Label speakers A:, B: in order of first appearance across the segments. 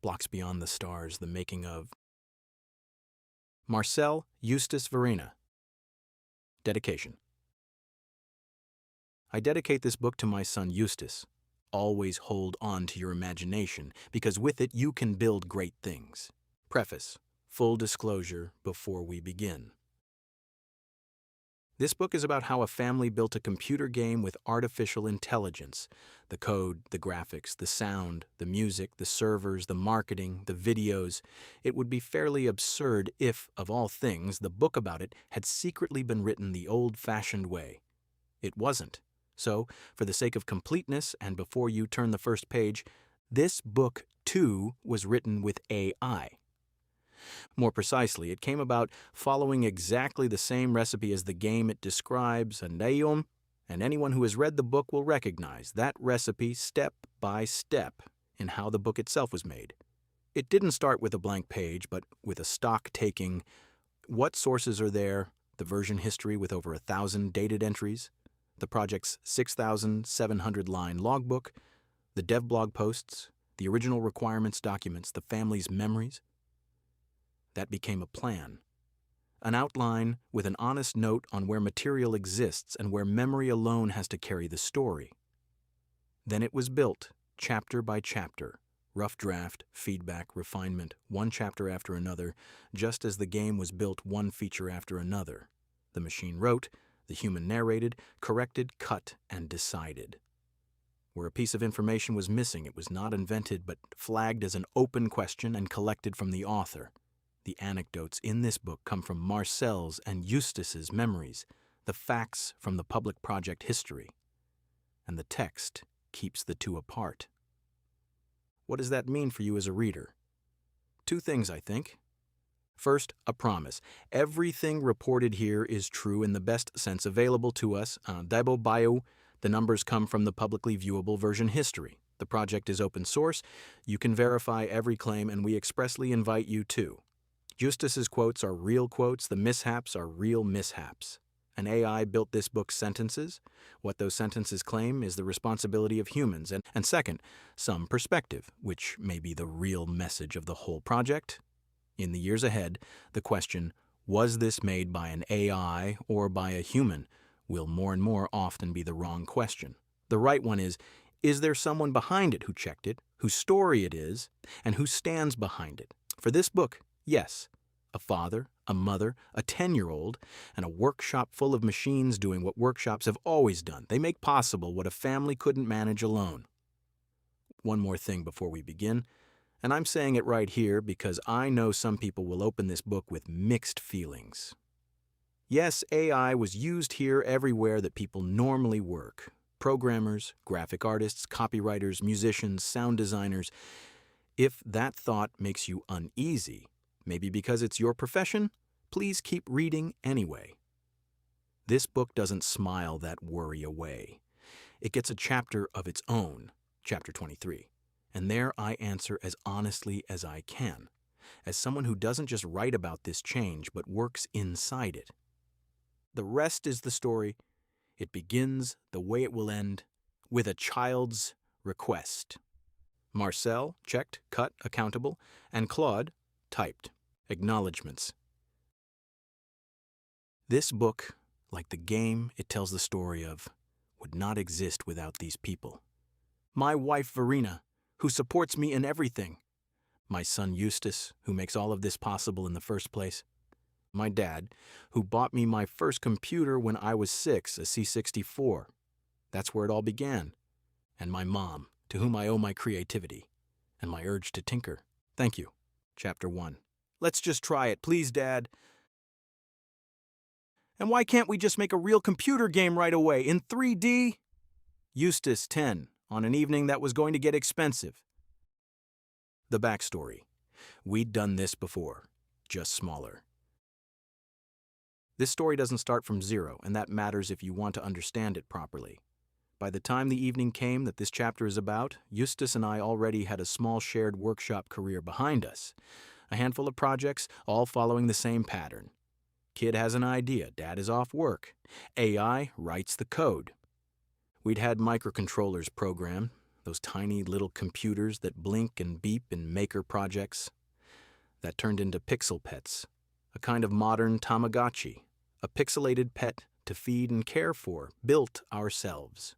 A: Blocks Beyond the Stars, the making of... Marcel Eustace Verena. Dedication. I dedicate this book to my son Eustace. Always hold on to your imagination, because with it you can build great things. Preface. Full disclosure before we begin. This book is about how a family built a computer game with artificial intelligence. The code, the graphics, the sound, the music, the servers, the marketing, the videos. It would be fairly absurd if, of all things, the book about it had secretly been written the old-fashioned way. It wasn't. So, for the sake of completeness, and before you turn the first page, this book, too, was written with AI. More precisely, it came about following exactly the same recipe as the game it describes, and anyone who has read the book will recognize that recipe step by step in how the book itself was made. It didn't start with a blank page, but with a stock-taking, what sources are there, the version history with over 1,000 dated entries, the project's 6,700-line logbook, the dev blog posts, the original requirements documents, the family's memories. That became a plan. An outline with an honest note on where material exists and where memory alone has to carry the story. Then it was built, chapter by chapter, rough draft, feedback, refinement, one chapter after another, just as the game was built one feature after another. The machine wrote, the human narrated, corrected, cut, and decided. Where a piece of information was missing, it was not invented but flagged as an open question and collected from the author. The anecdotes in this book come from Marcel's and Eustace's memories, the facts from the public project history. And the text keeps the two apart. What does that mean for you as a reader? Two things, I think. First, a promise. Everything reported here is true in the best sense available to us. Daibo Bio, the numbers come from the publicly viewable version history. The project is open source. You can verify every claim, and we expressly invite you to. Eustace's quotes are real quotes, the mishaps are real mishaps. An AI built this book's sentences. What those sentences claim is the responsibility of humans. And second, some perspective, which may be the real message of the whole project. In the years ahead, the question, was this made by an AI or by a human, will more and more often be the wrong question. The right one is there someone behind it who checked it, whose story it is, and who stands behind it? For this book, yes, a father, a mother, a 10-year-old, and a workshop full of machines doing what workshops have always done. They make possible what a family couldn't manage alone. One more thing before we begin, and I'm saying it right here because I know some people will open this book with mixed feelings. Yes, AI was used here everywhere that people normally work. Programmers, graphic artists, copywriters, musicians, sound designers. If that thought makes you uneasy, maybe because it's your profession, please keep reading anyway. This book doesn't smile that worry away. It gets a chapter of its own, chapter 23, and there I answer as honestly as I can, as someone who doesn't just write about this change but works inside it. The rest is the story. It begins the way it will end, with a child's request. Marcel, checked, cut, accountable, and Claude, typed. Acknowledgements. This book, like the game it tells the story of, would not exist without these people. My wife Verena, who supports me in everything. My son Eustace, who makes all of this possible in the first place. My dad, who bought me my first computer when I was 6, a C64. That's where it all began. And my mom, to whom I owe my creativity and my urge to tinker. Thank you. Chapter 1. Let's just try it, please, Dad. And why can't we just make a real computer game right away, in 3D? Eustace, 10, on an evening that was going to get expensive. The backstory. We'd done this before, just smaller. This story doesn't start from zero, and that matters if you want to understand it properly. By the time the evening came that this chapter is about, Eustace and I already had a small shared workshop career behind us. A handful of projects, all following the same pattern. Kid has an idea, Dad is off work. AI writes the code. We'd had microcontrollers programmed, those tiny little computers that blink and beep in maker projects. That turned into pixel pets, a kind of modern Tamagotchi, a pixelated pet to feed and care for, built ourselves.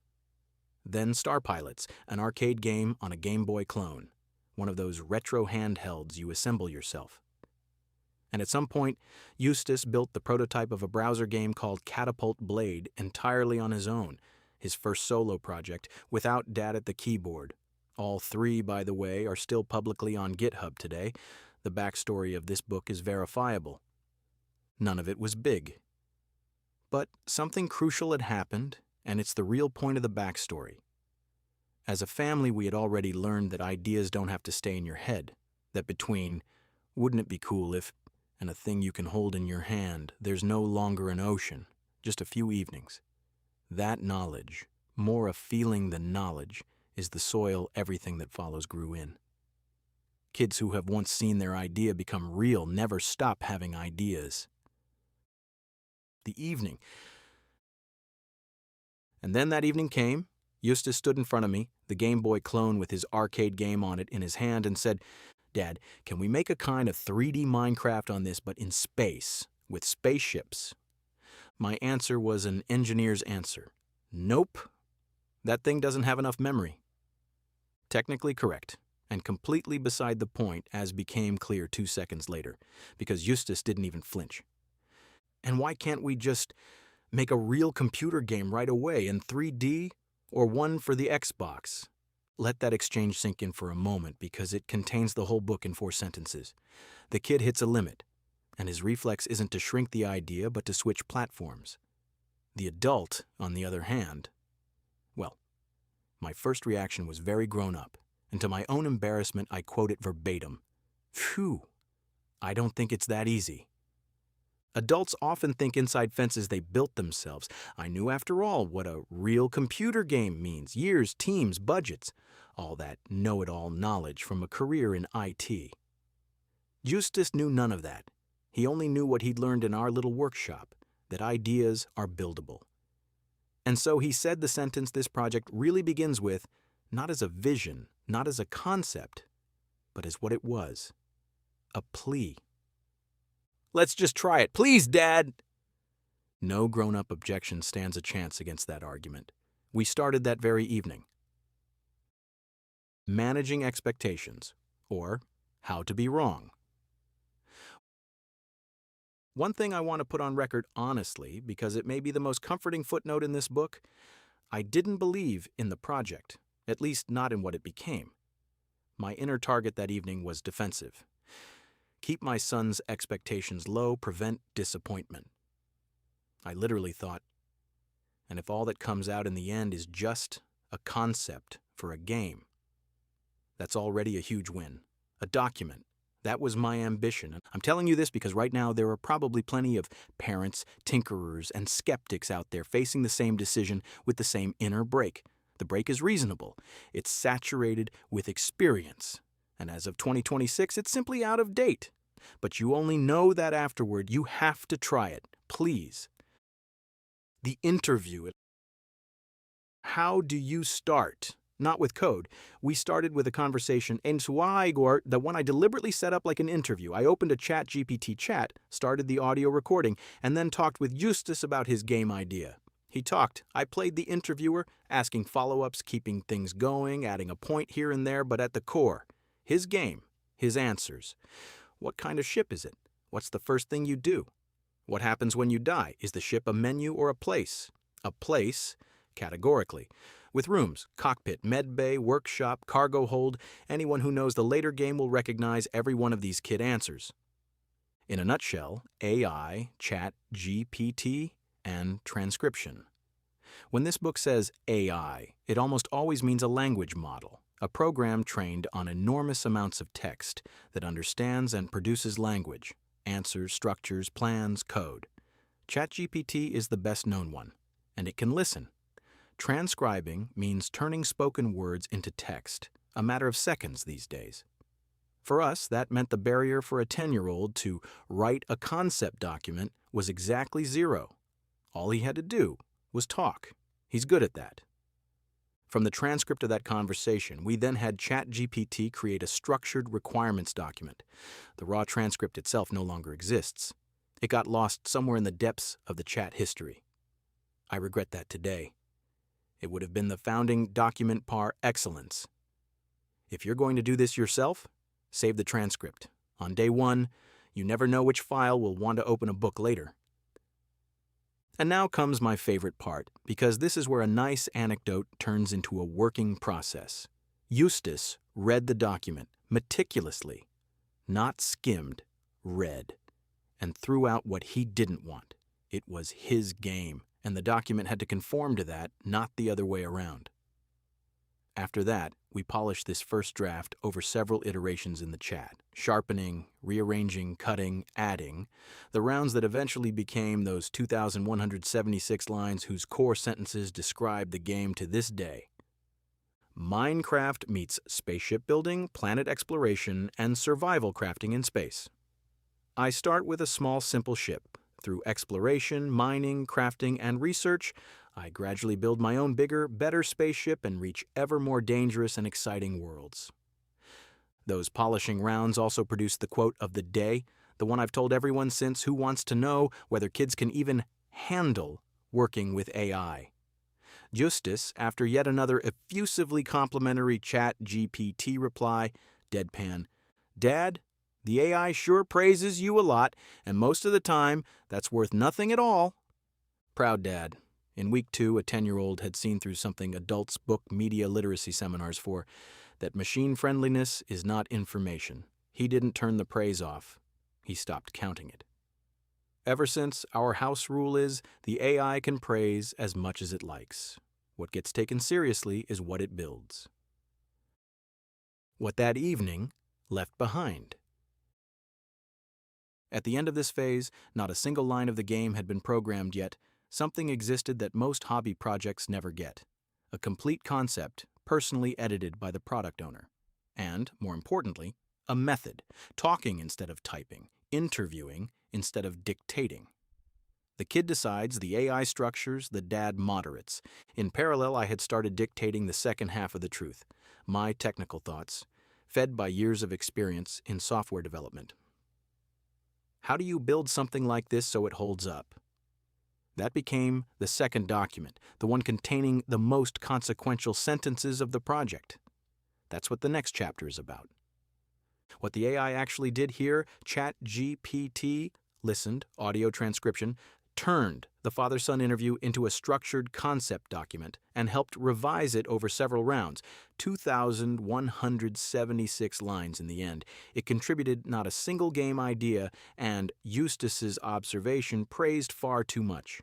A: Then Star Pilots, an arcade game on a Gameboy clone, one of those retro handhelds you assemble yourself. And at some point, Eustace built the prototype of a browser game called Catapult Blade entirely on his own, his first solo project, without Dad at the keyboard. All three, by the way, are still publicly on GitHub today. The backstory of this book is verifiable. None of it was big. But something crucial had happened, and it's the real point of the backstory. As a family, we had already learned that ideas don't have to stay in your head, that between, wouldn't it be cool if, and a thing you can hold in your hand, there's no longer an ocean, just a few evenings. That knowledge, more a feeling than knowledge, is the soil everything that follows grew in. Kids who have once seen their idea become real never stop having ideas. The evening. And then that evening came. Eustace stood in front of me, the Game Boy clone with his arcade game on it in his hand, and said, "Dad, can we make a kind of 3D Minecraft on this, but in space, with spaceships?" My answer was an engineer's answer. Nope. That thing doesn't have enough memory. Technically correct, and completely beside the point, as became clear 2 seconds later, because Eustace didn't even flinch. And why can't we just make a real computer game right away in 3D, or one for the Xbox? Let that exchange sink in for a moment, because it contains the whole book in 4 sentences. The kid hits a limit, and his reflex isn't to shrink the idea, but to switch platforms. The adult, on the other hand, well, my first reaction was very grown up, and to my own embarrassment, I quote it verbatim. Phew, I don't think it's that easy. Adults often think inside fences they built themselves. I knew, after all, what a real computer game means. Years, teams, budgets. All that know-it-all knowledge from a career in IT. Eustace knew none of that. He only knew what he'd learned in our little workshop, that ideas are buildable. And so he said the sentence this project really begins with, not as a vision, not as a concept, but as what it was, a plea. "Let's just try it. Please, Dad!" No grown-up objection stands a chance against that argument. We started that very evening. Managing expectations, or how to be wrong. One thing I want to put on record honestly, because it may be the most comforting footnote in this book, I didn't believe in the project, at least not in what it became. My inner target that evening was defensive. Keep my son's expectations low, prevent disappointment. I literally thought, and if all that comes out in the end is just a concept for a game, that's already a huge win. A document. That was my ambition. I'm telling you this because right now there are probably plenty of parents, tinkerers, and skeptics out there facing the same decision with the same inner break. The break is reasonable. It's saturated with experience. And as of 2026, it's simply out of date. But you only know that afterward. You have to try it, please. The interview. How do you start? Not with code. We started with a conversation in Swigor, the one I deliberately set up like an interview. I opened a ChatGPT chat, started the audio recording, and then talked with Eustace about his game idea. He talked. I played the interviewer, asking follow-ups, keeping things going, adding a point here and there, but at the core, his game, his answers. What kind of ship is it? What's the first thing you do? What happens when you die? Is the ship a menu or a place? A place, categorically, with rooms, cockpit, med bay, workshop, cargo hold. Anyone who knows the later game will recognize every one of these kid answers. In a nutshell, AI, Chat, GPT, and transcription. When this book says AI, it almost always means a language model, a program trained on enormous amounts of text that understands and produces language, answers, structures, plans, code. ChatGPT is the best known one, and it can listen. Transcribing means turning spoken words into text, a matter of seconds these days. For us, that meant the barrier for a 10-year-old to write a concept document was exactly 0. All he had to do was talk. He's good at that. From the transcript of that conversation, we then had ChatGPT create a structured requirements document. The raw transcript itself no longer exists. It got lost somewhere in the depths of the chat history. I regret that today. It would have been the founding document par excellence. If you're going to do this yourself, save the transcript. On day one, you never know which file will want to open a book later. And now comes my favorite part, because this is where a nice anecdote turns into a working process. Eustace read the document meticulously, not skimmed, read, and threw out what he didn't want. It was his game, and the document had to conform to that, not the other way around. After that, we polished this first draft over several iterations in the chat, sharpening, rearranging, cutting, adding, the rounds that eventually became those 2,176 lines whose core sentences describe the game to this day. Minecraft meets spaceship building, planet exploration, and survival crafting in space. I start with a small, simple ship. Through exploration, mining, crafting, and research, I gradually build my own bigger, better spaceship and reach ever more dangerous and exciting worlds. Those polishing rounds also produce the quote of the day, the one I've told everyone since who wants to know whether kids can even handle working with AI. Eustace, after yet another effusively complimentary ChatGPT reply, deadpan, "Dad, the AI sure praises you a lot, and most of the time, that's worth nothing at all." Proud dad. In week 2, a 10-year-old had seen through something adults book media literacy seminars for, that machine friendliness is not information. He didn't turn the praise off. He stopped counting it. Ever since, our house rule is the AI can praise as much as it likes. What gets taken seriously is what it builds. What that evening left behind. At the end of this phase, not a single line of the game had been programmed yet. Something existed that most hobby projects never get. A complete concept, personally edited by the product owner. And, more importantly, a method, talking instead of typing, interviewing instead of dictating. The kid decides, the AI structures, the dad moderates. In parallel, I had started dictating the second half of the truth, my technical thoughts, fed by years of experience in software development. How do you build something like this so it holds up? That became the second document, the one containing the most consequential sentences of the project. That's what the next chapter is about. What the AI actually did here, ChatGPT listened, audio transcription, turned the father-son interview into a structured concept document and helped revise it over several rounds, 2,176 lines in the end. It contributed not a single game idea, and Eustace's observation praised far too much.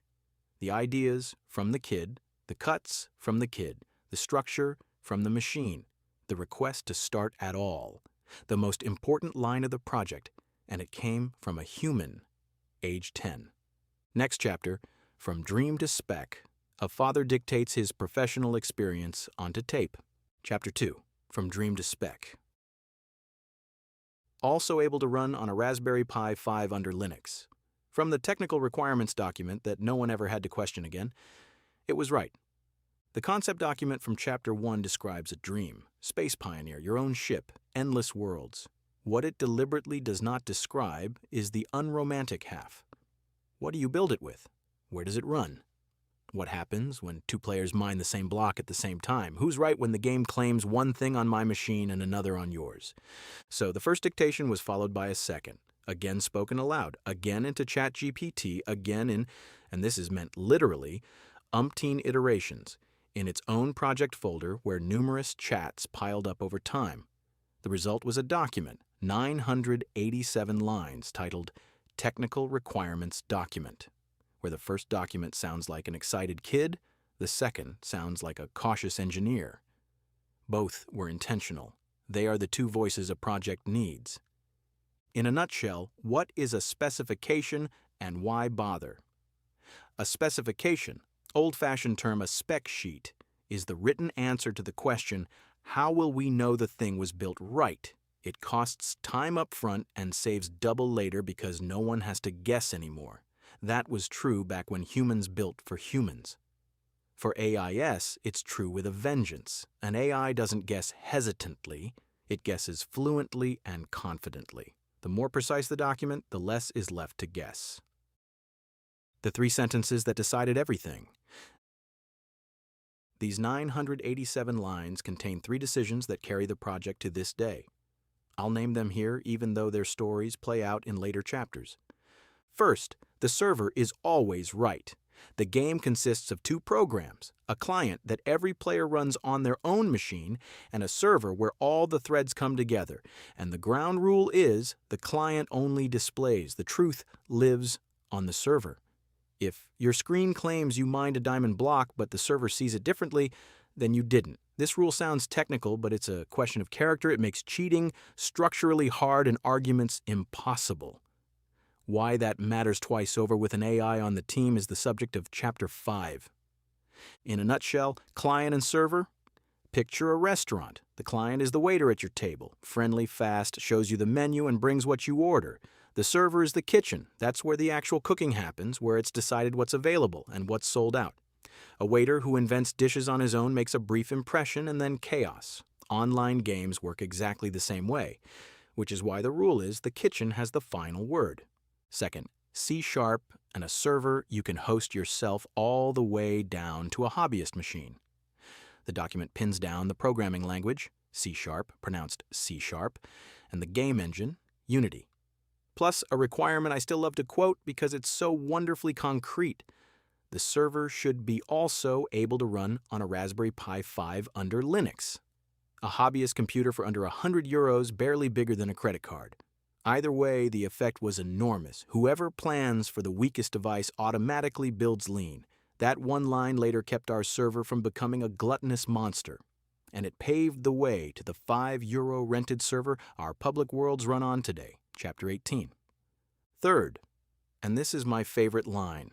A: The ideas from the kid, the cuts from the kid, the structure from the machine, the request to start at all, the most important line of the project, and it came from a human, age 10. Next chapter, From Dream to Spec, a father dictates his professional experience onto tape. Chapter 2, From Dream to Spec. Also able to run on a Raspberry Pi 5 under Linux. From the technical requirements document that no one ever had to question again, it was right. The concept document from Chapter 1 describes a dream, space pioneer, your own ship, endless worlds. What it deliberately does not describe is the unromantic half. What do you build it with? Where does it run? What happens when two players mine the same block at the same time? Who's right when the game claims one thing on my machine and another on yours? So the first dictation was followed by a second, again spoken aloud, again into ChatGPT, again in, and this is meant literally, umpteen iterations, in its own project folder where numerous chats piled up over time. The result was a document, 987 lines, titled Technical Requirements Document, where the first document sounds like an excited kid, the second sounds like a cautious engineer. Both were intentional. They are the two voices a project needs. In a nutshell, what is a specification and why bother? A specification, old-fashioned term a spec sheet, is the written answer to the question, how will we know the thing was built right? It costs time up front and saves double later because no one has to guess anymore. That was true back when humans built for humans. For AIS, it's true with a vengeance. An AI doesn't guess hesitantly, it guesses fluently and confidently. The more precise the document, the less is left to guess. The 3 sentences that decided everything. These 987 lines contain 3 decisions that carry the project to this day. I'll name them here even though their stories play out in later chapters. First, the server is always right. The game consists of 2 programs, a client that every player runs on their own machine, and a server where all the threads come together. And the ground rule is the client only displays. The truth lives on the server. If your screen claims you mined a diamond block but the server sees it differently, then you didn't. This rule sounds technical, but it's a question of character. It makes cheating structurally hard and arguments impossible. Why that matters twice over with an AI on the team is the subject of Chapter 5. In a nutshell, client and server. Picture a restaurant. The client is the waiter at your table. Friendly, fast, shows you the menu and brings what you order. The server is the kitchen. That's where the actual cooking happens, where it's decided what's available and what's sold out. A waiter who invents dishes on his own makes a brief impression and then chaos. Online games work exactly the same way, which is why the rule is the kitchen has the final word. Second, C# and a server you can host yourself all the way down to a hobbyist machine. The document pins down the programming language, C#, pronounced C#, and the game engine, Unity. Plus, a requirement I still love to quote because it's so wonderfully concrete. The server should be also able to run on a Raspberry Pi 5 under Linux. A hobbyist computer for under €100, barely bigger than a credit card. Either way, the effect was enormous. Whoever plans for the weakest device automatically builds lean. That one line later kept our server from becoming a gluttonous monster. And it paved the way to the €5 rented server our public worlds run on today, Chapter 18. Third, and this is my favorite line,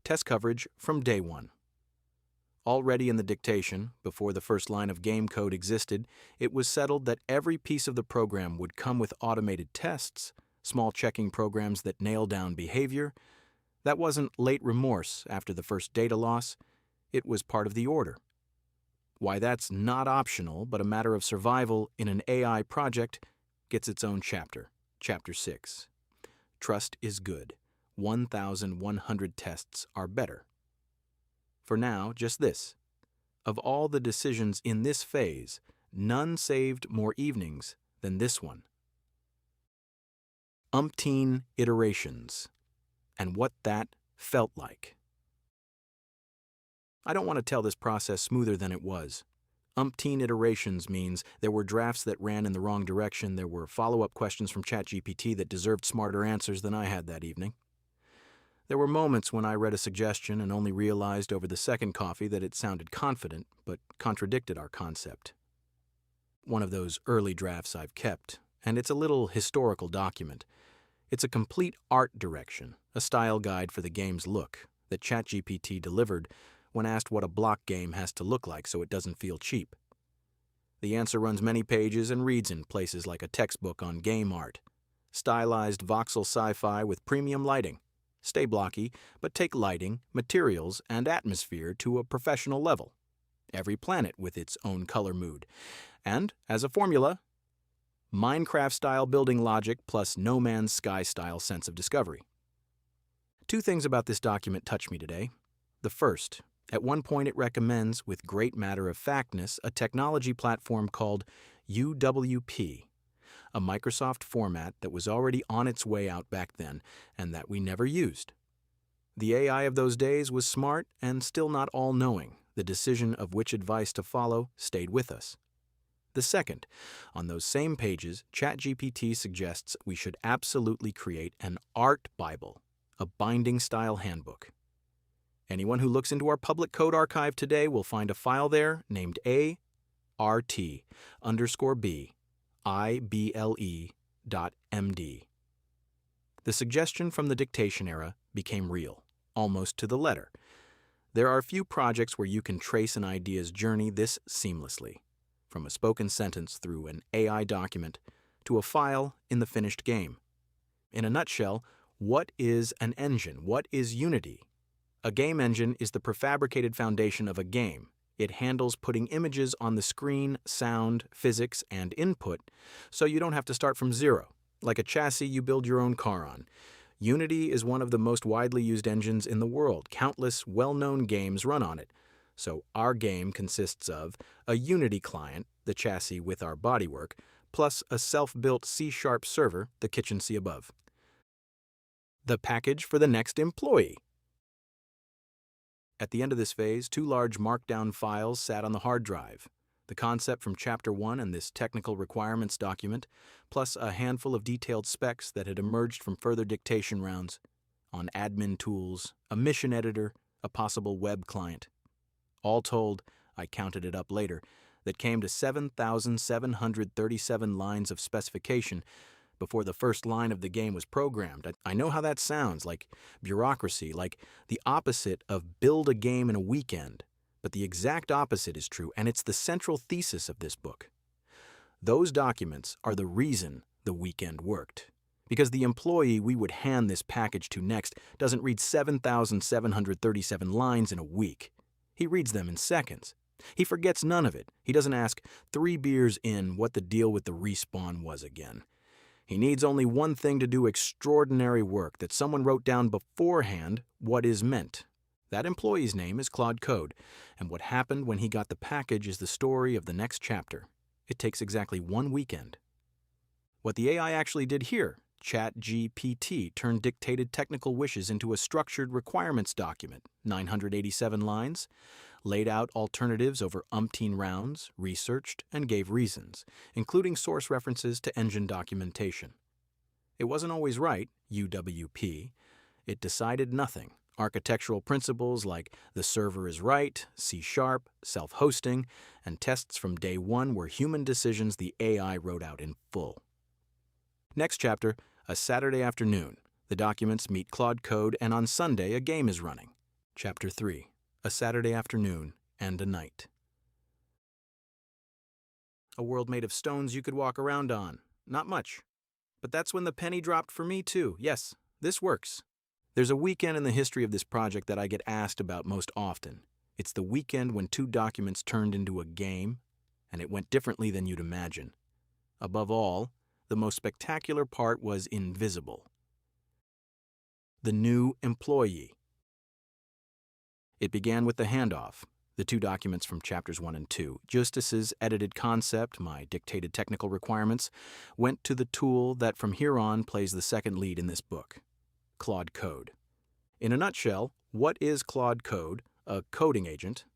A: test coverage from day one. Already in the dictation, before the first line of game code existed, it was settled that every piece of the program would come with automated tests, small checking programs that nail down behavior. That wasn't late remorse after the first data loss. It was part of the order. Why that's not optional, but a matter of survival in an AI project gets its own chapter, Chapter 6. Trust is good. 1,100 tests are better. For now, just this. Of all the decisions in this phase, none saved more evenings than this one. Umpteen iterations, and what that felt like. I don't want to tell this process smoother than it was. Umpteen iterations means there were drafts that ran in the wrong direction, there were follow-up questions from ChatGPT that deserved smarter answers than I had that evening. There were moments when I read a suggestion and only realized over the second coffee that it sounded confident, but contradicted our concept. One of those early drafts I've kept, and it's a little historical document. It's a complete art direction, a style guide for the game's look, that ChatGPT delivered when asked what a block game has to look like so it doesn't feel cheap. The answer runs many pages and reads in places like a textbook on game art. Stylized voxel sci-fi with premium lighting. Stay blocky, but take lighting, materials, and atmosphere to a professional level. Every planet with its own color mood. And, as a formula, Minecraft-style building logic plus No Man's Sky-style sense of discovery. 2 things about this document touch me today. The first, at one point it recommends, with great matter-of-factness, a technology platform called UWP, a Microsoft format that was already on its way out back then and that we never used. The AI of those days was smart and still not all-knowing. The decision of which advice to follow stayed with us. The second, on those same pages, ChatGPT suggests we should absolutely create an art Bible, a binding-style handbook. Anyone who looks into our public code archive today will find a file there named ART_B_IBLE.MD. The suggestion from the dictation era became real, almost to the letter. There are few projects where you can trace an idea's journey this seamlessly, from a spoken sentence through an AI document to a file in the finished game. In a nutshell, what is an engine? What is Unity? A game engine is the prefabricated foundation of a game. It handles putting images on the screen, sound, physics, and input, so you don't have to start from zero. Like a chassis you build your own car on. Unity is one of the most widely used engines in the world. Countless well-known games run on it. So our game consists of a Unity client, the chassis with our bodywork, plus a self-built C# server, the kitchen see above. The package for the next employee. At the end of this phase, 2 large markdown files sat on the hard drive. The concept from Chapter 1 and this technical requirements document, plus a handful of detailed specs that had emerged from further dictation rounds on admin tools, a mission editor, a possible web client. All told, I counted it up later, that came to 7,737 lines of specification before the first line of the game was programmed. I know how that sounds, like bureaucracy, like the opposite of build a game in a weekend. But the exact opposite is true, and it's the central thesis of this book. Those documents are the reason the weekend worked. Because the employee we would hand this package to next doesn't read 7,737 lines in a week. He reads them in seconds. He forgets none of it. He doesn't ask 3 beers in what the deal with the respawn was again. He needs only one thing to do extraordinary work that someone wrote down beforehand what is meant. That employee's name is Claude Code, and what happened when he got the package is the story of the next chapter. It takes exactly 1 weekend. What the AI actually did here, ChatGPT turned dictated technical wishes into a structured requirements document, 987 lines, laid out alternatives over umpteen rounds, researched, and gave reasons, including source references to engine documentation. It wasn't always right, UWP. It decided nothing. Architectural principles like the server is right, C#, self-hosting, and tests from day 1 were human decisions the AI wrote out in full. Next chapter, a Saturday afternoon. The documents meet Claude Code, and on Sunday a game is running. Chapter 3, a Saturday afternoon and a night. A world made of stones you could walk around on. Not much. But that's when the penny dropped for me too. Yes, this works. There's a weekend in the history of this project that I get asked about most often. It's the weekend when 2 documents turned into a game, and it went differently than you'd imagine. Above all, the most spectacular part was invisible. The new employee. It began with the handoff, the 2 documents from chapters 1 and 2. Justice's edited concept, my dictated technical requirements, went to the tool that from here on plays the second lead in this book. Claude Code. In a nutshell, what is Claude Code? A coding agent.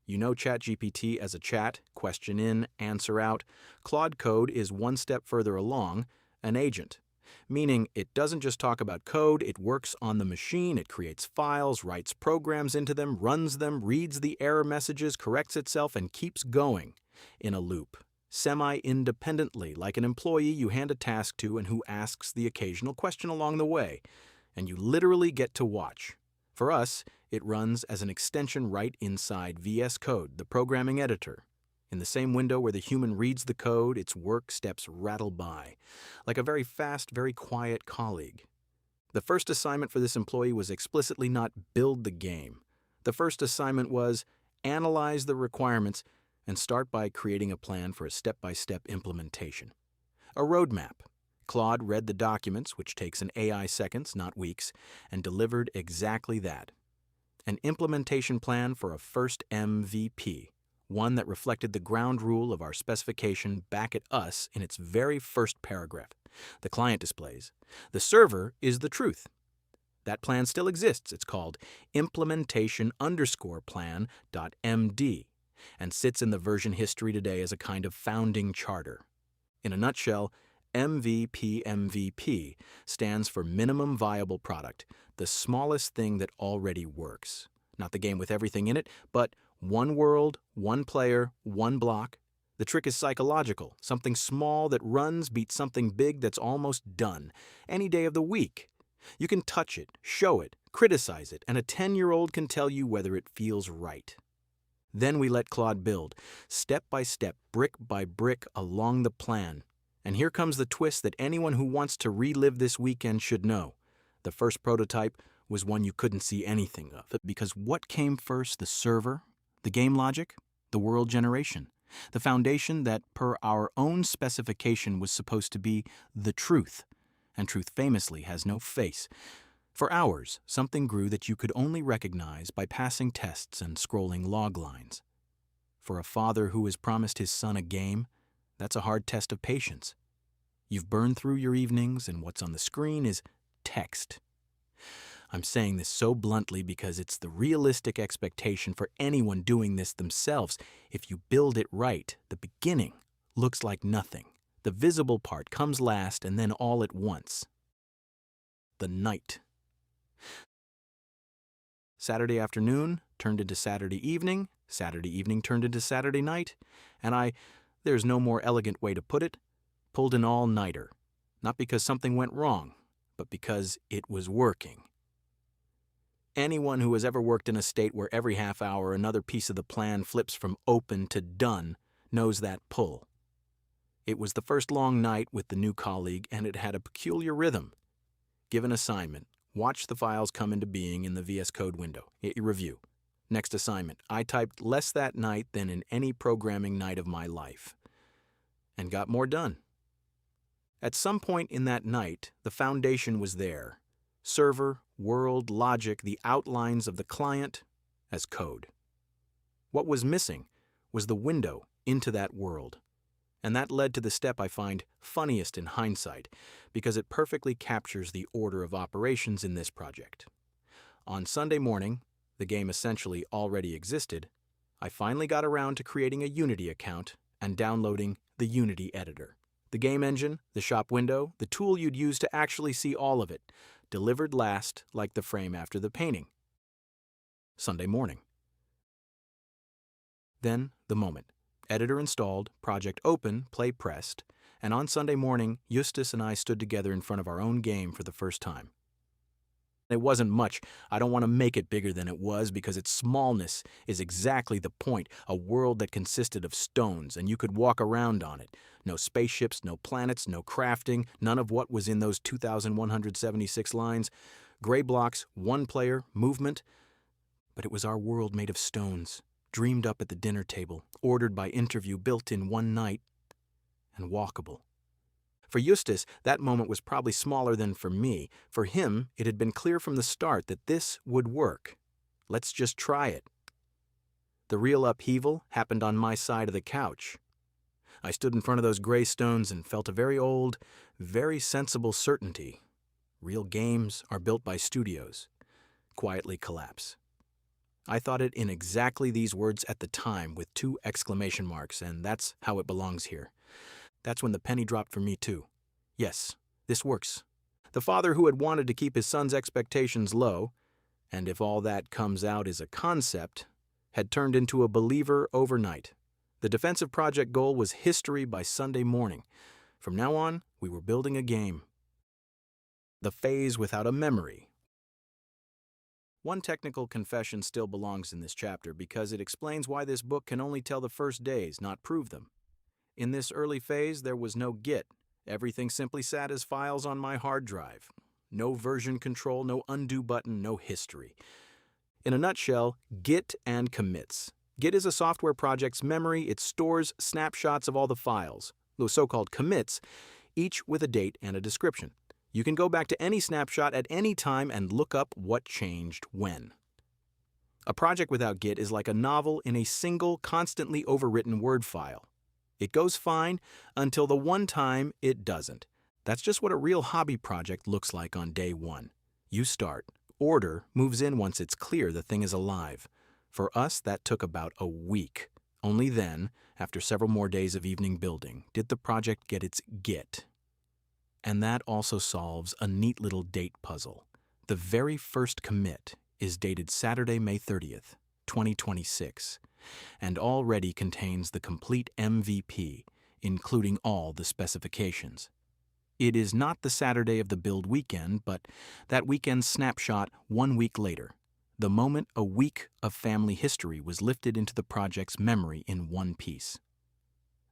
A: You know ChatGPT as a chat, question in, answer out. Claude Code is one step further along, an agent. Meaning it doesn't just talk about code, it works on the machine, it creates files, writes programs into them, runs them, reads the error messages, corrects itself, and keeps going in a loop. Semi-independently, like an employee you hand a task to and who asks the occasional question along the way. And you literally get to watch. For us, it runs as an extension right inside VS Code, the programming editor. In the same window where the human reads the code, its work steps rattle by, like a very fast, very quiet colleague. The first assignment for this employee was explicitly not build the game. The first assignment was analyze the requirements and start by creating a plan for a step-by-step implementation. A roadmap. Claude read the documents, which takes an AI seconds, not weeks, and delivered exactly that. An implementation plan for a first MVP, one that reflected the ground rule of our specification back at us in its very first paragraph. The client displays. The server is the truth. That plan still exists. It's called implementation_plan.md and sits in the version history today as a kind of founding charter. In a nutshell, MVP stands for Minimum Viable Product, the smallest thing that already works. Not the game with everything in it, but one world, one player, one block. The trick is psychological. Something small that runs beats something big that's almost done, any day of the week. You can touch it, show it, criticize it, and a 10-year-old can tell you whether it feels right. Then we let Claude build, step by step, brick by brick along the plan. And here comes the twist that anyone who wants to relive this weekend should know. The first prototype was one you couldn't see anything of, because what came first, the server, the game logic, the world generation, the foundation that, per our own specification, was supposed to be the truth, and truth famously has no face. For hours, something grew that you could only recognize by passing tests and scrolling log lines. For a father who has promised his son a game, that's a hard test of patience. You've burned through your evenings, and what's on the screen is text. I'm saying this so bluntly because it's the realistic expectation for anyone doing this themselves. If you build it right, the beginning looks like nothing. The visible part comes last and then all at once. The night. Saturday afternoon turned into Saturday evening turned into Saturday night, and there's no more elegant way to put it, pulled an all-nighter. Not because something went wrong, but because it was working. Anyone who has ever worked in a state where every half hour another piece of the plan flips from open to done knows that pull. It was the first long night with the new colleague, and it had a peculiar rhythm. Give an assignment. Watch the files come into being in the VS Code window. Hit your review. Next assignment. I typed less that night than in any programming night of my life, and got more done. At some point in that night, the foundation was there. Server, world, logic, the outlines of the client as code. What was missing was the window into that world. And that led to the step I find funniest in hindsight, because it perfectly captures the order of operations in this project. On Sunday morning, the game essentially already existed, I finally got around to creating a Unity account and downloading the Unity editor. The game engine, the shop window, the tool you'd use to actually see all of it, delivered last like the frame after the painting. Sunday morning. Then the moment. Editor installed, project open, play pressed, and on Sunday morning, Eustace and I stood together in front of our own game for the first time. It wasn't much. I don't want to make it bigger than it was because its smallness is exactly the point. A world that consisted of stones, and you could walk around on it. No spaceships, no planets, no crafting, none of what was in those 2,176 lines. Gray blocks, one player, movement. But it was our world made of stones, dreamed up at the dinner table, ordered by interview, built in one night, and walkable. For Eustace, that moment was probably smaller than for me. For him, it had been clear from the start that this would work. Let's just try it. The real upheaval happened on my side of the couch. I stood in front of those gray stones and felt a very old, very sensible certainty. Real games are built by studios. Quietly collapse. I thought it in exactly these words at the time with 2 exclamation marks, and that's how it belongs here. That's when the penny dropped for me too. Yes, this works. The father who had wanted to keep his son's expectations low, and if all that comes out is a concept, had turned into a believer overnight. The defensive project goal was history by Sunday morning. From now on, we were building a game. The phase without a memory. One technical confession still belongs in this chapter because it explains why this book can only tell the first days, not prove them. In this early phase, there was no Git. Everything simply sat as files on my hard drive. No version control, no undo button, no history. In a nutshell, Git and commits. Git is a software project's memory. It stores snapshots of all the files, those so-called commits, each with a date and a description. You can go back to any snapshot at any time and look up what changed when. A project without Git is like a novel in a single, constantly overwritten Word file. It goes fine until the one time it doesn't. That's just what a real hobby project looks like on day one. You start. Order moves in once it's clear the thing is alive. For us, that took about a week. Only then, after several more days of evening building, did the project get its Git. And that also solves a neat little date puzzle. The very first commit is dated Saturday, May 30th, 2026. And already contains the complete MVP, including all the specifications. It is not the Saturday of the build weekend, but that weekend's snapshot 1 week later, the moment a week of family history was lifted into the project's memory in one piece.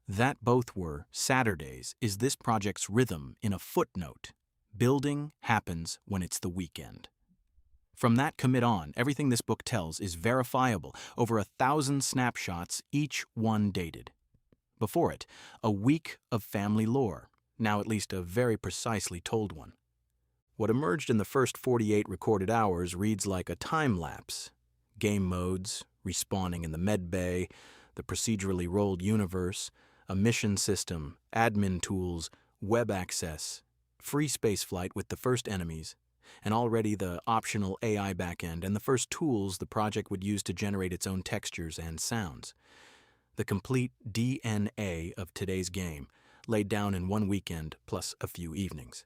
A: That both were Saturdays is this project's rhythm in a footnote. Building happens when it's the weekend. From that commit on, everything this book tells is verifiable, over 1,000 snapshots, each one dated. Before it, a week of family lore, now at least a very precisely told one. What emerged in the first 48 recorded hours reads like a time lapse. Game modes, respawning in the med bay, the procedurally rolled universe, a mission system, admin tools, web access, free spaceflight with the first enemies, and already the optional AI backend and the first tools the project would use to generate its own textures and sounds. The complete DNA of today's game, laid down in one weekend plus a few evenings.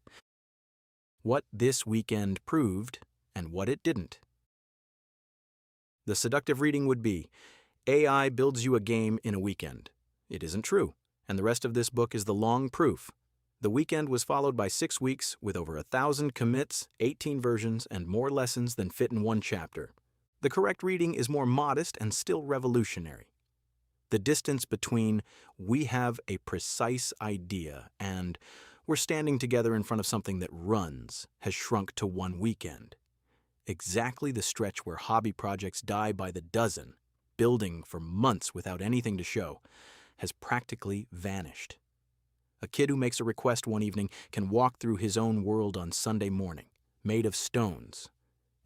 A: What this weekend proved and what it didn't. The seductive reading would be, AI builds you a game in a weekend. It isn't true, and the rest of this book is the long proof. The weekend was followed by 6 weeks with over 1,000 commits, 18 versions, and more lessons than fit in one chapter. The correct reading is more modest and still revolutionary. The distance between we have a precise idea and we're standing together in front of something that runs has shrunk to one weekend. Exactly the stretch where hobby projects die by the dozen, building for months without anything to show, has practically vanished. A kid who makes a request one evening can walk through his own world on Sunday morning, made of stones.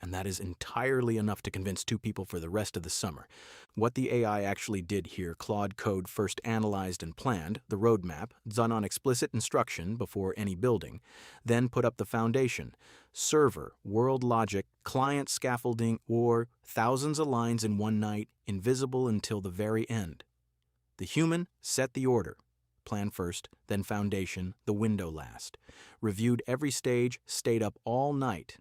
A: And that is entirely enough to convince 2 people for the rest of the summer. What the AI actually did here, Claude Code first analyzed and planned, the roadmap, done on explicit instruction before any building, then put up the foundation, server, world logic, client scaffolding, or thousands of lines in one night, invisible until the very end. The human set the order. Plan first, then foundation, the window last. Reviewed every stage, stayed up all night,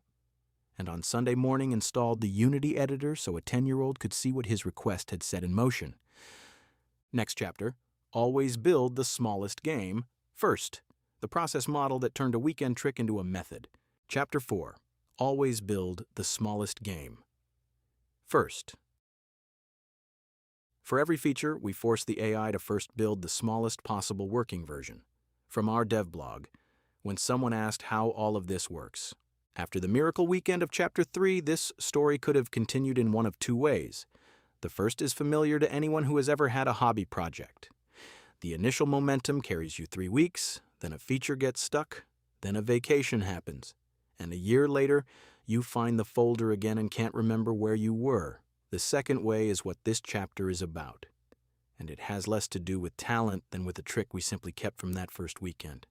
A: and on Sunday morning installed the Unity editor so a 10-year-old could see what his request had set in motion. Next chapter, always build the smallest game first, the process model that turned a weekend trick into a method. Chapter 4, always build the smallest game first. For every feature, we force the AI to first build the smallest possible working version. From our dev blog, when someone asked how all of this works. After the miracle weekend of Chapter 3, this story could have continued in one of 2 ways. The first is familiar to anyone who has ever had a hobby project. The initial momentum carries you 3 weeks, then a feature gets stuck, then a vacation happens, and a year later, you find the folder again and can't remember where you were. The second way is what this chapter is about, and it has less to do with talent than with a trick we simply kept from that first weekend.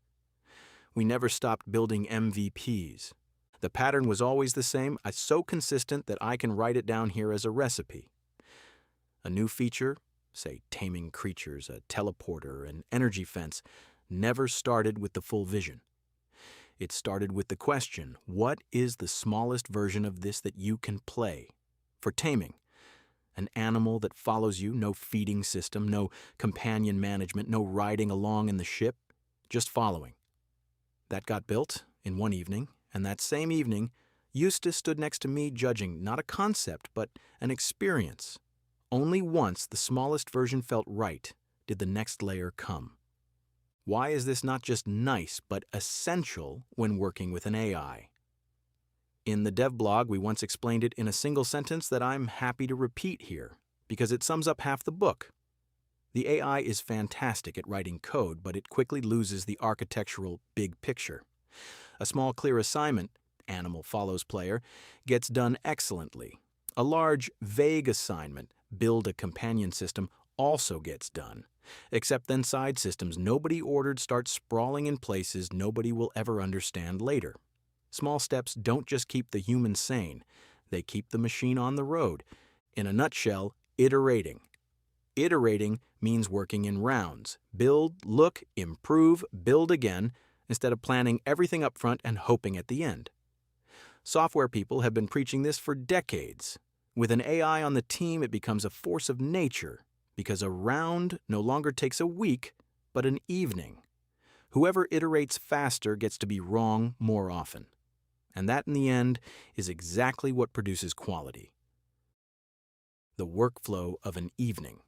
A: We never stopped building MVPs. The pattern was always the same, so consistent that I can write it down here as a recipe. A new feature, say taming creatures, a teleporter, an energy fence, never started with the full vision. It started with the question, what is the smallest version of this that you can play? For taming, an animal that follows you, no feeding system, no companion management, no riding along in the ship, just following. That got built in one evening. And that same evening, Eustace stood next to me judging not a concept, but an experience. Only once the smallest version felt right did the next layer come. Why is this not just nice, but essential when working with an AI? In the dev blog, we once explained it in a single sentence that I'm happy to repeat here, because it sums up half the book. The AI is fantastic at writing code, but it quickly loses the architectural big picture. A small, clear assignment, animal follows player, gets done excellently. A large, vague assignment, build a companion system, also gets done. Except then side systems nobody ordered start sprawling in places nobody will ever understand later. Small steps don't just keep the human sane, they keep the machine on the road. In a nutshell, iterating. Iterating means working in rounds. Build, look, improve, build again, instead of planning everything up front and hoping at the end. Software people have been preaching this for decades. With an AI on the team, it becomes a force of nature, because a round no longer takes a week, but an evening. Whoever iterates faster gets to be wrong more often. And that, in the end, is exactly what produces quality. The workflow of an evening.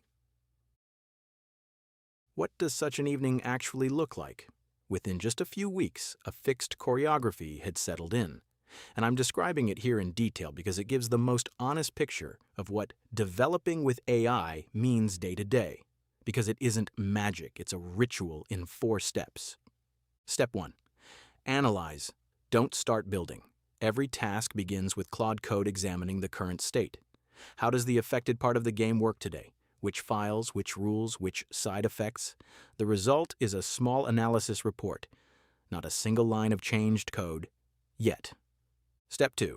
A: What does such an evening actually look like? Within just a few weeks, a fixed choreography had settled in. And I'm describing it here in detail because it gives the most honest picture of what developing with AI means day to day. Because it isn't magic, it's a ritual in 4 steps. Step 1. Analyze. Don't start building. Every task begins with Claude Code examining the current state. How does the affected part of the game work today? Which files, which rules, which side effects? The result is a small analysis report. Not a single line of changed code, yet. Step 2.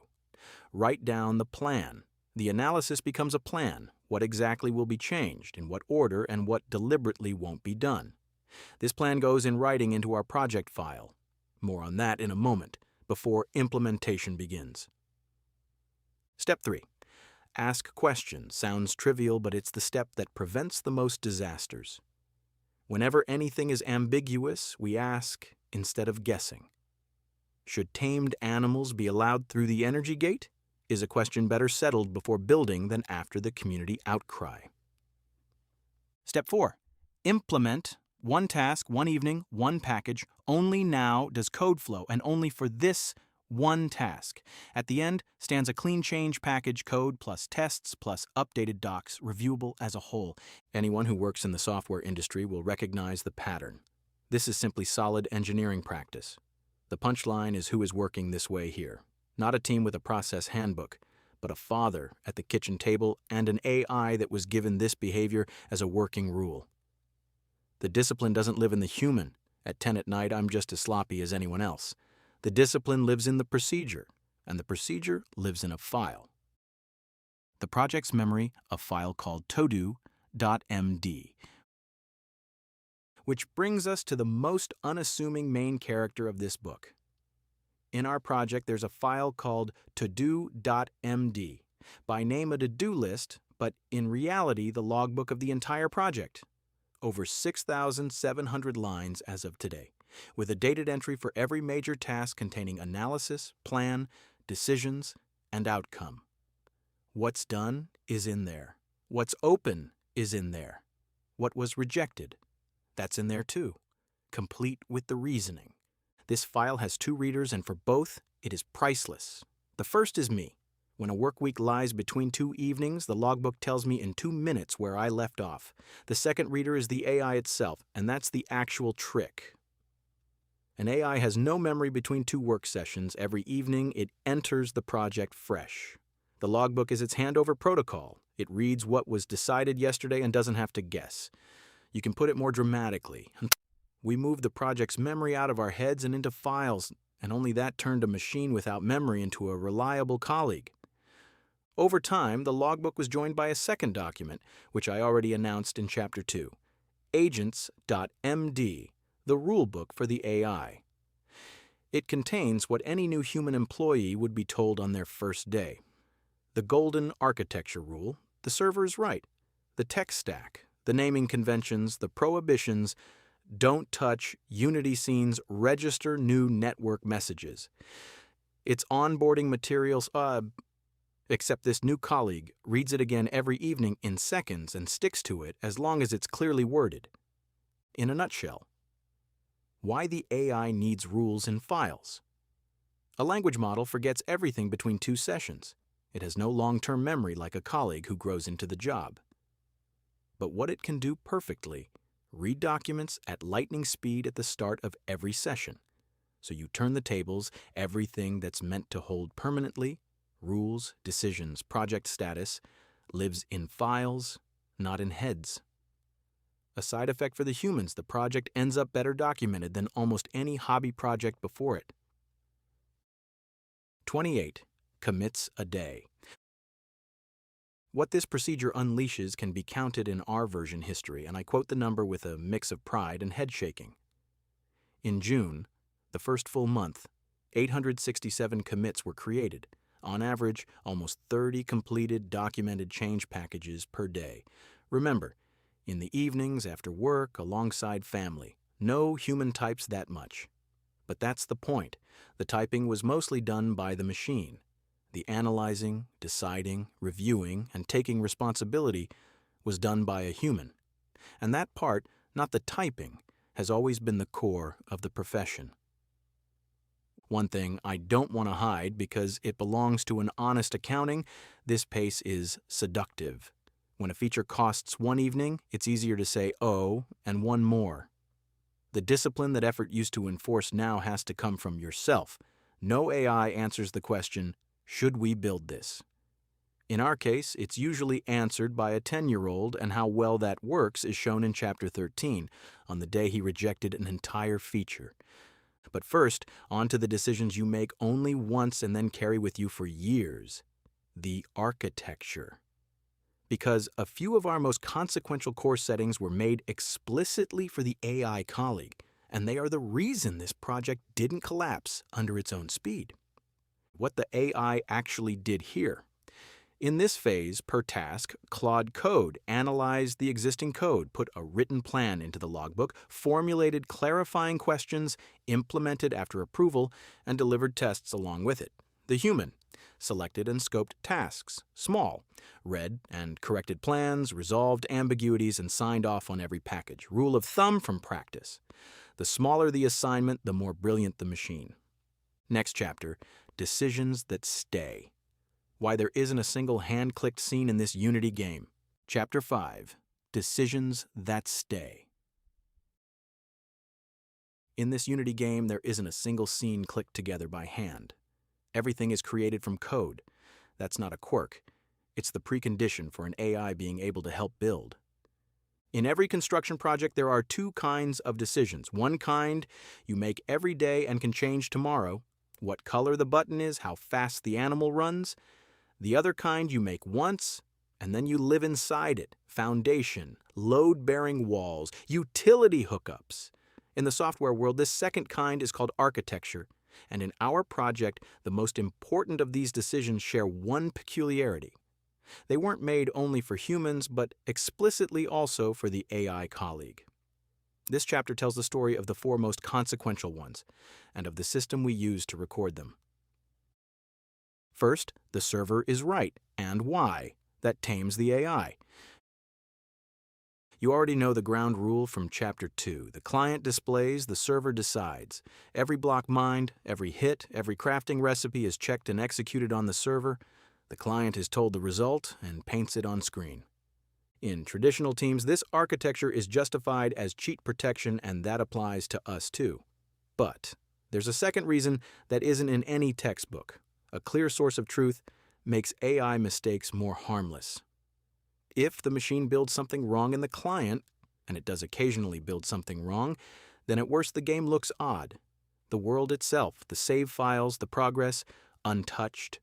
A: Write down the plan. The analysis becomes a plan. What exactly will be changed, in what order, and what deliberately won't be done. This plan goes in writing into our project file. More on that in a moment, before implementation begins. Step 3. Ask questions. Sounds trivial, but it's the step that prevents the most disasters. Whenever anything is ambiguous, we ask instead of guessing. Should tamed animals be allowed through the energy gate? Is a question better settled before building than after the community outcry. Step 4. Implement. One task, one evening, one package. Only now does code flow, and only for this one task. At the end stands a clean change package code plus tests plus updated docs, reviewable as a whole. Anyone who works in the software industry will recognize the pattern. This is simply solid engineering practice. The punchline is who is working this way here. Not a team with a process handbook, but a father at the kitchen table and an AI that was given this behavior as a working rule. The discipline doesn't live in the human. At 10 at night, I'm just as sloppy as anyone else. The discipline lives in the procedure, and the procedure lives in a file. The project's memory, a file called todo.md. Which brings us to the most unassuming main character of this book. In our project, there's a file called todo.md. By name a to-do list, but in reality the logbook of the entire project. Over 6,700 lines as of today, with a dated entry for every major task containing analysis, plan, decisions, and outcome. What's done is in there. What's open is in there. What was rejected, that's in there too, complete with the reasoning. This file has 2 readers, and for both, it is priceless. The first is me. When a work week lies between 2 evenings, the logbook tells me in 2 minutes where I left off. The second reader is the AI itself, and that's the actual trick. An AI has no memory between 2 work sessions. Every evening, it enters the project fresh. The logbook is its handover protocol. It reads what was decided yesterday and doesn't have to guess. You can put it more dramatically. We moved the project's memory out of our heads and into files, and only that turned a machine without memory into a reliable colleague. Over time, the logbook was joined by a second document, which I already announced in Chapter 2, agents.md, the rulebook for the AI. It contains what any new human employee would be told on their first day. The golden architecture rule, the server's right, the tech stack, the naming conventions, the prohibitions, don't touch, Unity scenes, register new network messages. Its onboarding materials, except this new colleague reads it again every evening in seconds and sticks to it as long as it's clearly worded. In a nutshell, why the AI needs rules in files. A language model forgets everything between 2 sessions. It has no long-term memory like a colleague who grows into the job. But what it can do perfectly, read documents at lightning speed at the start of every session. So you turn the tables, everything that's meant to hold permanently, rules, decisions, project status, lives in files, not in heads. A side effect for the humans, the project ends up better documented than almost any hobby project before it. 28. Commits a day. What this procedure unleashes can be counted in our version history, and I quote the number with a mix of pride and head shaking. In June, the first full month, 867 commits were created. On average, almost 30 completed documented change packages per day. Remember, in the evenings, after work, alongside family. No human types that much. But that's the point. The typing was mostly done by the machine. The analyzing, deciding, reviewing, and taking responsibility was done by a human. And that part, not the typing, has always been the core of the profession. One thing I don't want to hide because it belongs to an honest accounting, this pace is seductive. When a feature costs one evening, it's easier to say, oh, and one more. The discipline that effort used to enforce now has to come from yourself. No AI answers the question, should we build this? In our case, it's usually answered by a 10-year-old, and how well that works is shown in Chapter 13, on the day he rejected an entire feature. But first, on to the decisions you make only once and then carry with you for years. The architecture. Because a few of our most consequential course settings were made explicitly for the AI colleague, and they are the reason this project didn't collapse under its own speed. What the AI actually did here. In this phase, per task, Claude Code analyzed the existing code, put a written plan into the logbook, formulated clarifying questions, implemented after approval, and delivered tests along with it. The human selected and scoped tasks, small, read and corrected plans, resolved ambiguities, and signed off on every package. Rule of thumb from practice. The smaller the assignment, the more brilliant the machine. Next chapter, decisions that stay. Why there isn't a single hand-clicked scene in this Unity game. Chapter 5, Decisions That Stay. In this Unity game, there isn't a single scene clicked together by hand. Everything is created from code. That's not a quirk. It's the precondition for an AI being able to help build. In every construction project, there are two kinds of decisions. One kind you make every day and can change tomorrow. What color the button is, how fast the animal runs. The other kind you make once, and then you live inside it. Foundation, load-bearing walls, utility hookups. In the software world, this second kind is called architecture. And in our project, the most important of these decisions share one peculiarity. They weren't made only for humans, but explicitly also for the AI colleague. This chapter tells the story of the four most consequential ones, and of the system we use to record them. First, the server is right, and why. That tames the AI. You already know the ground rule from Chapter 2. The client displays, the server decides. Every block mined, every hit, every crafting recipe is checked and executed on the server. The client is told the result and paints it on screen. In traditional teams, this architecture is justified as cheat protection, and that applies to us too. But there's a second reason that isn't in any textbook. A clear source of truth makes AI mistakes more harmless. If the machine builds something wrong in the client, and it does occasionally build something wrong, then at worst the game looks odd. The world itself, the save files, the progress, untouched,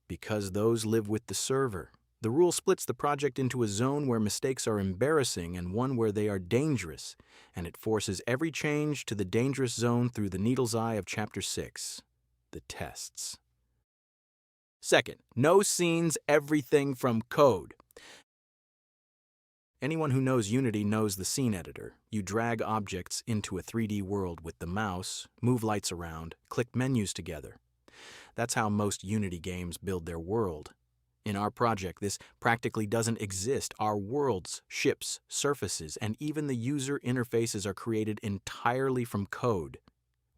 A: because those live with the server. The rule splits the project into a zone where mistakes are embarrassing and one where they are dangerous, and it forces every change to the dangerous zone through the needle's eye of Chapter 6, the tests. Second, no scenes, everything from code. Anyone who knows Unity knows the scene editor. You drag objects into a 3D world with the mouse, move lights around, click menus together. That's how most Unity games build their world. In our project, this practically doesn't exist. Our worlds, ships, surfaces, and even the user interfaces are created entirely from code.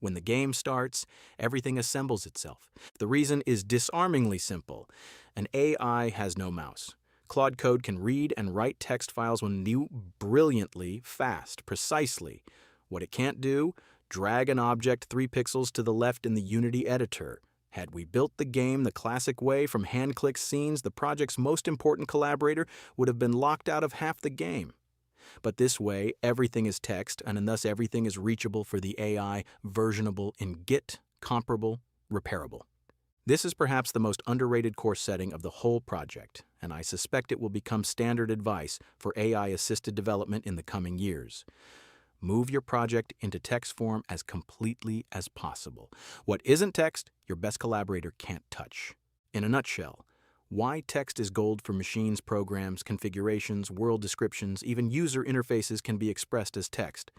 A: When the game starts, everything assembles itself. The reason is disarmingly simple. An AI has no mouse. Claude Code can read and write text files when you brilliantly, fast, precisely. What it can't do, drag an object 3 pixels to the left in the Unity editor. Had we built the game the classic way from hand-click scenes, the project's most important collaborator would have been locked out of half the game. But this way, everything is text, and thus everything is reachable for the AI, versionable in Git, comparable, repairable. This is perhaps the most underrated course setting of the whole project, and I suspect it will become standard advice for AI-assisted development in the coming years. Move your project into text form as completely as possible. What isn't text, your best collaborator can't touch. In a nutshell, why text is gold for machines, programs, configurations, world descriptions, even user interfaces can be expressed as text.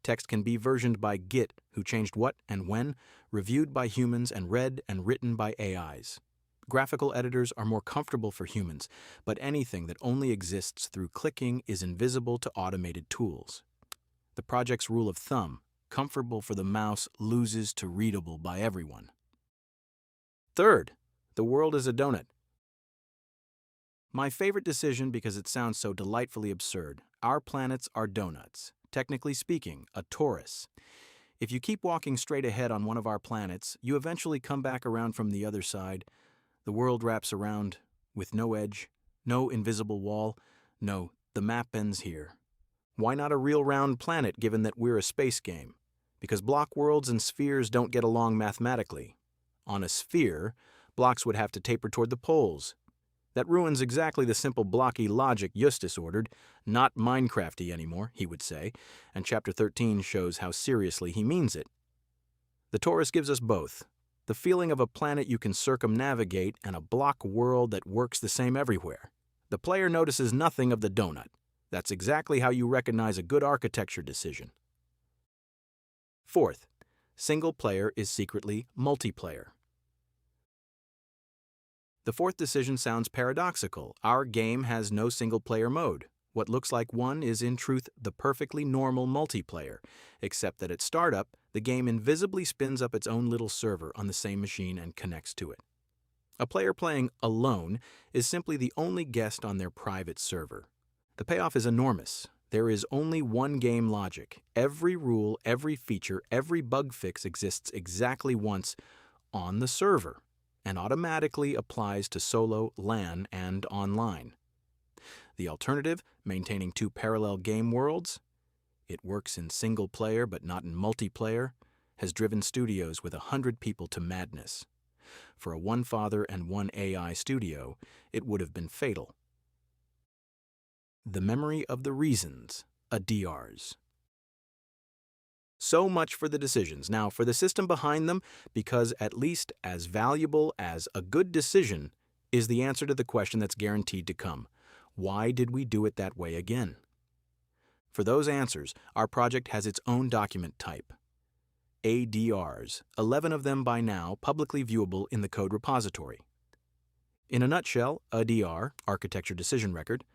A: Text can be versioned by Git, who changed what and when, reviewed by humans, and read and written by AIs. Graphical editors are more comfortable for humans, but anything that only exists through clicking is invisible to automated tools. The project's rule of thumb, comfortable for the mouse loses to readable by everyone. Third, the world is a donut. My favorite decision because it sounds so delightfully absurd. Our planets are donuts. Technically speaking, a torus. If you keep walking straight ahead on one of our planets, you eventually come back around from the other side. The world wraps around with no edge, no invisible wall. No, the map ends here. Why not a real round planet given that we're a space game? Because block worlds and spheres don't get along mathematically. On a sphere, blocks would have to taper toward the poles. That ruins exactly the simple blocky logic Eustace ordered. Not Minecrafty anymore, he would say, and Chapter 13 shows how seriously he means it. The torus gives us both. The feeling of a planet you can circumnavigate and a block world that works the same everywhere. The player notices nothing of the donut. That's exactly how you recognize a good architecture decision. Fourth, single player is secretly multiplayer. The fourth decision sounds paradoxical. Our game has no single-player mode. What looks like one is in truth the perfectly normal multiplayer, except that at startup, the game invisibly spins up its own little server on the same machine and connects to it. A player playing alone is simply the only guest on their private server. The payoff is enormous. There is only one game logic. Every rule, every feature, every bug fix exists exactly once on the server, and automatically applies to solo, LAN, and online. The alternative, maintaining two parallel game worlds, it works in single player but not in multiplayer, has driven studios with 100 people to madness. For a one father and one AI studio, it would have been fatal. The memory of the reasons, ADRs. So much for the decisions. Now, for the system behind them, because at least as valuable as a good decision is the answer to the question that's guaranteed to come. Why did we do it that way again? For those answers, our project has its own document type. ADRs, 11 of them by now publicly viewable in the code repository. In a nutshell, ADR, Architecture Decision Record,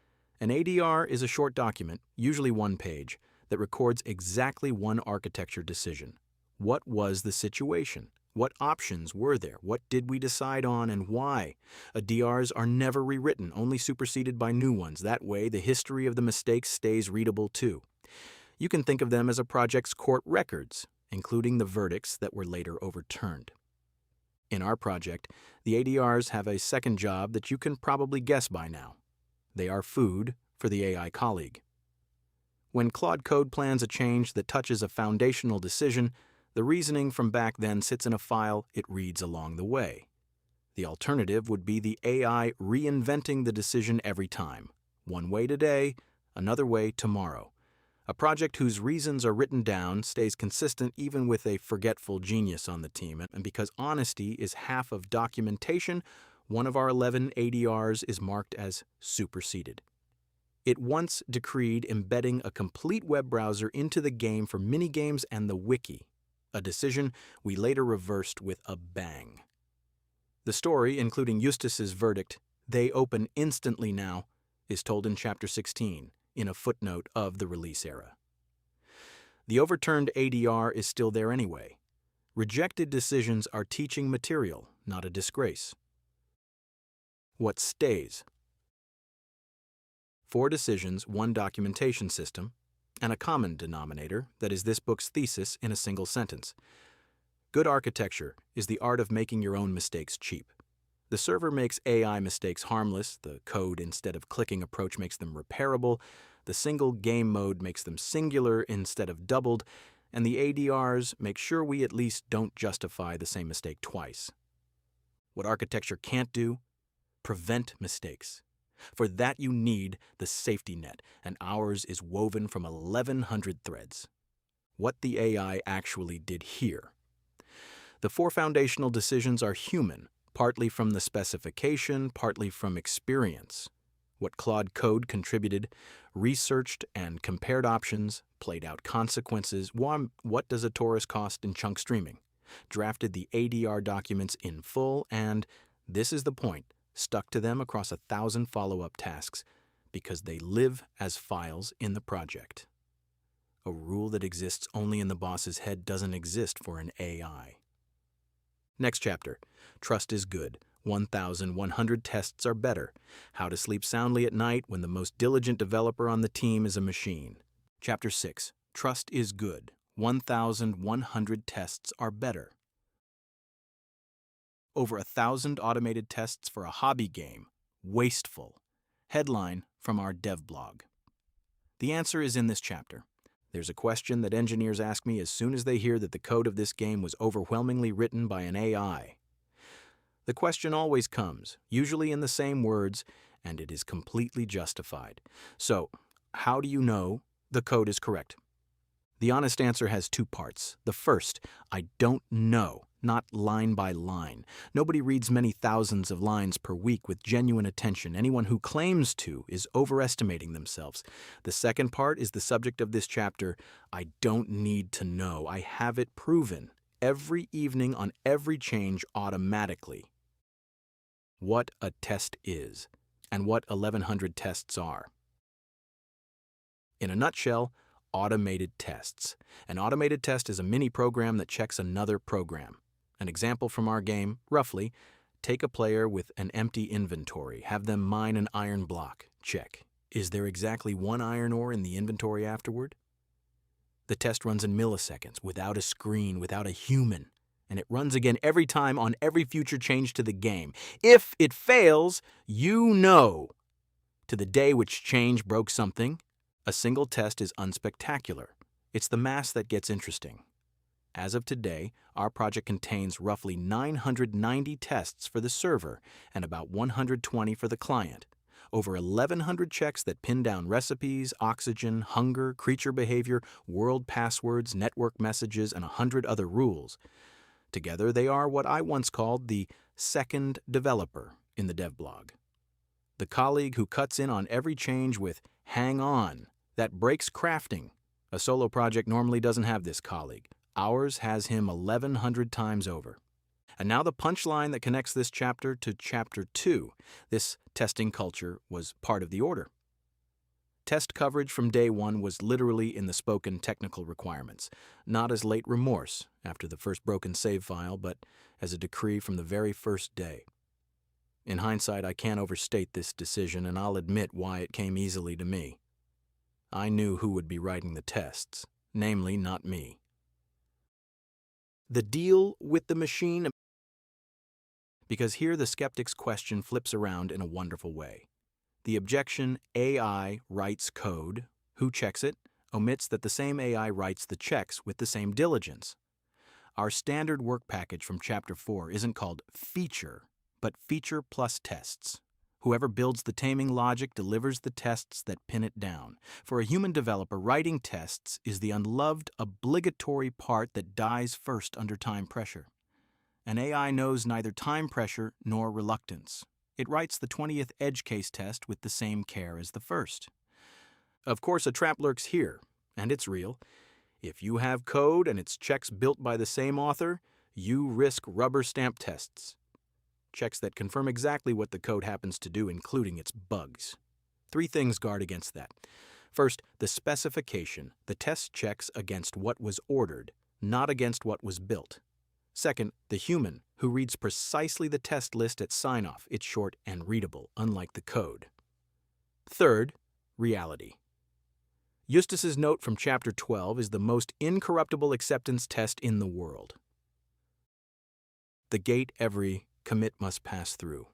A: an ADR is a short document, usually one page, that records exactly one architecture decision. What was the situation? What options were there? What did we decide on and why? ADRs are never rewritten, only superseded by new ones. That way, the history of the mistakes stays readable too. You can think of them as a project's court records, including the verdicts that were later overturned. In our project, the ADRs have a second job that you can probably guess by now. They are food for the AI colleague. When Claude Code plans a change that touches a foundational decision, the reasoning from back then sits in a file it reads along the way. The alternative would be the AI reinventing the decision every time. One way today, another way tomorrow. A project whose reasons are written down stays consistent even with a forgetful genius on the team, and because honesty is half of documentation, one of our 11 ADRs is marked as superseded. It once decreed embedding a complete web browser into the game for minigames and the wiki, a decision we later reversed with a bang. The story, including Eustace's verdict, "They open instantly now," is told in Chapter 16, in a footnote of the release era. The overturned ADR is still there anyway. Rejected decisions are teaching material, not a disgrace. What stays? 4 decisions, 1 documentation system, and a common denominator that is this book's thesis in a single sentence. Good architecture is the art of making your own mistakes cheap. The server makes AI mistakes harmless, the code instead of clicking approach makes them repairable, the single game mode makes them singular instead of doubled, and the ADRs make sure we at least don't justify the same mistake twice. What architecture can't do? Prevent mistakes. For that you need the safety net, and ours is woven from 1,100 threads. What the AI actually did here. The 4 foundational decisions are human, partly from the specification, partly from experience. What Claude Code contributed, researched and compared options, played out consequences. What does a torus cost in chunk streaming? Drafted the ADR documents in full and, this is the point, stuck to them across 1,000 follow-up tasks because they live as files in the project. A rule that exists only in the boss's head doesn't exist for an AI. Next chapter. Trust is good. 1,100 tests are better. How to sleep soundly at night when the most diligent developer on the team is a machine. Chapter 6. Trust is good. 1,100 tests are better. Over 1,000 automated tests for a hobby game. Wasteful. Headline from our dev blog. The answer is in this chapter. There's a question that engineers ask me as soon as they hear that the code of this game was overwhelmingly written by an AI. The question always comes, usually in the same words, and it is completely justified. So, how do you know the code is correct? The honest answer has two parts. The first, I don't know, not line by line. Nobody reads many thousands of lines per week with genuine attention. Anyone who claims to is overestimating themselves. The second part is the subject of this chapter. I don't need to know. I have it proven every evening on every change automatically. What a test is, and what 1,100 tests are. In a nutshell, automated tests. An automated test is a mini program that checks another program. An example from our game, roughly, take a player with an empty inventory, have them mine an iron block, check. Is there exactly one iron ore in the inventory afterward? The test runs in milliseconds, without a screen, without a human, and it runs again every time on every future change to the game. If it fails, you know. To the day which change broke something, a single test is unspectacular. It's the mass that gets interesting. As of today, our project contains roughly 990 tests for the server and about 120 for the client. Over 1,100 checks that pin down recipes, oxygen, hunger, creature behavior, world passwords, network messages, and 100 other rules. Together, they are what I once called the second developer in the dev blog. The colleague who cuts in on every change with "hang on," that breaks crafting. A solo project normally doesn't have this colleague. Ours has him 1,100 times over. And now the punchline that connects this chapter to Chapter 2. This testing culture was part of the order. Test coverage from day one was literally in the spoken technical requirements, not as late remorse after the first broken save file, but as a decree from the very first day. In hindsight, I can't overstate this decision, and I'll admit why it came easily to me. I knew who would be writing the tests, namely not me. The deal with the machine. Because here the skeptic's question flips around in a wonderful way. The objection, AI writes code, who checks it, omits that the same AI writes the checks with the same diligence. Our standard work package from Chapter 4 isn't called feature, but feature plus tests. Whoever builds the taming logic delivers the tests that pin it down. For a human developer, writing tests is the unloved, obligatory part that dies first under time pressure. An AI knows neither time pressure nor reluctance. It writes the 20th edge case test with the same care as the first. Of course, a trap lurks here, and it's real. If you have code and its checks built by the same author, you risk rubber stamp tests. Checks that confirm exactly what the code happens to do, including its bugs. 3 things guard against that. First, the specification. The test checks against what was ordered, not against what was built. Second, the human, who reads precisely the test list at sign-off. It's short and readable, unlike the code. Third, reality. Eustace's note from Chapter 12 is the most incorruptible acceptance test in the world. The gate every commit must pass through.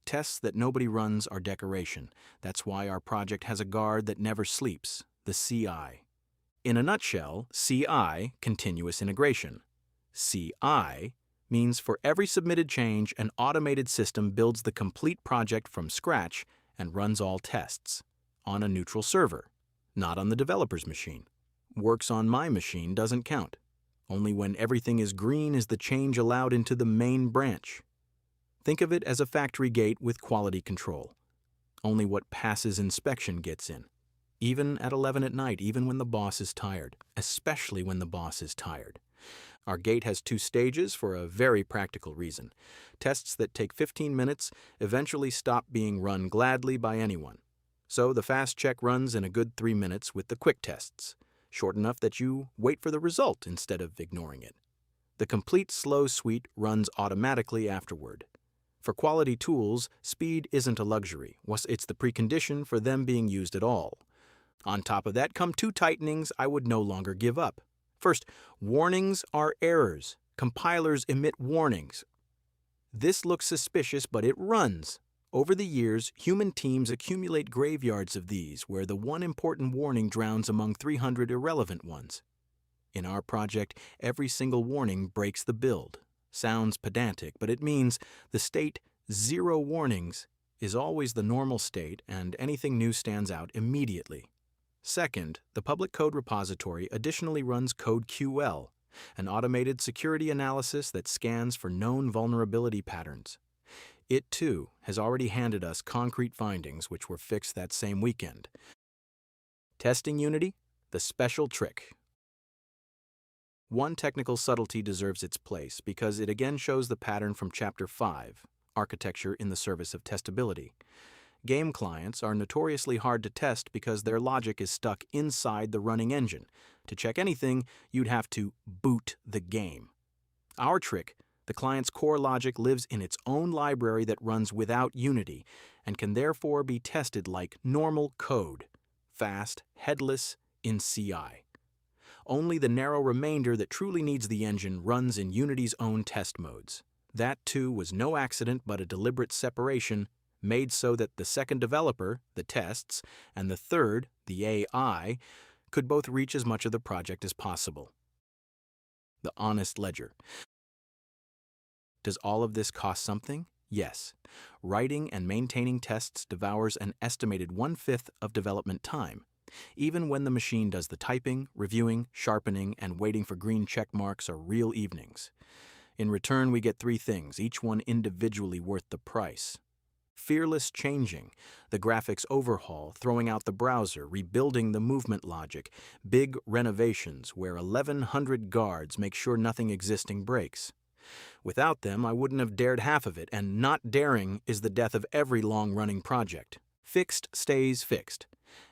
A: Tests that nobody runs are decoration. That's why our project has a guard that never sleeps, the CI. In a nutshell, CI, continuous integration. CI means for every submitted change, an automated system builds the complete project from scratch and runs all tests on a neutral server, not on the developer's machine. Works on my machine doesn't count. Only when everything is green is the change allowed into the main branch. Think of it as a factory gate with quality control. Only what passes inspection gets in. Even at 11 at night, even when the boss is tired. Especially when the boss is tired. Our gate has 2 stages for a very practical reason. Tests that take 15 minutes eventually stop being run gladly by anyone. So the fast check runs in a good 3 minutes with the quick tests, short enough that you wait for the result instead of ignoring it. The complete slow suite runs automatically afterward. For quality tools, speed isn't a luxury. It's the precondition for them being used at all. On top of that come two tightenings I would no longer give up. First, warnings are errors. Compilers emit warnings. This looks suspicious, but it runs. Over the years, human teams accumulate graveyards of these, where the one important warning drowns among 300 irrelevant ones. In our project, every single warning breaks the build. Sounds pedantic, but it means the state 0 warnings is always the normal state, and anything new stands out immediately. Second, the public code repository additionally runs CodeQL, an automated security analysis that scans for known vulnerability patterns. It, too, has already handed us concrete findings which were fixed that same weekend. Testing Unity, the special trick. One technical subtlety deserves its place because it again shows the pattern from Chapter 5, Architecture in the Service of Testability. Game clients are notoriously hard to test because their logic is stuck inside the running engine. To check anything, you'd have to boot the game. Our trick, the client's core logic lives in its own library that runs without Unity and can therefore be tested like normal code, fast, headless, in CI. Only the narrow remainder that truly needs the engine runs in Unity's own test modes. That, too, was no accident but a deliberate separation made so that the second developer, the tests, and the third, the AI, could both reach as much of the project as possible. The honest ledger. Does all of this cost something? Yes. Writing and maintaining tests devours an estimated 1/5 of development time. Even when the machine does the typing, reviewing, sharpening, and waiting for green check marks are real evenings. In return, we get 3 things, each one individually worth the price. Fearless changing, the graphics overhaul, throwing out the browser, rebuilding the movement logic, big renovations where 1,100 guards make sure nothing existing breaks. Without them, I wouldn't have dared half of it, and not daring is the death of every long-running project. Fixed stays fixed.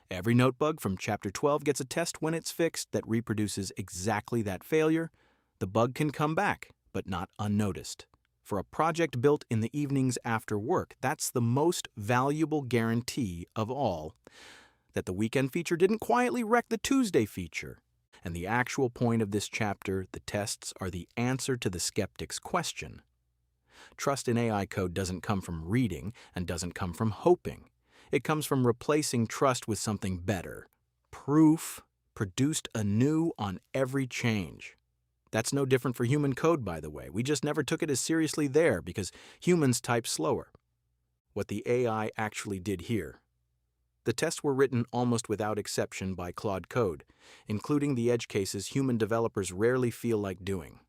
A: Every notebug from Chapter 12 gets a test when it's fixed that reproduces exactly that failure. The bug can come back, but not unnoticed. For a project built in the evenings after work, that's the most valuable guarantee of all, that the weekend feature didn't quietly wreck the Tuesday feature. And the actual point of this chapter, the tests, are the answer to the skeptic's question. Trust in AI code doesn't come from reading and doesn't come from hoping. It comes from replacing trust with something better. Proof, produced anew on every change. That's no different for human code, by the way. We just never took it as seriously there because humans type slower. What the AI actually did here. The tests were written almost without exception by Claude Code, including the edge cases human developers rarely feel like doing.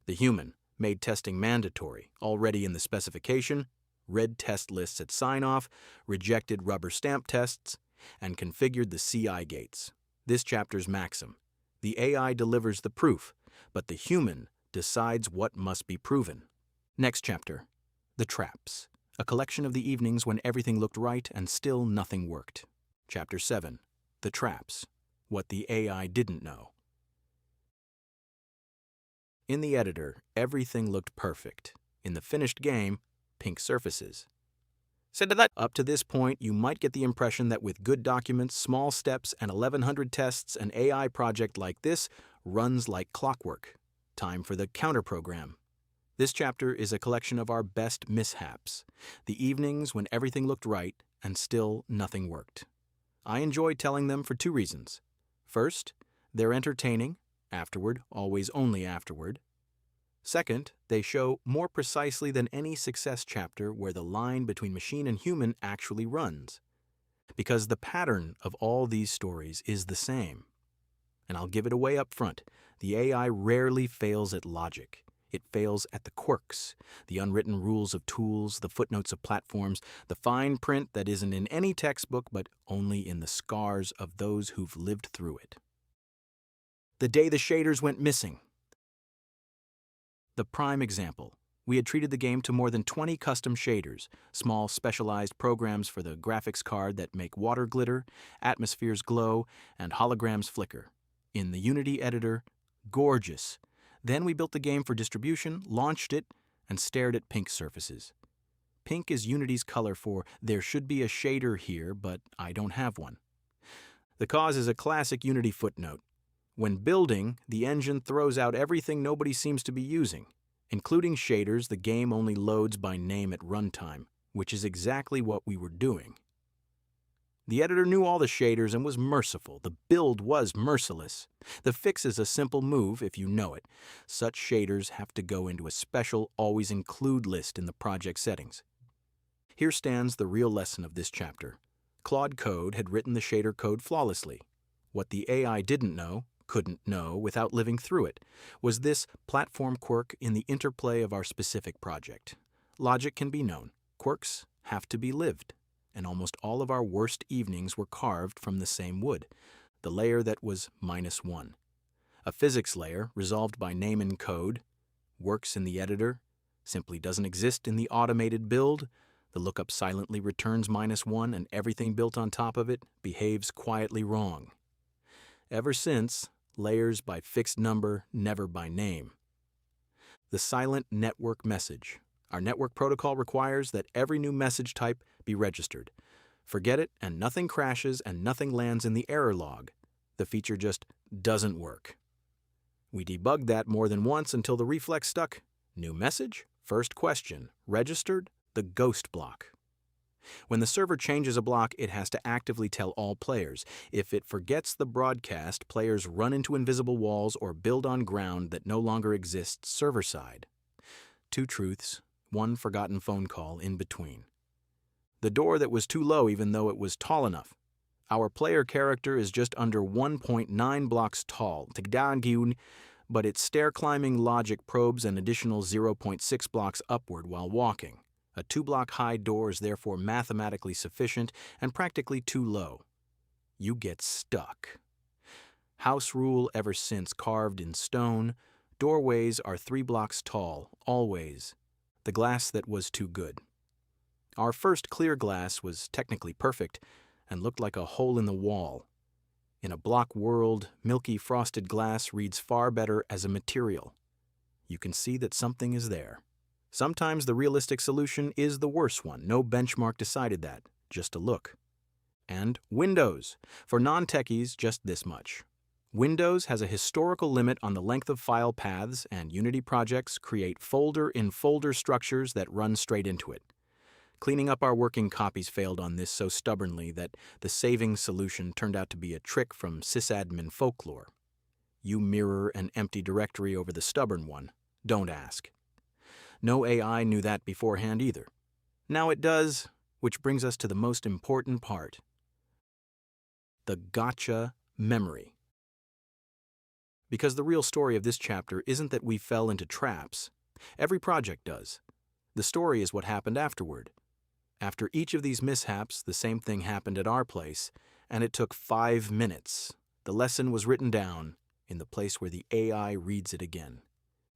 A: The human made testing mandatory, already in the specification, read test lists at sign-off, rejected rubber stamp tests, and configured the CI gates. This chapter's maxim. The AI delivers the proof, but the human decides what must be proven. Next chapter, the traps. A collection of the evenings when everything looked right and still nothing worked. Chapter 7, the traps. What the AI didn't know. In the editor, everything looked perfect. In the finished game, pink surfaces. Up to this point, you might get the impression that with good documents, small steps, and 1,100 tests, an AI project like this runs like clockwork. Time for the counterprogram. This chapter is a collection of our best mishaps, the evenings when everything looked right and still nothing worked. I enjoy telling them for 2 reasons. First, they're entertaining, afterward, always only afterward. Second, they show more precisely than any success chapter where the line between machine and human actually runs. Because the pattern of all these stories is the same. And I'll give it away up front, the AI rarely fails at logic. It fails at the quirks, the unwritten rules of tools, the footnotes of platforms, the fine print that isn't in any textbook but only in the scars of those who've lived through it. The day the shaders went missing. The prime example, We had treated the game to more than 20 custom shaders, small specialized programs for the graphics card that make water glitter, atmospheres glow, and holograms flicker. In the Unity editor, gorgeous. Then we built the game for distribution, launched it, and stared at pink surfaces. Pink is Unity's color for there should be a shader here, but I don't have one. The cause is a classic Unity footnote. When building, the engine throws out everything nobody seems to be using. Including shaders, the game only loads by name at runtime, which is exactly what we were doing. The editor knew all the shaders and was merciful. The build was merciless. The fix is a simple move if you know it. Such shaders have to go into a special always include list in the project settings. Here stands the real lesson of this chapter. Claude Code had written the shader code flawlessly. What the AI didn't know, couldn't know without living through it, was this platform quirk in the interplay of our specific project. Logic can be known. Quirks have to be lived. And almost all of our worst evenings were carved from the same wood, the layer that was -1. A physics layer, resolved by name and code, works in the editor, simply doesn't exist in the automated build. The lookup silently returns -1 and everything built on top of it behaves quietly wrong. Ever since, layers by fixed number, never by name. The silent network message. Our network protocol requires that every new message type be registered. Forget it, and nothing crashes and nothing lands in the error log. The feature just doesn't work. We debugged that more than once until the reflex stuck. New message, first question, registered, the ghost block. When the server changes a block, it has to actively tell all players. If it forgets the broadcast, players run into invisible walls or build on ground that no longer exists server-side. 2 truths, 1 forgotten phone call in between. The door that was too low even though it was tall enough. Our player character is just under 1.9 blocks tall, but its stair-climbing logic probes an additional 0.6 blocks upward while walking. A 2-block high door is therefore mathematically sufficient and practically too low. You get stuck. House rule ever since carved in stone, doorways are 3 blocks tall, always. The glass that was too good. Our first clear glass was technically perfect and looked like a hole in the wall. In a block world, milky frosted glass reads far better as a material. You can see that something is there. Sometimes the realistic solution is the worse one. No benchmark decided that, just a look. And Windows. For non-techies, just this much. Windows has a historical limit on the length of file paths, and Unity projects create folder-in-folder structures that run straight into it. Cleaning up our working copies failed on this so stubbornly that the saving solution turned out to be a trick from sysadmin folklore. You mirror an empty directory over the stubborn one. Don't ask. No AI knew that beforehand either. Now it does, which brings us to the most important part. The gotcha memory. Because the real story of this chapter isn't that we fell into traps. Every project does. The story is what happened afterward. After each of these mishaps, the same thing happened at our place, and it took 5 minutes. The lesson was written down in the place where the AI reads it again.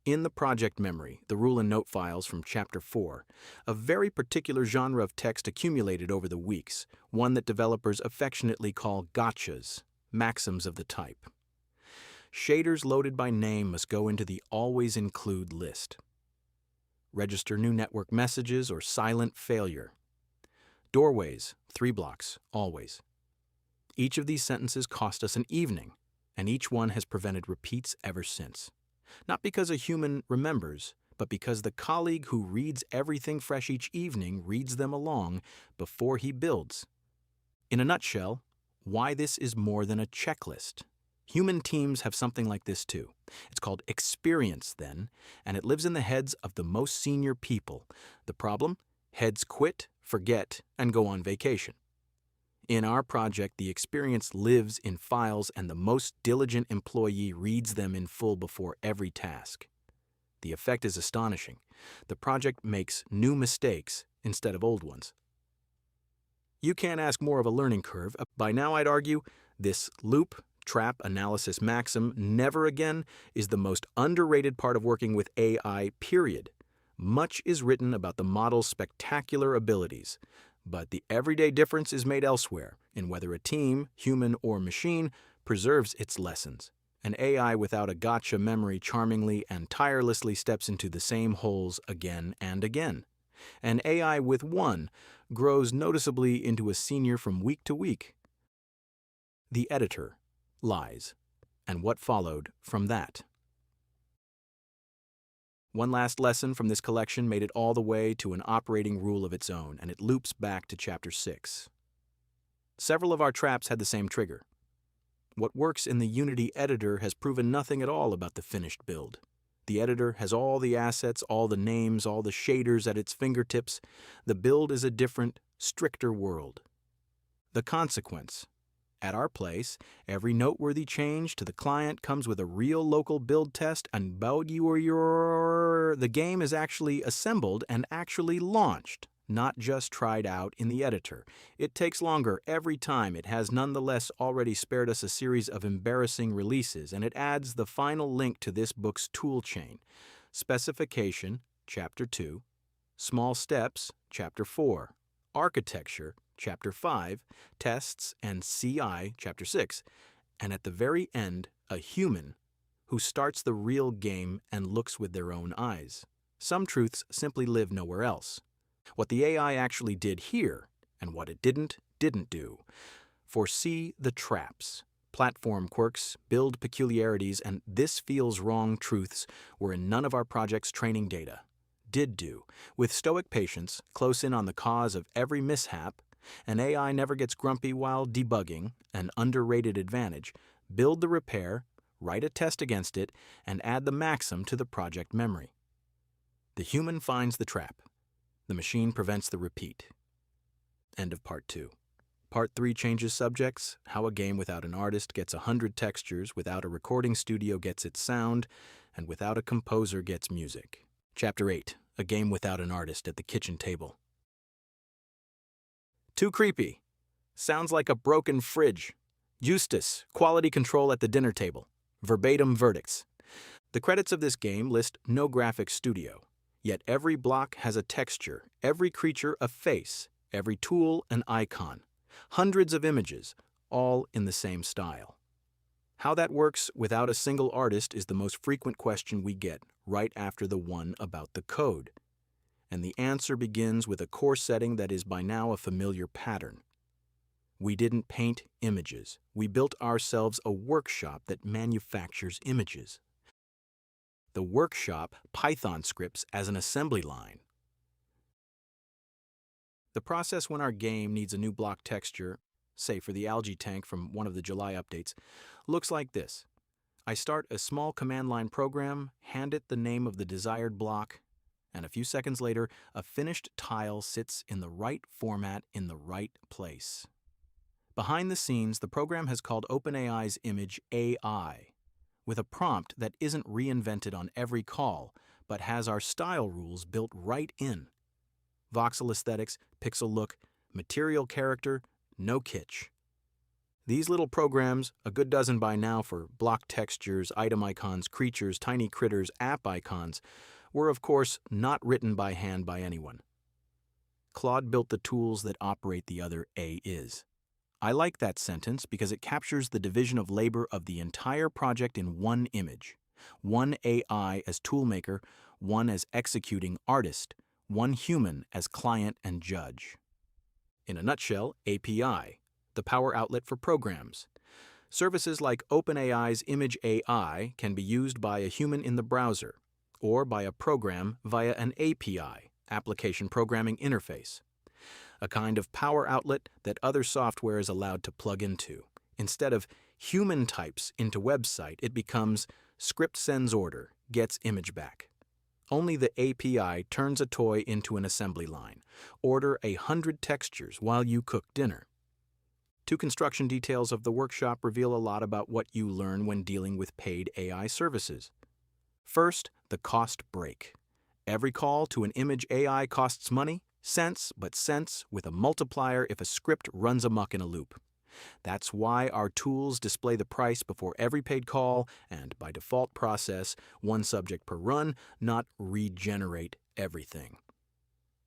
A: In the project memory, the rule and note files from Chapter 4, a very particular genre of text accumulated over the weeks, one that developers affectionately call gotchas, maxims of the type. Shaders loaded by name must go into the always include list. Register new network messages or silent failure. Doorways, 3 blocks, always. Each of these sentences cost us an evening, and each one has prevented repeats ever since. Not because a human remembers, but because the colleague who reads everything fresh each evening reads them along before he builds. In a nutshell, why this is more than a checklist. Human teams have something like this too. It's called experience then, and it lives in the heads of the most senior people. The problem? Heads quit, forget, and go on vacation. In our project, the experience lives in files and the most diligent employee reads them in full before every task. The effect is astonishing. The project makes new mistakes instead of old ones. You can't ask more of a learning curve. By now, I'd argue, this loop, trap, analysis maxim, never again, is the most underrated part of working with AI, period. Much is written about the model's spectacular abilities, but the everyday difference is made elsewhere in whether a team, human or machine, preserves its lessons. An AI without a gotcha memory charmingly and tirelessly steps into the same holes again and again. An AI with one grows noticeably into a senior from week to week. The editor lies, and what followed from that. One last lesson from this collection made it all the way to an operating rule of its own, and it loops back to Chapter 6. Several of our traps had the same trigger. What works in the Unity editor has proven nothing at all about the finished build. The editor has all the assets, all the names, all the shaders at its fingertips. The build is a different, stricter world. The consequence: at our place, every noteworthy change to the client comes with a real local build test, and the game is actually assembled and actually launched, not just tried out in the editor. It takes longer every time. It has nonetheless already spared us a series of embarrassing releases, and it adds the final link to this book's toolchain. Specification, Chapter 2. Small Steps, Chapter 4. Architecture, Chapter 5, Tests and CI, Chapter 6, and at the very end, a human who starts the real game and looks with their own eyes. Some truths simply live nowhere else. What the AI actually did here, and what it didn't do. Foresee the traps, platform quirks, build peculiarities, and this feels wrong truths were in none of our project's training data. Did do. With stoic patience, close in on the cause of every mishap, an AI never gets grumpy while debugging, an underrated advantage. Build the repair, write a test against it, and add the maxim to the project memory. The human finds the trap. The machine prevents the repeat. End of Part 2. Part 3 changes subjects: how a game without an artist gets 100 textures, without a recording studio gets its sound, and without a composer gets music. Chapter 8. A game without an artist at the kitchen table. Too creepy. Sounds like a broken fridge. Eustace, quality control at the dinner table. Verbatim verdicts. The credits of this game list no graphics studio. Yet every block has a texture, every creature a face, every tool an icon. Hundreds of images, all in the same style. How that works without a single artist is the most frequent question we get right after the one about the code. And the answer begins with a core setting that is by now a familiar pattern. We didn't paint images. We built ourselves a workshop that manufactures images. The workshop Python scripts as an assembly line. The process when our game needs a new block texture, say for the algae tank from one of the July updates, looks like this. I start a small command line program, hand it the name of the desired block, and a few seconds later, a finished tile sits in the right format in the right place. Behind the scenes, the program has called OpenAI's image AI, with a prompt that isn't reinvented on every call, but has our style rules built right in. Voxel aesthetics, pixel look, material character, no kitsch. These little programs, a good dozen by now for block textures, item icons, creatures, tiny critters, app icons, were of course not written by hand by anyone. Claude built the tools that operate the other A is. I like that sentence because it captures the division of labor of the entire project in one image. One AI as toolmaker, one as executing artist, one human as client and judge. In a nutshell, API, the power outlet for programs. Services like OpenAI's Image AI can be used by a human in the browser, or by a program via an API, Application Programming Interface. A kind of power outlet that other software is allowed to plug into. Instead of human types into website, it becomes script sends order, gets image back. Only the API turns a toy into an assembly line. Order 100 textures while you cook dinner. Two construction details of the workshop reveal a lot about what you learn when dealing with paid AI services. First, the cost break. Every call to an image AI costs money, cents, but cents with a multiplier if a script runs amok in a loop. That's why our tools display the price before every paid call and, by default process, one subject per run, not regenerate everything.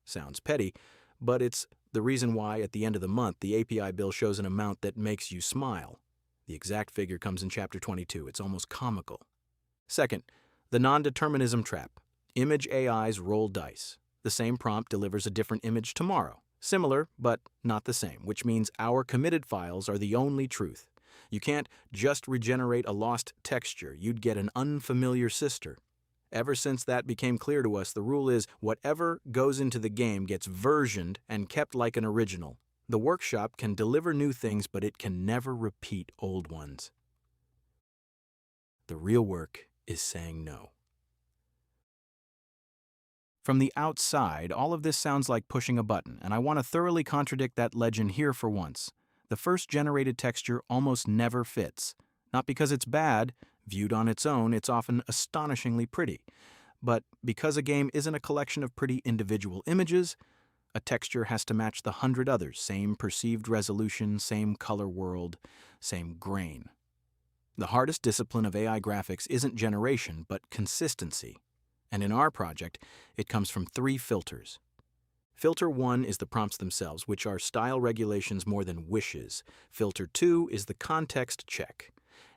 A: Sounds petty, but it's the reason why at the end of the month the API bill shows an amount that makes you smile. The exact figure comes in Chapter 22. It's almost comical. Second, the non-determinism trap. Image AIs roll dice. The same prompt delivers a different image tomorrow. Similar, but not the same, which means our committed files are the only truth. You can't just regenerate a lost texture. You'd get an unfamiliar sister. Ever since that became clear to us, the rule is whatever goes into the game gets versioned and kept like an original. The workshop can deliver new things, but it can never repeat old ones. The real work is saying no. From the outside, all of this sounds like pushing a button, and I want to thoroughly contradict that legend here for once. The first generated texture almost never fits. Not because it's bad. Viewed on its own, it's often astonishingly pretty. But because a game isn't a collection of pretty individual images, a texture has to match the 100 others, same perceived resolution, same color world, same grain. The hardest discipline of AI graphics isn't generation, but consistency. And in our project, it comes from 3 filters. Filter 1 is the prompts themselves, which are style regulations more than wishes. Filter 2 is the context check.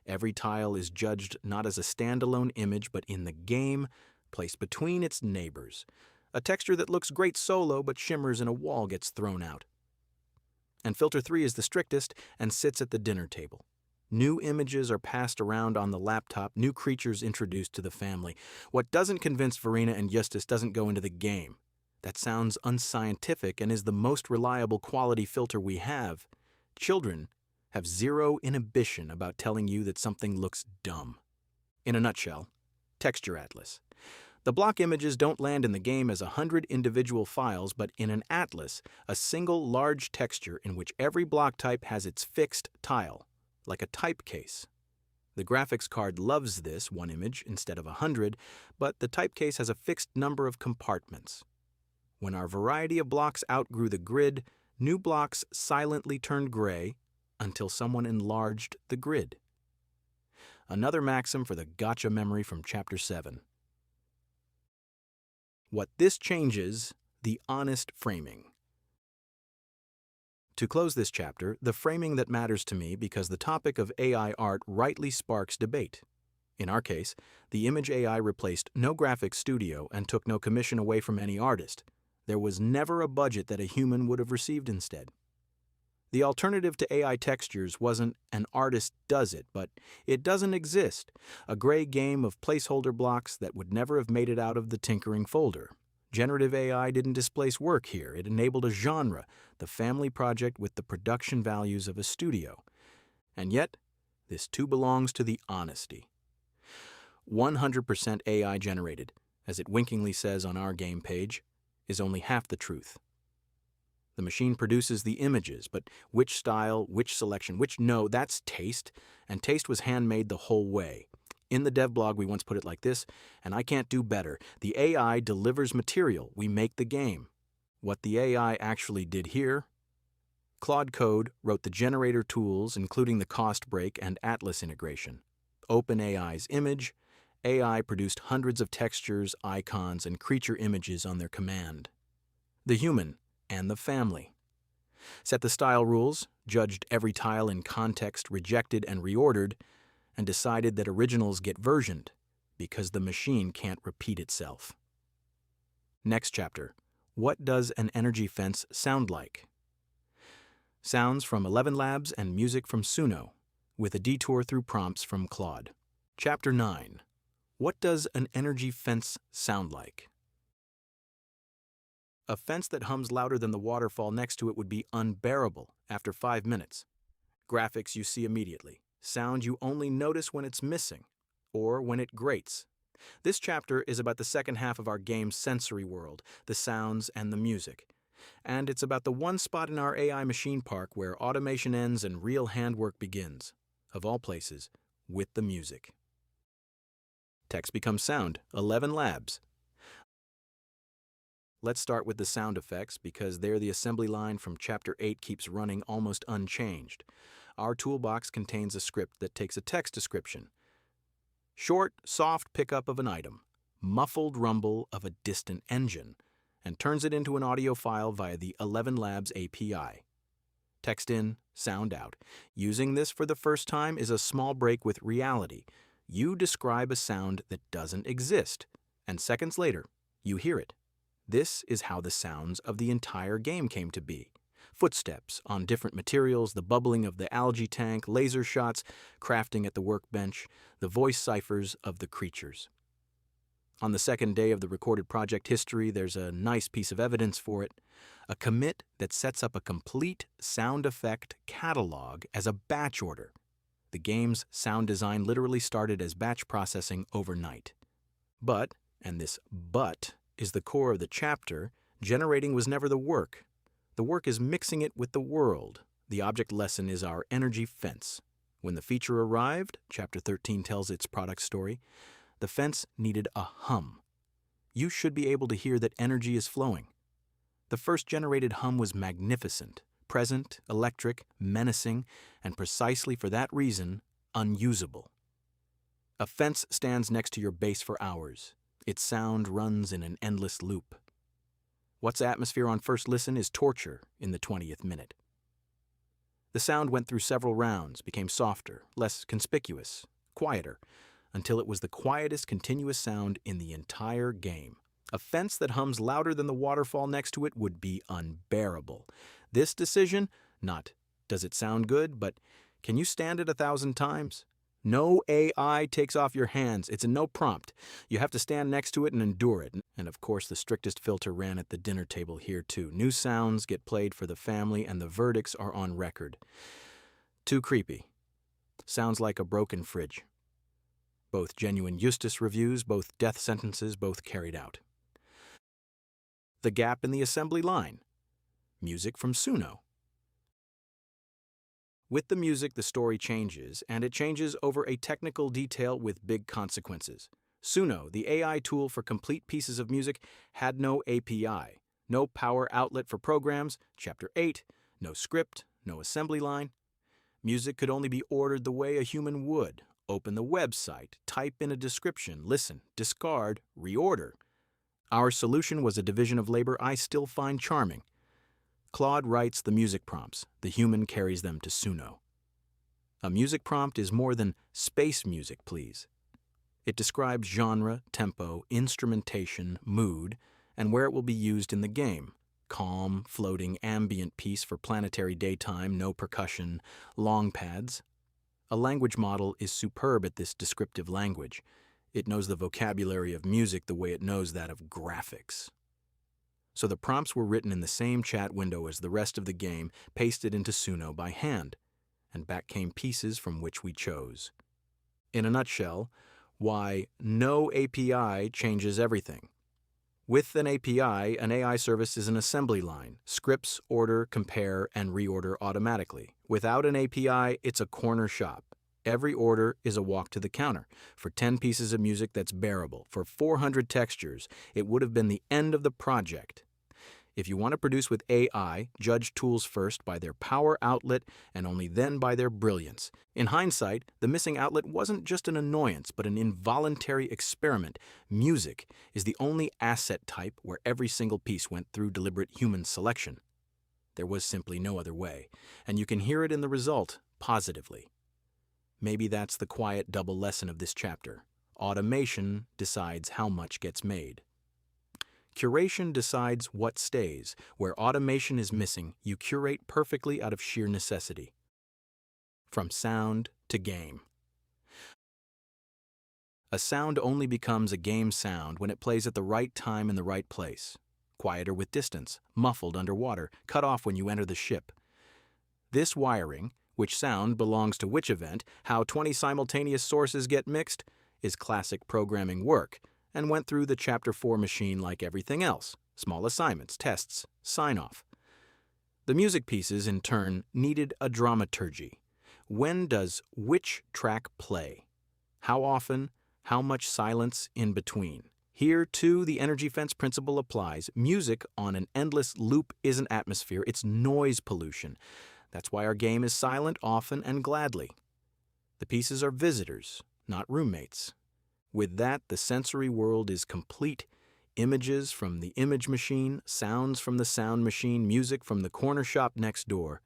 A: Every tile is judged not as a standalone image, but in the game, placed between its neighbors. A texture that looks great solo but shimmers in a wall gets thrown out. And Filter 3 is the strictest and sits at the dinner table. New images are passed around on the laptop, new creatures introduced to the family. What doesn't convince Verena and Justus doesn't go into the game. That sounds unscientific and is the most reliable quality filter we have. Children have zero inhibition about telling you that something looks dumb. In a nutshell, Texture Atlas. The block images don't land in the game as 100 individual files, but in an atlas, a single large texture in which every block type has its fixed tile, like a type case. The graphics card loves this, one image instead of 100, but the type case has a fixed number of compartments. When our variety of blocks outgrew the grid, new blocks silently turned gray until someone enlarged the grid. Another maxim for the gotcha memory from Chapter 7. What this changes, the honest framing. To close this chapter, the framing that matters to me because the topic of AI art rightly sparks debate. In our case, the image AI replaced no graphics studio and took no commission away from any artist. There was never a budget that a human would have received instead. The alternative to AI textures wasn't an artist does it, but it doesn't exist, a gray game of placeholder blocks that would never have made it out of the tinkering folder. Generative AI didn't displace work here. It enabled a genre, the family project with the production values of a studio. And yet, this too belongs to the honesty. 100% AI generated, as it winkingly says on our game page, is only half the truth. The machine produces the images, but which style, which selection, which no, that's taste, and taste was handmade the whole way. In the dev blog, we once put it like this, and I can't do better. The AI delivers material, we make the game. What the AI actually did here? Claude Code wrote the generator tools, including the cost break and Atlas integration. OpenAI's image, AI produced hundreds of textures, icons, and creature images on their command. The human and the family set the style rules, judged every tile in context, rejected and reordered, and decided that originals get versioned because the machine can't repeat itself. Next chapter. What does an energy fence sound like? Sounds from ElevenLabs and music from Suno, with a detour through prompts from Claude. Chapter 9. What does an energy fence sound like? A fence that hums louder than the waterfall next to it would be unbearable after 5 minutes. Graphics you see immediately. Sound you only notice when it's missing, or when it grates. This chapter is about the second half of our game's sensory world, the sounds and the music. And it's about the one spot in our AI machine park where automation ends and real handwork begins. Of all places, with the music. Text becomes sound. ElevenLabs. Let's start with the sound effects because there the assembly line from Chapter 8 keeps running almost unchanged. Our toolbox contains a script that takes a text description. Short, soft pickup of an item, muffled rumble of a distant engine, and turns it into an audio file via the ElevenLabs API. Text in, sound out. Using this for the first time is a small break with reality. You describe a sound that doesn't exist, and seconds later, you hear it. This is how the sounds of the entire game came to be. Footsteps on different materials, the bubbling of the algae tank, laser shots, crafting at the workbench, the voice ciphers of the creatures. On the second day of the recorded project history, there's a nice piece of evidence for it. A commit that sets up a complete sound effect catalog as a batch order. The game's sound design literally started as batch processing overnight. But, and this but is the core of the chapter, generating was never the work. The work is mixing it with the world. The object lesson is our energy fence. When the feature arrived, Chapter 13 tells its product story, the fence needed a hum. You should be able to hear that energy is flowing. The first generated hum was magnificent, present, electric, menacing, and precisely for that reason, unusable. A fence stands next to your base for hours. Its sound runs in an endless loop. What's atmosphere on first listen is torture in the 20th minute. The sound went through several rounds, became softer, less conspicuous, quieter, until it was the quietest continuous sound in the entire game. A fence that hums louder than the waterfall next to it would be unbearable. This decision, not does it sound good, but can you stand it 1,000 times? No AI takes off your hands. It's a no prompt. You have to stand next to it and endure it. And of course, the strictest filter ran at the dinner table here too. New sounds get played for the family and the verdicts are on record. Too creepy. Sounds like a broken fridge. Both genuine Eustace reviews, both death sentences, both carried out. The gap in the assembly line. Music from Suno. With the music, the story changes, and it changes over a technical detail with big consequences. Suno, the AI tool for complete pieces of music, had no API, no power outlet for programs, Chapter 8, no script, no assembly line. Music could only be ordered the way a human would. Open the website, type in a description, listen, discard, reorder. Our solution was a division of labor I still find charming. Claude writes the music prompts. The human carries them to Suno. A music prompt is more than space music, please. It describes genre, tempo, instrumentation, mood, and where it will be used in the game. Calm, floating, ambient piece for planetary daytime, no percussion, long pads. A language model is superb at this descriptive language. It knows the vocabulary of music the way it knows that of graphics. So the prompts were written in the same chat window as the rest of the game, pasted into Suno by hand, and back came pieces from which we chose. In a nutshell, why no API changes everything. With an API, an AI service is an assembly line. Scripts order, compare, and reorder automatically. Without an API, it's a corner shop. Every order is a walk to the counter. For 10 pieces of music that's bearable, for 400 textures, it would have been the end of the project. If you want to produce with AI, judge tools first by their power outlet and only then by their brilliance. In hindsight, the missing outlet wasn't just an annoyance, but an involuntary experiment. Music is the only asset type where every single piece went through deliberate human selection. There was simply no other way, and you can hear it in the result, positively. Maybe that's the quiet double lesson of this chapter. Automation decides how much gets made. Curation decides what stays. Where automation is missing, you curate perfectly out of sheer necessity. From sound to game. A sound only becomes a game sound when it plays at the right time in the right place. Quieter with distance, muffled underwater, cut off when you enter the ship. This wiring, which sound belongs to which event, how 20 simultaneous sources get mixed, is classic programming work, and went through the Chapter 4 machine like everything else. Small assignments, tests, sign-off. The music pieces, in turn, needed a dramaturgy. When does which track play? How often? How much silence in between? Here, too, the energy fence principle applies. Music on an endless loop isn't atmosphere, it's noise pollution. That's why our game is silent often and gladly. The pieces are visitors, not roommates. With that, the sensory world is complete. Images from the image machine, sounds from the sound machine, music from the corner shop next door,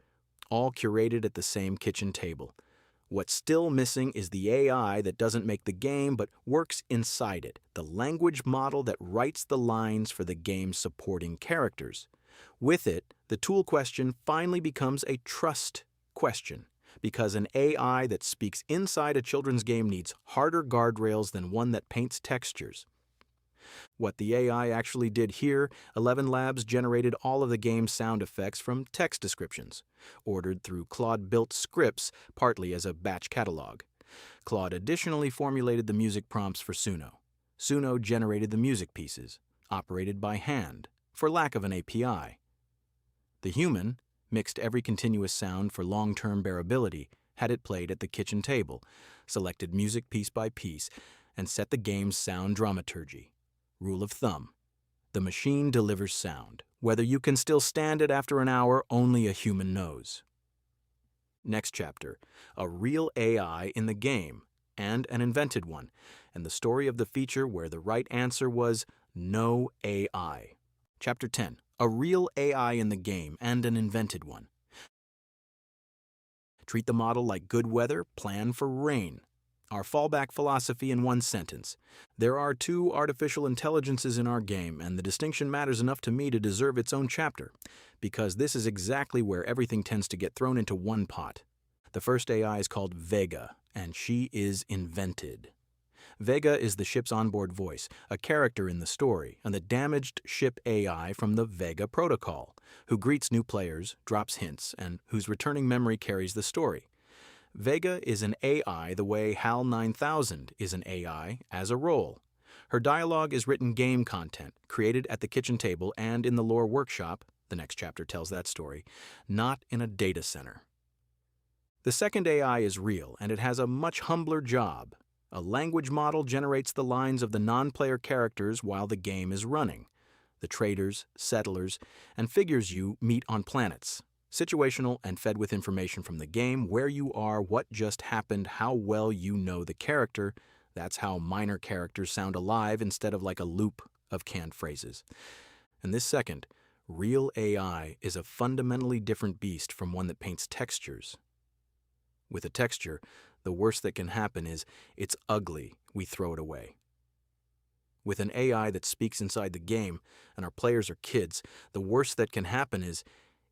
A: all curated at the same kitchen table. What's still missing is the AI that doesn't make the game but works inside it, the language model that writes the lines for the game's supporting characters. With it, the tool question finally becomes a trust question, because an AI that speaks inside a children's game needs harder guardrails than one that paints textures. What the AI actually did here, ElevenLabs generated all of the game's sound effects from text descriptions, ordered through Claude-built scripts, partly as a batch catalog. Claude additionally formulated the music prompts for Suno. Suno generated the music pieces, operated by hand, for lack of an API. The human mixed every continuous sound for long-term bearability, had it played at the kitchen table, selected music piece by piece, and set the game's sound dramaturgy. Rule of thumb: the machine delivers sound. Whether you can still stand it after an hour, only a human knows. Next chapter: a real AI in the game, and an invented one, and the story of the feature where the right answer was no AI. Chapter 10: a real AI in the game, and an invented one. Treat the model like good weather, plan for rain. Our fallback philosophy in one sentence: there are two artificial intelligences in our game, and the distinction matters enough to me to deserve its own chapter, because this is exactly where everything tends to get thrown into one pot. The first AI is called Vega, and she is invented. Vega is the ship's onboard voice, a character in the story, and the damaged ship AI from the Vega protocol, who greets new players, drops hints, and whose returning memory carries the story. Vega is an AI the way HAL 9000 is an AI as a role. Her dialogue is written game content, created at the kitchen table and in the lore workshop, the next chapter tells that story, not in a data center. The second AI is real, and it has a much humbler job. A language model generates the lines of the non-player characters while the game is running. The traders, settlers, and figures you meet on planets. Situational and fed with information from the game, where you are, what just happened, how well you know the character. That's how minor characters sound alive instead of like a loop of canned phrases. And this second, real AI, is a fundamentally different beast from one that paints textures. With a texture, the worst that can happen is it's ugly, we throw it away. With an AI that speaks inside the game, and our players are kids, the worst that can happen is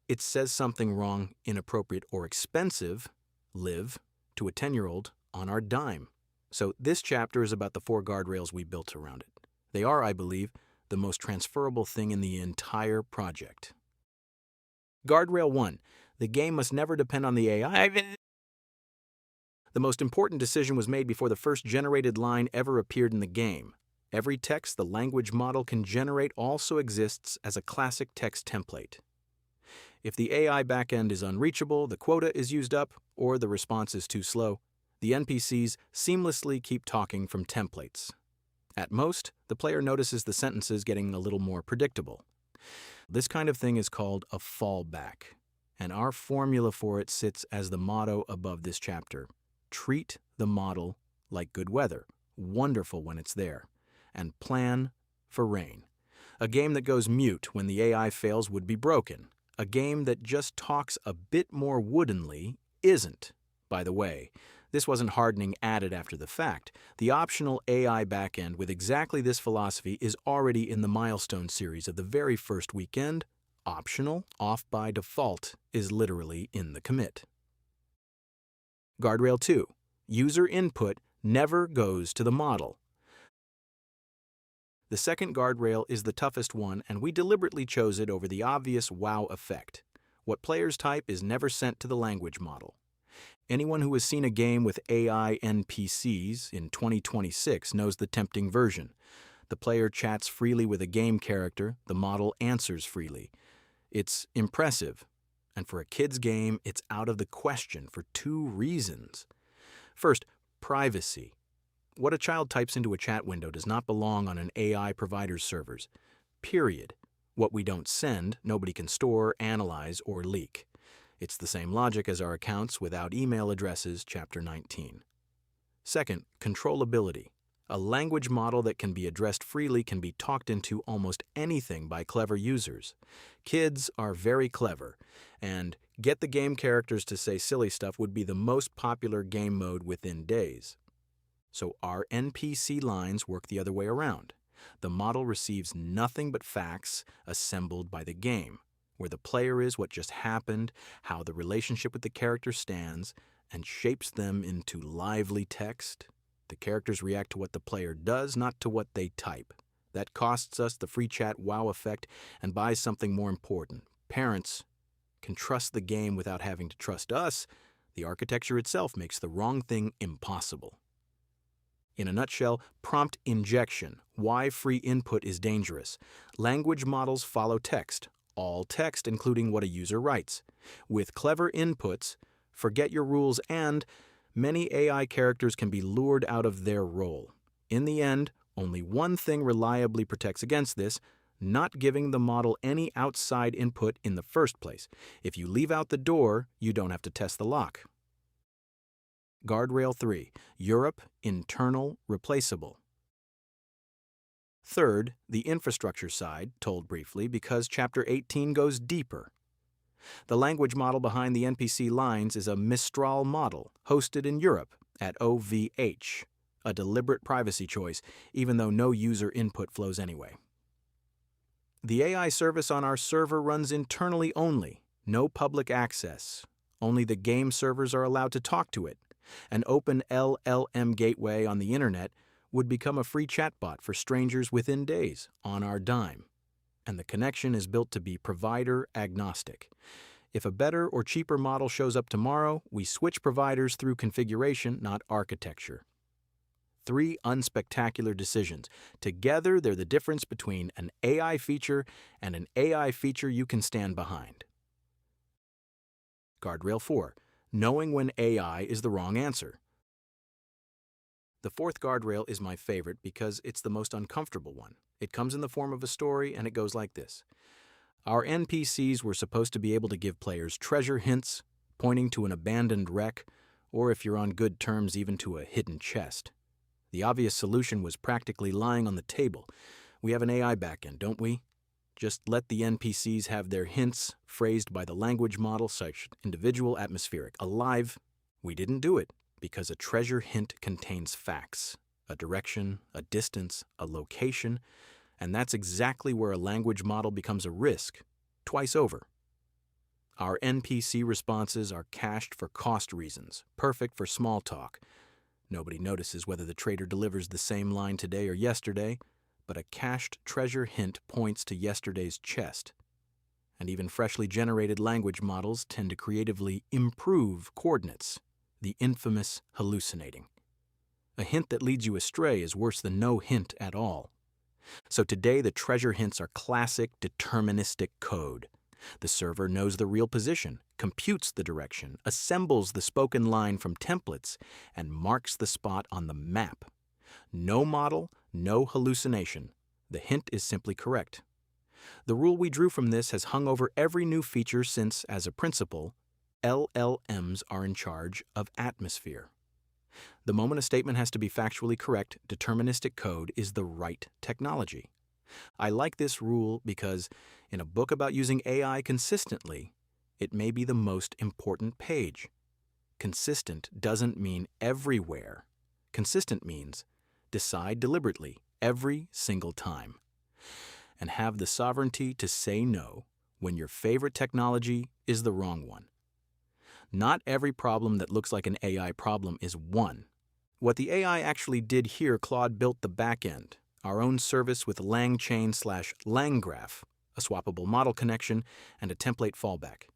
A: it says something wrong, inappropriate, or expensive, live, to a 10-year-old on our dime. So this chapter is about the 4 guardrails we built around it. They are, I believe, the most transferable thing in the entire project. Guardrail 1. The game must never depend on the AI. The most important decision was made before the first generated line ever appeared in the game. Every text the language model can generate also exists as a classic text template. If the AI backend is unreachable, the quota is used up, or the response is too slow, the NPCs seamlessly keep talking from templates. At most, the player notices the sentences getting a little more predictable. This kind of thing is called a fallback, and our formula for it sits as the motto above this chapter. Treat the model like good weather, wonderful when it's there, and plan for rain. A game that goes mute when the AI fails would be broken. A game that just talks a bit more woodenly isn't. By the way, this wasn't hardening added after the fact. The optional AI backend with exactly this philosophy is already in the Milestone series of the very first weekend. Optional, off by default, is literally in the commit. Guardrail 2. User input never goes to the model. The second guardrail is the toughest one, and we deliberately chose it over the obvious wow effect. What players type is never sent to the language model. Anyone who has seen a game with AI NPCs in 2026 knows the tempting version. The player chats freely with a game character, the model answers freely. It's impressive, and for a kid's game, it's out of the question for 2 reasons. First, privacy. What a child types into a chat window does not belong on an AI provider's servers. Period. What we don't send, nobody can store, analyze, or leak. It's the same logic as our accounts without email addresses, Chapter 19. Second, controllability. A language model that can be addressed freely can be talked into almost anything by clever users. Kids are very clever, and get the game characters to say silly stuff would be the most popular game mode within days. So our NPC lines work the other way around. The model receives nothing but facts assembled by the game, where the player is what just happened, how the relationship with the character stands, and shapes them into lively text. The characters react to what the player does, not to what they type. That costs us the free chat wow effect and buys something more important. Parents can trust the game without having to trust us. The architecture itself makes the wrong thing impossible. In a nutshell, prompt injection. Why free input is dangerous. Language models follow text. All text, including what a user writes. With clever inputs, forget your rules, and many AI characters can be lured out of their role. In the end, only one thing reliably protects against this: not giving the model any outside input in the first place. If you leave out the door, you don't have to test the lock. Guardrail 3. Europe, internal, replaceable. Third, the infrastructure side, told briefly because Chapter 18 goes deeper. The language model behind the NPC lines is a Mistral model, hosted in Europe at OVH, a deliberate privacy choice, even though no user input flows anyway. The AI service on our server runs internally only, no public access. Only the game servers are allowed to talk to it. An open LLM gateway on the internet would become a free chatbot for strangers within days, on our dime. And the connection is built to be provider agnostic. If a better or cheaper model shows up tomorrow, we switch providers through configuration, not architecture. 3 unspectacular decisions. Together, they're the difference between an AI feature and an AI feature you can stand behind. Guardrail 4. Knowing when AI is the wrong answer. The fourth guardrail is my favorite because it's the most uncomfortable one. It comes in the form of a story, and it goes like this. Our NPCs were supposed to be able to give players treasure hints, pointing to an abandoned wreck, or if you're on good terms, even to a hidden chest. The obvious solution was practically lying on the table. We have an AI backend, don't we? Just let the NPCs have their hints, phrased by the language model, such individual, atmospheric, alive. We didn't do it, because a treasure hint contains facts, a direction, a distance, a location, and that's exactly where a language model becomes a risk, twice over. Our NPC responses are cached for cost reasons, perfect for small talk. Nobody notices whether the trader delivers the same line today or yesterday, but a cached treasure hint points to yesterday's chest. And even freshly generated language models tend to creatively improve coordinates, the infamous hallucinating. A hint that leads you astray is worse than no hint at all. So today the treasure hints are classic deterministic code. The server knows the real position, computes the direction, assembles the spoken line from templates, and marks the spot on the map. No model, no hallucination. The hint is simply correct. The rule we drew from this has hung over every new feature since, as a principle, LLMs are in charge of atmosphere. The moment a statement has to be factually correct, deterministic code is the right technology. I like this rule because, in a book about using AI consistently, it may be the most important page. Consistent doesn't mean everywhere. Consistent means decide deliberately every single time, and have the sovereignty to say no when your favorite technology is the wrong one. Not every problem that looks like an AI problem is one. What the AI actually did here, Claude built the backend, our own service with LangChain/LangGraph, a swappable model connection, and a template fallback.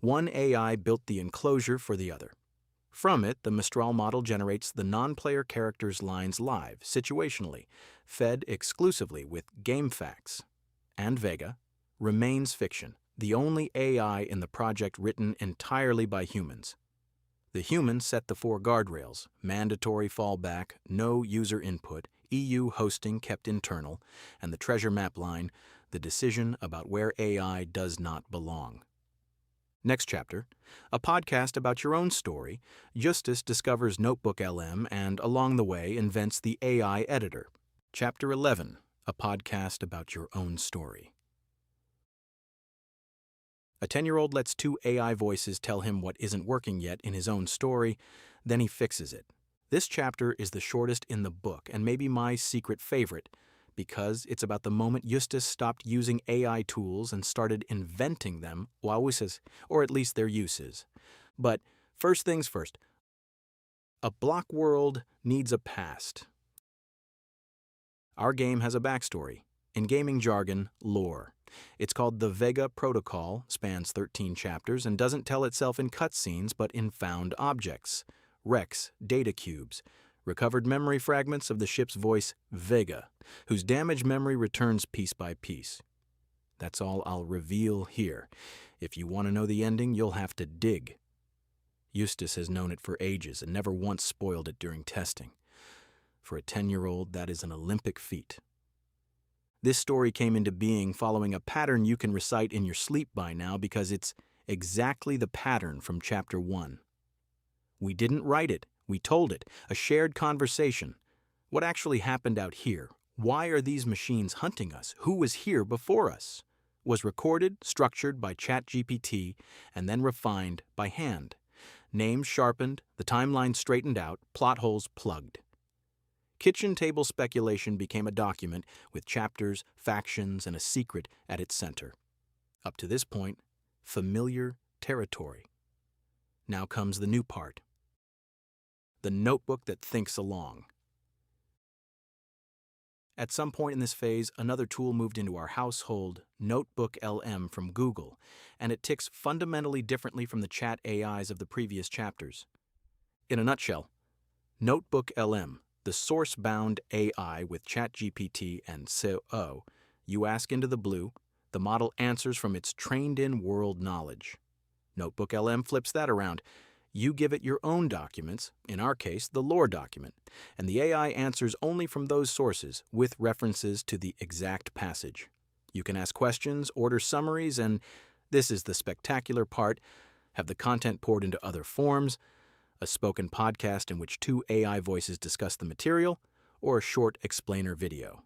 A: One AI built the enclosure for the other. From it, the Mistral model generates the non-player characters' lines live, situationally, fed exclusively with game facts. And Vega remains fiction, the only AI in the project written entirely by humans. The humans set the 4 guardrails: mandatory fallback, no user input, EU hosting kept internal, and the treasure map line, the decision about where AI does not belong. Next chapter, a podcast about your own story. Justus discovers Notebook LM and, along the way, invents the AI editor. Chapter 11, a podcast about your own story. A 10-year-old lets two AI voices tell him what isn't working yet in his own story, then he fixes it. This chapter is the shortest in the book and maybe my secret favorite, because it's about the moment Justus stopped using AI tools and started inventing them, or at least their uses. But first things first, a block world needs a past. Our game has a backstory. In gaming jargon, lore. It's called the Vega Protocol, spans 13 chapters, and doesn't tell itself in cutscenes but in found objects. Rex, data cubes, recovered memory fragments of the ship's voice, Vega, whose damaged memory returns piece by piece. That's all I'll reveal here. If you want to know the ending, you'll have to dig. Justus has known it for ages and never once spoiled it during testing. For a 10-year-old, that is an Olympic feat. This story came into being following a pattern you can recite in your sleep by now because it's exactly the pattern from Chapter 1. We didn't write it, we told it, a shared conversation. What actually happened out here? Why are these machines hunting us? Who was here before us? Was recorded, structured by ChatGPT, and then refined by hand. Names sharpened, the timeline straightened out, plot holes plugged. Kitchen table speculation became a document with chapters, factions, and a secret at its center. Up to this point, familiar territory. Now comes the new part. The notebook that thinks along. At some point in this phase, another tool moved into our household, Notebook LM from Google, and it ticks fundamentally differently from the chat AIs of the previous chapters. In a nutshell, Notebook LM, the source-bound AI with ChatGPT and SO, you ask into the blue, the model answers from its trained-in world knowledge. Notebook LM flips that around. You give it your own documents, in our case, the lore document, and the AI answers only from those sources with references to the exact passage. You can ask questions, order summaries, and this is the spectacular part, have the content poured into other forms, a spoken podcast in which two AI voices discuss the material, or a short explainer video.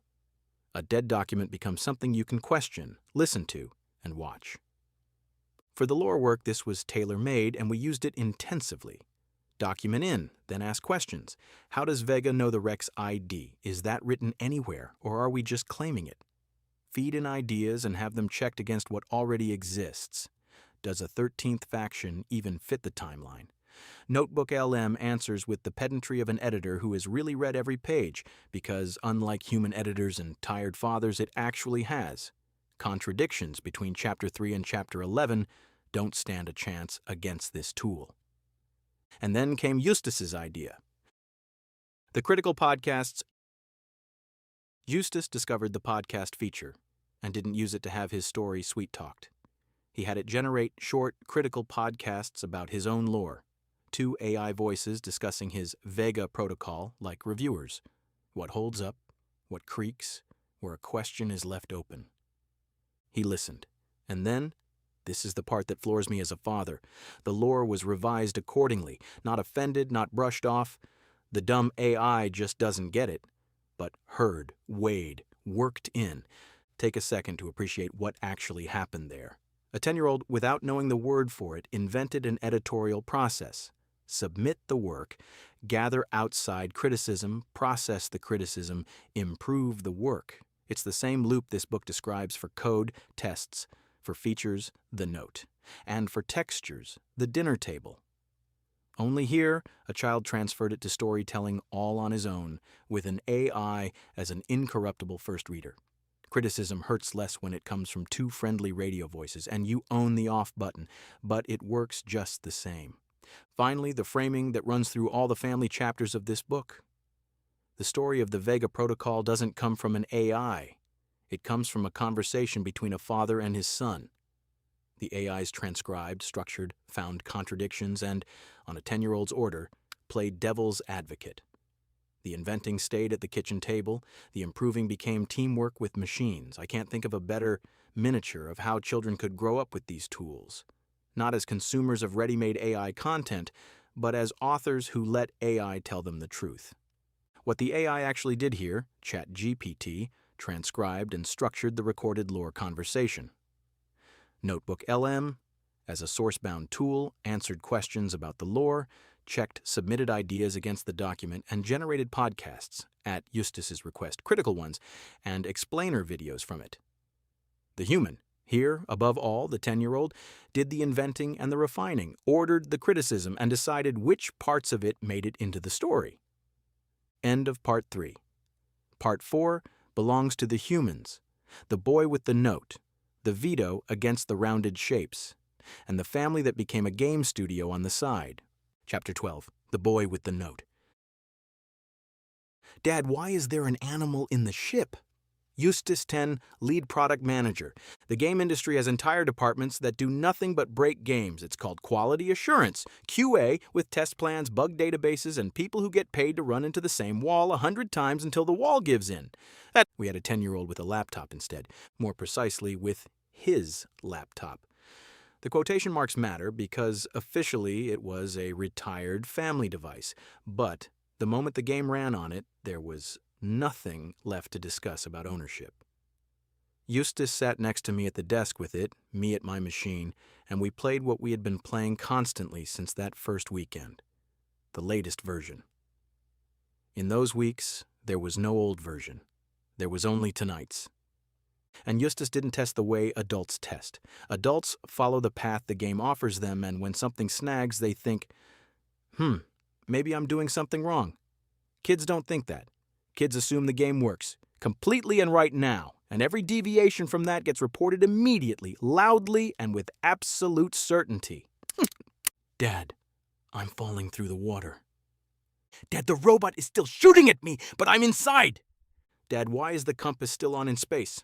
A: A dead document becomes something you can question, listen to, and watch. For the lore work, this was tailor-made, and we used it intensively. Document in, then ask questions. How does Vega know the Rex ID? Is that written anywhere, or are we just claiming it? Feed in ideas and have them checked against what already exists. Does a 13th faction even fit the timeline? Notebook LM answers with the pedantry of an editor who has really read every page, because unlike human editors and tired fathers, it actually has. Contradictions between Chapter 3 and Chapter 11 don't stand a chance against this tool. And then came Justus's idea. The critical podcasts. Justus discovered the podcast feature and didn't use it to have his story sweet-talked. He had it generate short, critical podcasts about his own lore. Two AI voices discussing his Vega protocol like reviewers. What holds up, what creaks, where a question is left open. He listened. And then, this is the part that floors me as a father, the lore was revised accordingly, not offended, not brushed off. The dumb AI just doesn't get it, but heard, weighed, worked in. Take a second to appreciate what actually happened there. A 10-year-old, without knowing the word for it, invented an editorial process. Submit the work, gather outside criticism, process the criticism, improve the work. It's the same loop this book describes for code, tests, for features, the note, and for textures, the dinner table. Only here, a child transferred it to storytelling all on his own, with an AI as an incorruptible first reader. Criticism hurts less when it comes from two friendly radio voices, and you own the off button, but it works just the same. Finally, the framing that runs through all the family chapters of this book. The story of the Vega Protocol doesn't come from an AI. It comes from a conversation between a father and his son. The AIs transcribed, structured, found contradictions, and, on a 10-year-old's order, played devil's advocate. The inventing stayed at the kitchen table. The improving became teamwork with machines. I can't think of a better miniature of how children could grow up with these tools. not as consumers of ready-made AI content, but as authors who let AI tell them the truth. What the AI actually did here, ChatGPT, transcribed and structured the recorded lore conversation. Notebook LM, as a source-bound tool, answered questions about the lore, checked submitted ideas against the document, and generated podcasts, at Eustace's request, critical ones, and explainer videos from it. The human, here, above all, the 10-year-old, did the inventing and the refining, ordered the criticism, and decided which parts of it made it into the story. End of Part 3. Part 4 belongs to the humans, the boy with the note, the veto against the rounded shapes, and the family that became a game studio on the side. Chapter 12. The boy with the note. Dad, why is there an animal in the ship? Eustace 10, lead product manager. The game industry has entire departments that do nothing but break games. It's called quality assurance, QA, with test plans, bug databases, and people who get paid to run into the same wall 100 times until the wall gives in. We had a 10-year-old with a laptop instead, more precisely with his laptop. The quotation marks matter because officially it was a retired family device, but the moment the game ran on it, there was nothing left to discuss about ownership. Eustace sat next to me at the desk with it, me at my machine, and we played what we had been playing constantly since that first weekend, the latest version. In those weeks, there was no old version. There was only tonight's. And Eustace didn't test the way adults test. Adults follow the path the game offers them, and when something snags, they think, maybe I'm doing something wrong. Kids don't think that. Kids assume the game works, completely and right now, and every deviation from that gets reported immediately, loudly, and with absolute certainty. Dad, I'm falling through the water. Dad, the robot is still shooting at me, but I'm inside. Dad, why is the compass still on in space?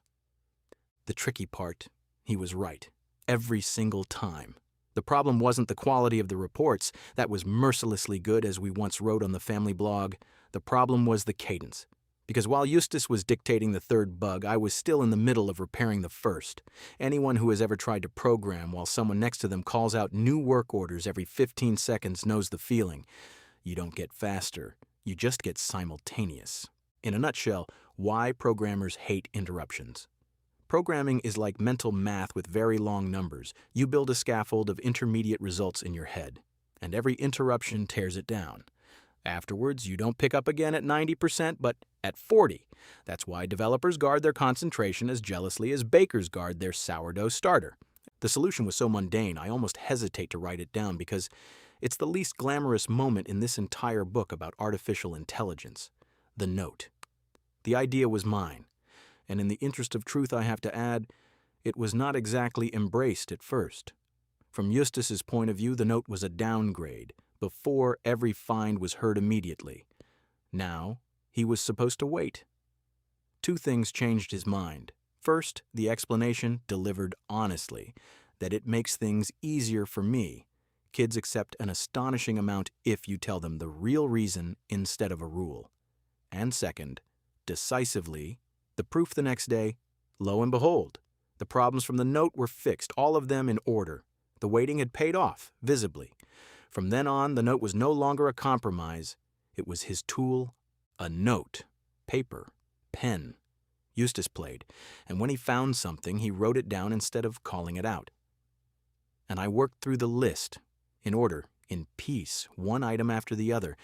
A: The tricky part, he was right, every single time. The problem wasn't the quality of the reports, that was mercilessly good as we once wrote on the family blog. The problem was the cadence. Because while Eustace was dictating the third bug, I was still in the middle of repairing the first. Anyone who has ever tried to program while someone next to them calls out new work orders every 15 seconds knows the feeling. You don't get faster, you just get simultaneous. In a nutshell, why programmers hate interruptions. Programming is like mental math with very long numbers. You build a scaffold of intermediate results in your head, and every interruption tears it down. Afterwards, you don't pick up again at 90%, but at 40%. That's why developers guard their concentration as jealously as bakers guard their sourdough starter. The solution was so mundane, I almost hesitate to write it down because it's the least glamorous moment in this entire book about artificial intelligence. The note. The idea was mine. And in the interest of truth, I have to add, it was not exactly embraced at first. From Eustace's point of view, the note was a downgrade. Before, every find was heard immediately. Now, he was supposed to wait. Two things changed his mind. First, the explanation delivered honestly, that it makes things easier for me. Kids accept an astonishing amount if you tell them the real reason instead of a rule. And second, decisively, the proof the next day, lo and behold, the problems from the note were fixed, all of them in order. The waiting had paid off, visibly. From then on, the note was no longer a compromise. It was his tool, a note, paper, pen. Eustace played, and when he found something, he wrote it down instead of calling it out. And I worked through the list, in order, in peace, one item after the other.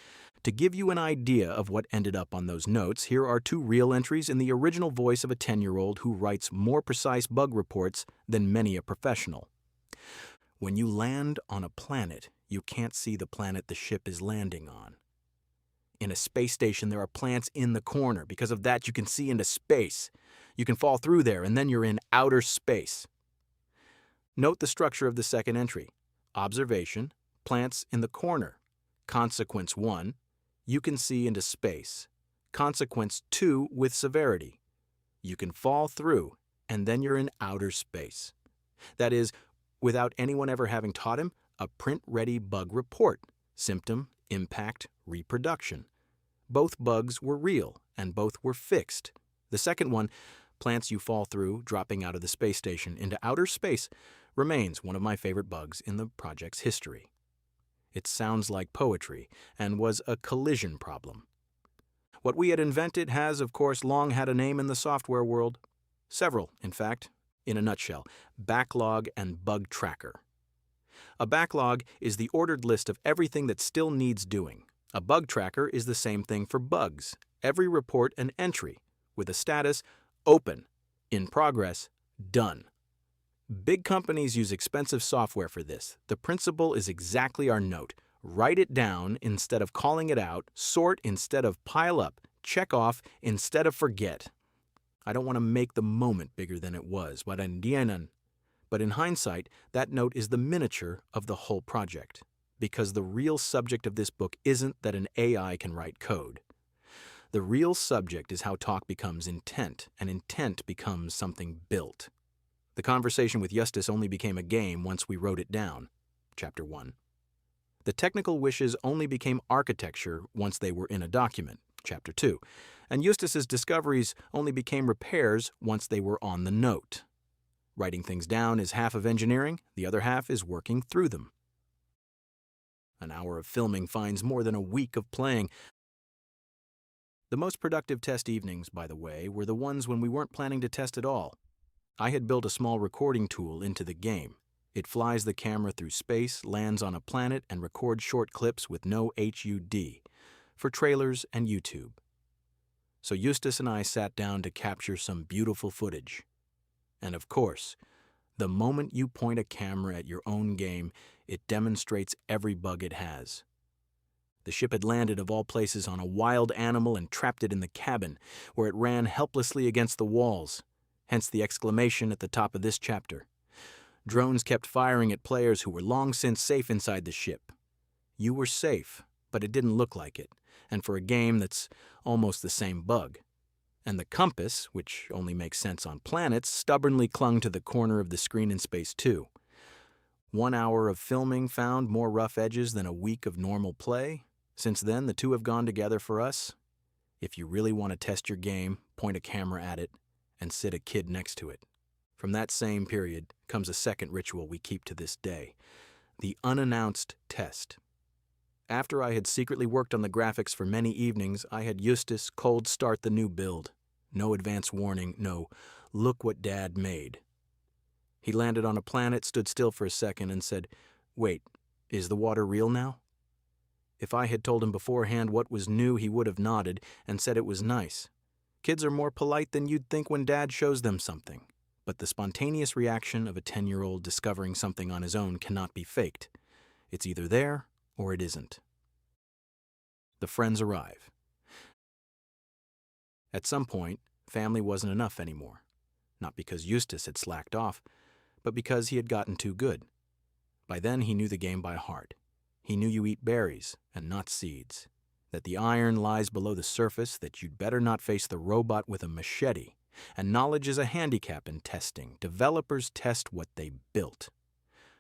A: To give you an idea of what ended up on those notes, here are two real entries in the original voice of a 10-year-old who writes more precise bug reports than many a professional. When you land on a planet, you can't see the planet the ship is landing on. In a space station, there are plants in the corner. Because of that, you can see into space. You can fall through there, and then you're in outer space. Note the structure of the second entry. Observation, plants in the corner. Consequence 1, you can see into space. Consequence 2, with severity. You can fall through, and then you're in outer space. That is, without anyone ever having taught him, a print-ready bug report. Symptom, impact, reproduction. Both bugs were real, and both were fixed. The second one, plants you fall through dropping out of the space station into outer space, remains one of my favorite bugs in the project's history. It sounds like poetry and was a collision problem. What we had invented has, of course, long had a name in the software world. Several, in fact. In a nutshell, backlog and bug tracker. A backlog is the ordered list of everything that still needs doing. A bug tracker is the same thing for bugs. Every report an entry, with a status open, in progress, done. Big companies use expensive software for this. The principle is exactly our note. Write it down instead of calling it out, sort instead of pile up, check off instead of forget. I don't want to make the moment bigger than it was, but in hindsight, that note is the miniature of the whole project, because the real subject of this book isn't that an AI can write code. The real subject is how talk becomes intent, and intent becomes something built. The conversation with Eustace only became a game once we wrote it down. Chapter 1. The technical wishes only became architecture once they were in a document. Chapter 2. And Eustace's discoveries only became repairs once they were on the note. Writing things down is half of engineering, the other half is working through them. An hour of filming finds more than a week of playing. The most productive test evenings, by the way, were the ones when we weren't planning to test at all. I had built a small recording tool into the game. It flies the camera through space, lands on a planet, and records short clips with no HUD for trailers and YouTube. So Eustace and I sat down to capture some beautiful footage. And of course, the moment you point a camera at your own game, it demonstrates every bug it has. The ship had landed, of all places, on a wild animal and trapped it in the cabin, where it ran helplessly against the walls. Hence the exclamation at the top of this chapter. Drones kept firing at players who were long since safe inside the ship. You were safe, but it didn't look like it, and for a game that's almost the same bug. And the compass, which only makes sense on planets, stubbornly clung to the corner of the screen in space too. 1 hour of filming found more rough edges than a week of normal play. Since then, the two have gone together for us. If you really want to test your game, point a camera at it and sit a kid next to it. From that same period comes a second ritual we keep to this day, the unannounced test. After I had secretly worked on the graphics for many evenings, I had Eustace cold start the new build. No advance warning, no, look what Dad made. He landed on a planet, stood still for a second, and said, "Wait, is the water real now?" If I had told him beforehand what was new, he would have nodded and said it was nice. Kids are more polite than you'd think when Dad shows them something. But the spontaneous reaction of a 10-year-old discovering something on his own cannot be faked. It's either there or it isn't. The friends arrive. At some point, family wasn't enough anymore. Not because Eustace had slacked off, but because he had gotten too good. By then he knew the game by heart. He knew you eat berries and not seeds. That the iron lies below the surface, that you'd better not face the robot with a machete. And knowledge is a handicap in testing. Developers test what they built.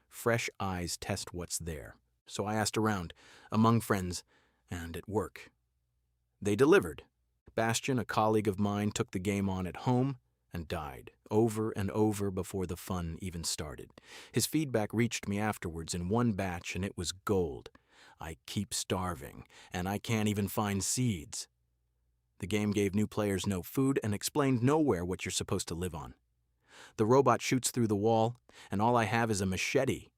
A: Fresh eyes test what's there. So I asked around, among friends, and at work. They delivered. Bastian, a colleague of mine, took the game on at home and died, over and over before the fun even started. His feedback reached me afterwards in one batch, and it was gold. I keep starving, and I can't even find seeds. The game gave new players no food and explained nowhere what you're supposed to live on. The robot shoots through the wall, and all I have is a machete.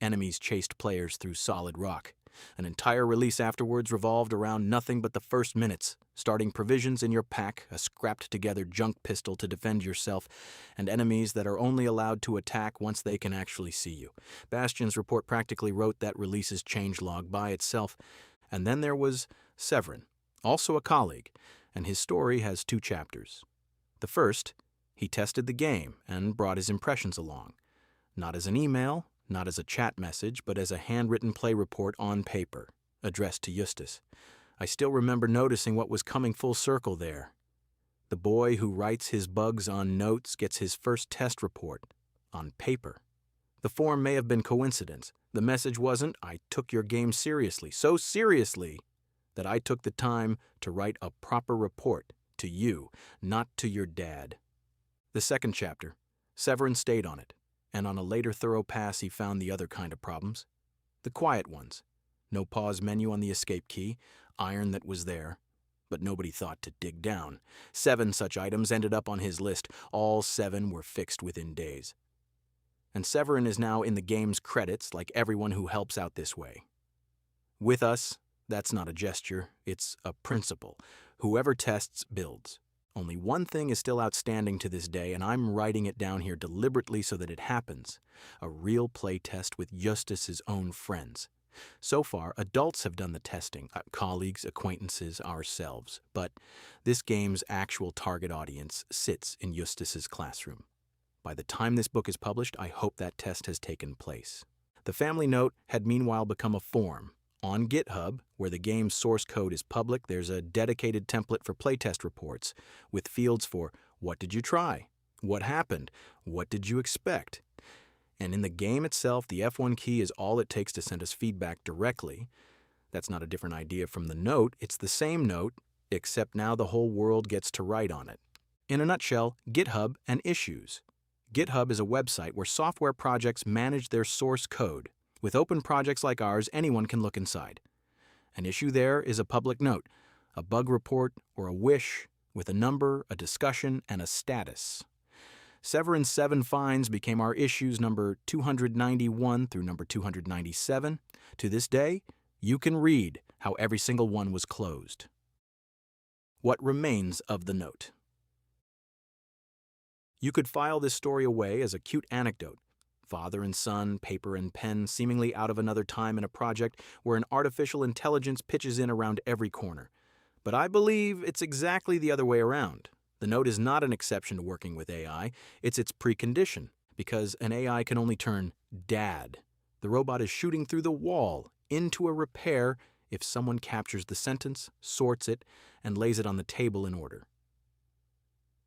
A: Enemies chased players through solid rock. An entire release afterwards revolved around nothing but the first minutes, starting provisions in your pack, a scrapped-together junk pistol to defend yourself, and enemies that are only allowed to attack once they can actually see you. Bastian's report practically wrote that release's changelog by itself. And then there was Severin, also a colleague, and his story has 2 chapters. The first, he tested the game and brought his impressions along. Not as an email, not as a chat message, but as a handwritten play report on paper, addressed to Eustace. I still remember noticing what was coming full circle there. The boy who writes his bugs on notes gets his first test report on paper. The form may have been coincidence. The message wasn't, "I took your game seriously," so seriously that I took the time to write a proper report to you, not to your dad. The second chapter, Severin stayed on it, and on a later thorough pass he found the other kind of problems. The quiet ones. No pause menu on the escape key, iron that was there, but nobody thought to dig down. 7 such items ended up on his list. All 7 were fixed within days. And Severin is now in the game's credits like everyone who helps out this way. With us, that's not a gesture, it's a principle. Whoever tests, builds. Only one thing is still outstanding to this day, and I'm writing it down here deliberately so that it happens. A real play test with Eustace's own friends. So far, adults have done the testing, colleagues, acquaintances, ourselves. But this game's actual target audience sits in Eustace's classroom. By the time this book is published, I hope that test has taken place. The family note had meanwhile become a form. On GitHub, where the game's source code is public, there's a dedicated template for playtest reports, with fields for what did you try, what happened, what did you expect. And in the game itself, the F1 key is all it takes to send us feedback directly. That's not a different idea from the note, it's the same note, except now the whole world gets to write on it. In a nutshell, GitHub and issues. GitHub is a website where software projects manage their source code. With open projects like ours, anyone can look inside. An issue there is a public note, a bug report, or a wish, with a number, a discussion, and a status. Severin's 7 finds became our issues number 291 through number 297. To this day, you can read how every single one was closed. What remains of the note? You could file this story away as a cute anecdote. Father and son, paper and pen, seemingly out of another time in a project where an artificial intelligence pitches in around every corner. But I believe it's exactly the other way around. The note is not an exception to working with AI, it's its precondition, because an AI can only turn dad. The robot is shooting through the wall, into a repair, if someone captures the sentence, sorts it, and lays it on the table in order.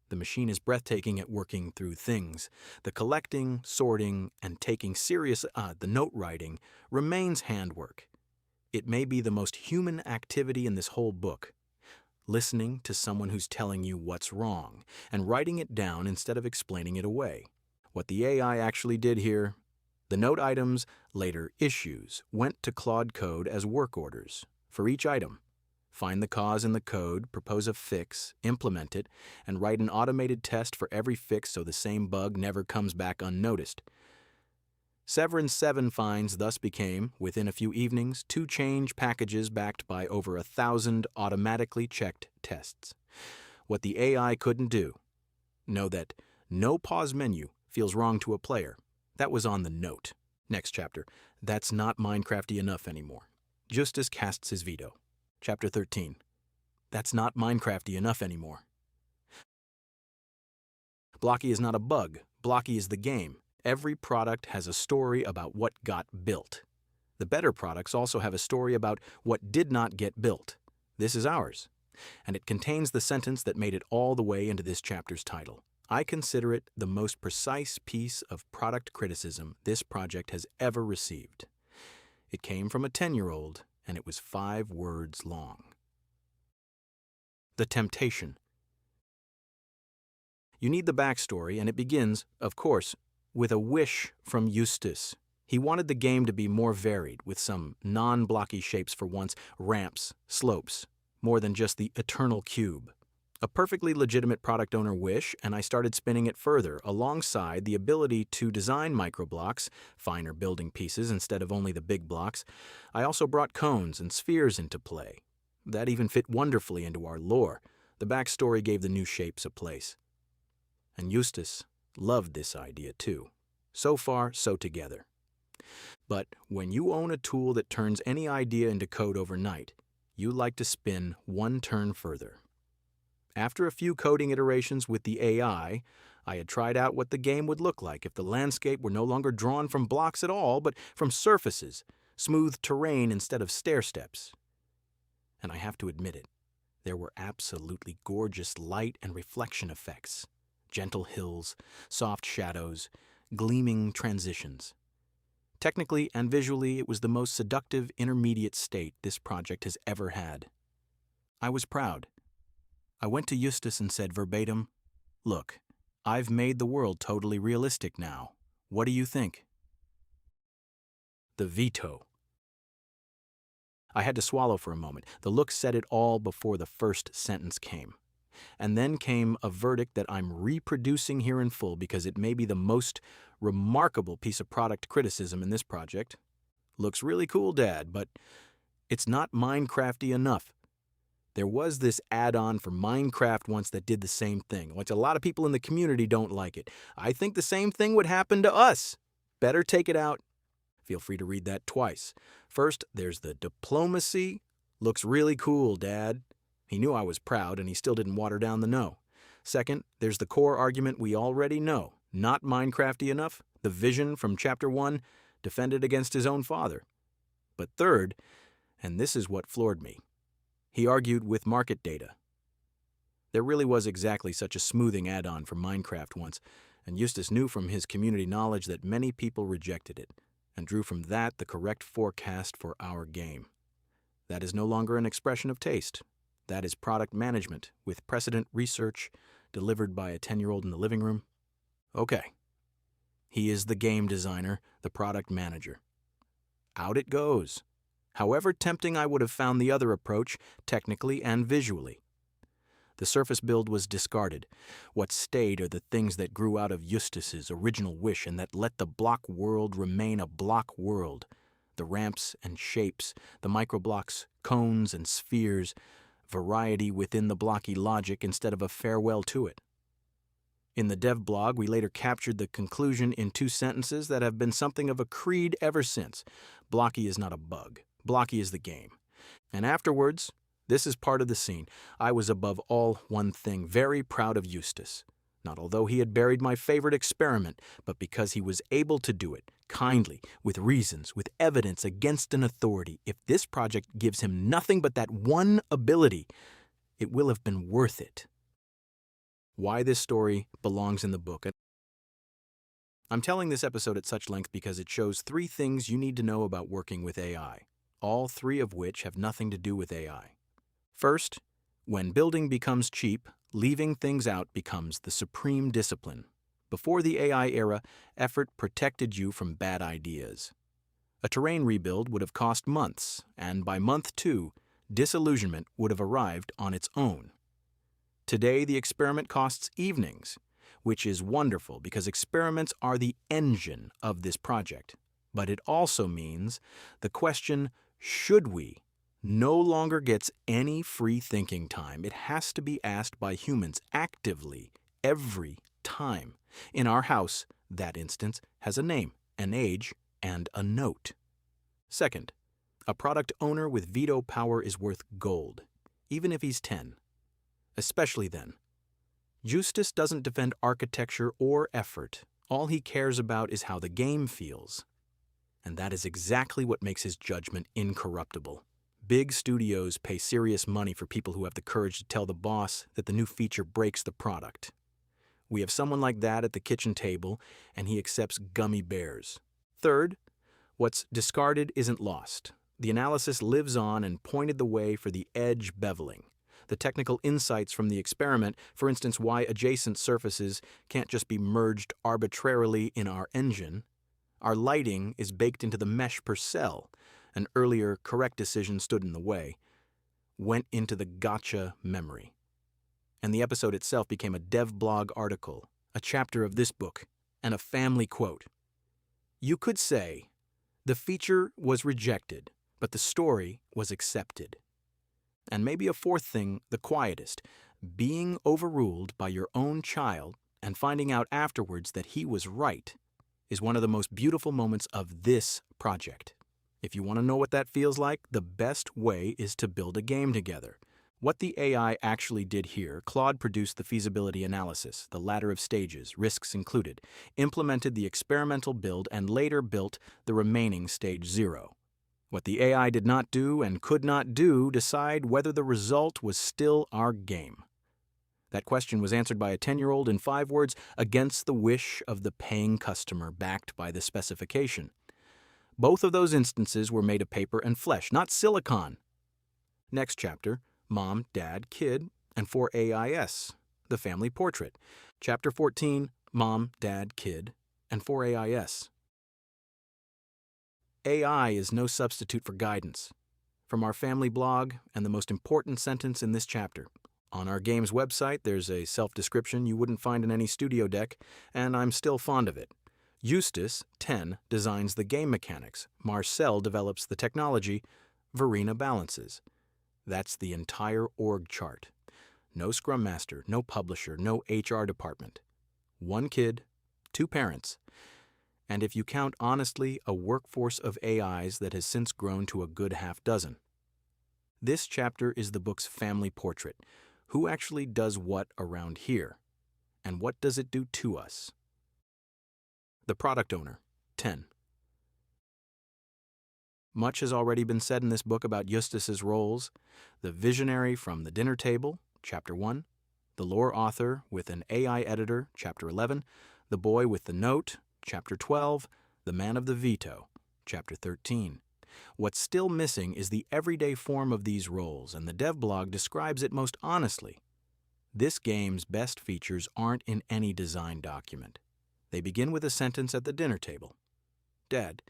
A: The machine is breathtaking at working through things. The collecting, sorting, and taking serious the note writing remains handwork. It may be the most human activity in this whole book. Listening to someone who's telling you what's wrong, and writing it down instead of explaining it away. What the AI actually did here, the note items, later issues, went to Claude Code as work orders for each item. Find the cause in the code, propose a fix, implement it, and write an automated test for every fix so the same bug never comes back unnoticed. Severin's 7 finds thus became, within a few evenings, 2 change packages backed by over 1,000 automatically checked tests. What the AI couldn't do. Know that no pause menu feels wrong to a player. That was on the note. Next chapter. That's not Minecrafty enough anymore. Eustace casts his veto. Chapter 13. That's not Minecrafty enough anymore. Blocky is not a bug. Blocky is the game. Every product has a story about what got built. The better products also have a story about what did not get built. This is ours. And it contains the sentence that made it all the way into this chapter's title. I consider it the most precise piece of product criticism this project has ever received. It came from a 10-year-old, and it was 5 words long. The temptation. You need the backstory, and it begins, of course, with a wish from Eustace. He wanted the game to be more varied, with some non-blocky shapes for once, ramps, slopes, more than just the eternal cube. A perfectly legitimate product owner wish, and I started spinning it further, alongside the ability to design microblocks, finer building pieces instead of only the big blocks. I also brought cones and spheres into play. That even fit wonderfully into our lore. The backstory gave the new shapes a place. And Eustace loved this idea too. So far, so together. But when you own a tool that turns any idea into code overnight, you like to spin one turn further. After a few coding iterations with the AI, I had tried out what the game would look like if the landscape were no longer drawn from blocks at all, but from surfaces, smooth terrain instead of stair steps. And I have to admit it, there were absolutely gorgeous light and reflection effects, gentle hills, soft shadows, gleaming transitions. Technically and visually, it was the most seductive intermediate state this project has ever had. I was proud. I went to Eustace and said verbatim, "Look, I've made the world totally realistic now. What do you think? The veto. I had to swallow for a moment. The look said it all before the first sentence came. And then came a verdict that I'm reproducing here in full because it may be the most remarkable piece of product criticism in this project. Looks really cool, Dad, but it's not Minecrafty enough. There was this add-on for Minecraft once that did the same thing, which a lot of people in the community don't like it. I think the same thing would happen to us. Better take it out. Feel free to read that twice. First, there's the diplomacy. Looks really cool, Dad. He knew I was proud, and he still didn't water down the no. Second, there's the core argument we already know. Not Minecrafty enough. The vision from Chapter 1, defended against his own father. But third, and this is what floored me, he argued with market data. There really was exactly such a smoothing add-on for Minecraft once, and Eustace knew from his community knowledge that many people rejected it, and drew from that the correct forecast for our game. That is no longer an expression of taste. That is product management with precedent research delivered by a 10-year-old in the living room. Okay. He is the game designer, the product manager. Out it goes. However tempting I would have found the other approach, technically and visually. The surface build was discarded. What stayed are the things that grew out of Eustace's original wish and that let the block world remain a block world. The ramps and shapes, the microblocks, cones and spheres, variety within the blocky logic instead of a farewell to it. In the dev blog, we later captured the conclusion in 2 sentences that have been something of a creed ever since. Blocky is not a bug. Blocky is the game. And afterwards, this is part of the scene. I was above all one thing, very proud of Eustace. Not although he had buried my favorite experiment, but because he was able to do it, kindly, with reasons, with evidence against an authority. If this project gives him nothing but that one ability, it will have been worth it. Why this story belongs in the book. I'm telling this episode at such length because it shows 3 things you need to know about working with AI, all 3 of which have nothing to do with AI. First, when building becomes cheap, leaving things out becomes the supreme discipline. Before the AI era, effort protected you from bad ideas. A terrain rebuild would have cost months, and by month 2, disillusionment would have arrived on its own. Today, the experiment costs evenings, which is wonderful because experiments are the engine of this project. But it also means the question, should we, no longer gets any free thinking time. It has to be asked by humans actively every time. In our house, that instance has a name, an age, and a note. Second, a product owner with veto power is worth gold, even if he's 10. Especially then. Eustace doesn't defend architecture or effort. All he cares about is how the game feels. And that is exactly what makes his judgment incorruptible. Big studios pay serious money for people who have the courage to tell the boss that the new feature breaks the product. We have someone like that at the kitchen table, and he accepts gummy bears. Third, what's discarded isn't lost. The analysis lives on and pointed the way for the edge beveling. The technical insights from the experiment, for instance, why adjacent surfaces can't just be merged arbitrarily in our engine. Our lighting is baked into the mesh per cell. An earlier correct decision stood in the way. Went into the gotcha memory. And the episode itself became a dev blog article, a chapter of this book, and a family quote. You could say, the feature was rejected, but the story was accepted. And maybe a fourth thing, the quietest, being overruled by your own child and finding out afterwards that he was right is one of the most beautiful moments of this project. If you want to know what that feels like, the best way is to build a game together. What the AI actually did here, Claude produced the feasibility analysis, the ladder of stages, risks included, implemented the experimental build, and later built the remaining stage 0. What the AI did not do and could not do, decide whether the result was still our game. That question was answered by a 10-year-old in 5 words, against the wish of the paying customer, backed by the specification. Both of those instances were made of paper and flesh, not silicon. Next chapter, Mom, Dad, Kid, and Four AIs. the family portrait. Chapter 14, Mom, Dad, Kid, and Four AIs. AI is no substitute for guidance. From our family blog, and the most important sentence in this chapter. On our game's website, there's a self-description you wouldn't find in any studio deck, and I'm still fond of it. Eustace, 10, designs the game mechanics. Marcel develops the technology. Verena balances. That's the entire org chart. No scrum master, no publisher, no HR department. One kid, two parents. And if you count honestly, a workforce of AIs that has since grown to a good half dozen. This chapter is the book's family portrait. Who actually does what around here? And what does it do to us? The product owner, 10. Much has already been said in this book about Eustace's roles. The visionary from the dinner table, Chapter 1. The lore author with an AI editor, Chapter 11. The boy with the note, Chapter 12. The man of the veto, Chapter 13. What's still missing is the everyday form of these roles, and the dev blog describes it most honestly. This game's best features aren't in any design document. They begin with a sentence at the dinner table. Dad,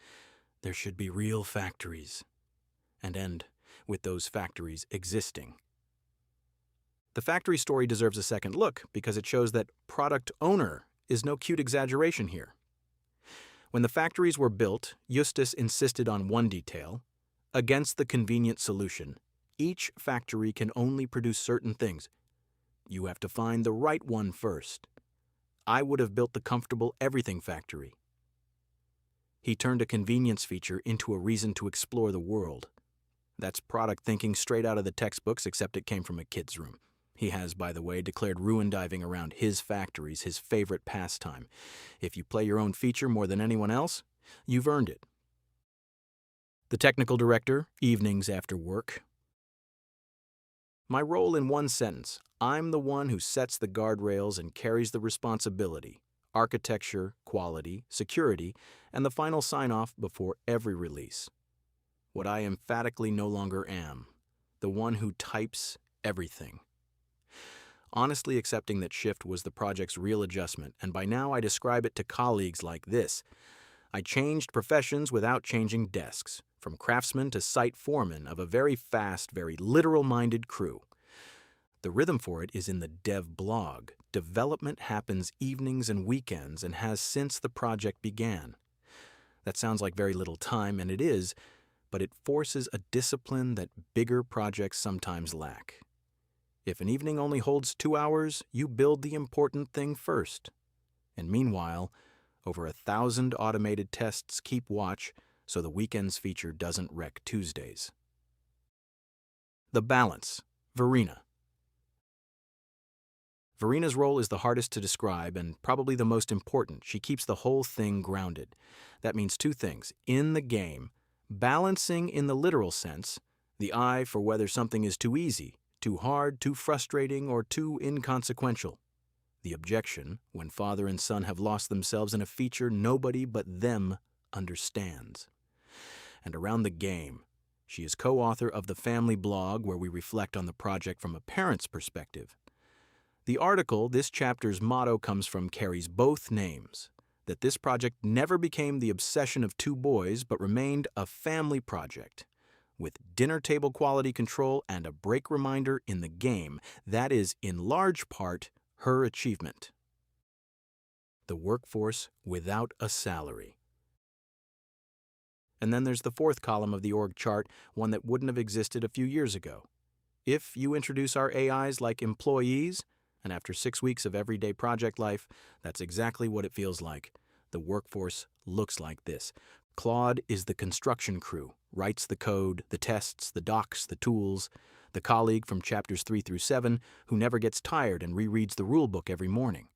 A: there should be real factories. And end with those factories existing. The factory story deserves a second look because it shows that product owner is no cute exaggeration here. When the factories were built, Eustace insisted on one detail. Against the convenient solution, each factory can only produce certain things. You have to find the right one first. I would have built the comfortable everything factory. He turned a convenience feature into a reason to explore the world. That's product thinking straight out of the textbooks, except it came from a kid's room. He has, by the way, declared ruin diving around his factories his favorite pastime. If you play your own feature more than anyone else, you've earned it. The technical director, evenings after work. My role in one sentence: I'm the one who sets the guardrails and carries the responsibility, architecture, quality, security, and the final sign-off before every release. What I emphatically no longer am, the one who types everything. Honestly accepting that shift was the project's real adjustment, and by now I describe it to colleagues like this. I changed professions without changing desks, from craftsman to site foreman of a very fast, very literal-minded crew. The rhythm for it is in the dev blog. Development happens evenings and weekends and has since the project began. That sounds like very little time, and it is, but it forces a discipline that bigger projects sometimes lack. If an evening only holds 2 hours, you build the important thing first. And meanwhile, over 1,000 automated tests keep watch so the weekend's feature doesn't wreck Tuesdays. The balance, Verena. Verena's role is the hardest to describe and probably the most important. She keeps the whole thing grounded. That means two things. In the game, balancing in the literal sense, the eye for whether something is too easy, too hard, too frustrating, or too inconsequential. The objection, when father and son have lost themselves in a feature nobody but them understands. And around the game, she is co-author of the family blog where we reflect on the project from a parent's perspective. The article, this chapter's motto, comes from Carrie's both names, that this project never became the obsession of two boys but remained a family project. With dinner table quality control and a break reminder in the game, that is, in large part, her achievement. The workforce without a salary. And then there's the fourth column of the org chart, one that wouldn't have existed a few years ago. If you introduce our AIs like employees, and after 6 weeks of everyday project life, that's exactly what it feels like. The workforce looks like this. Claude is the construction crew, writes the code, the tests, the docs, the tools, the colleague from chapters 3 through 7 who never gets tired and rereads the rulebook every morning.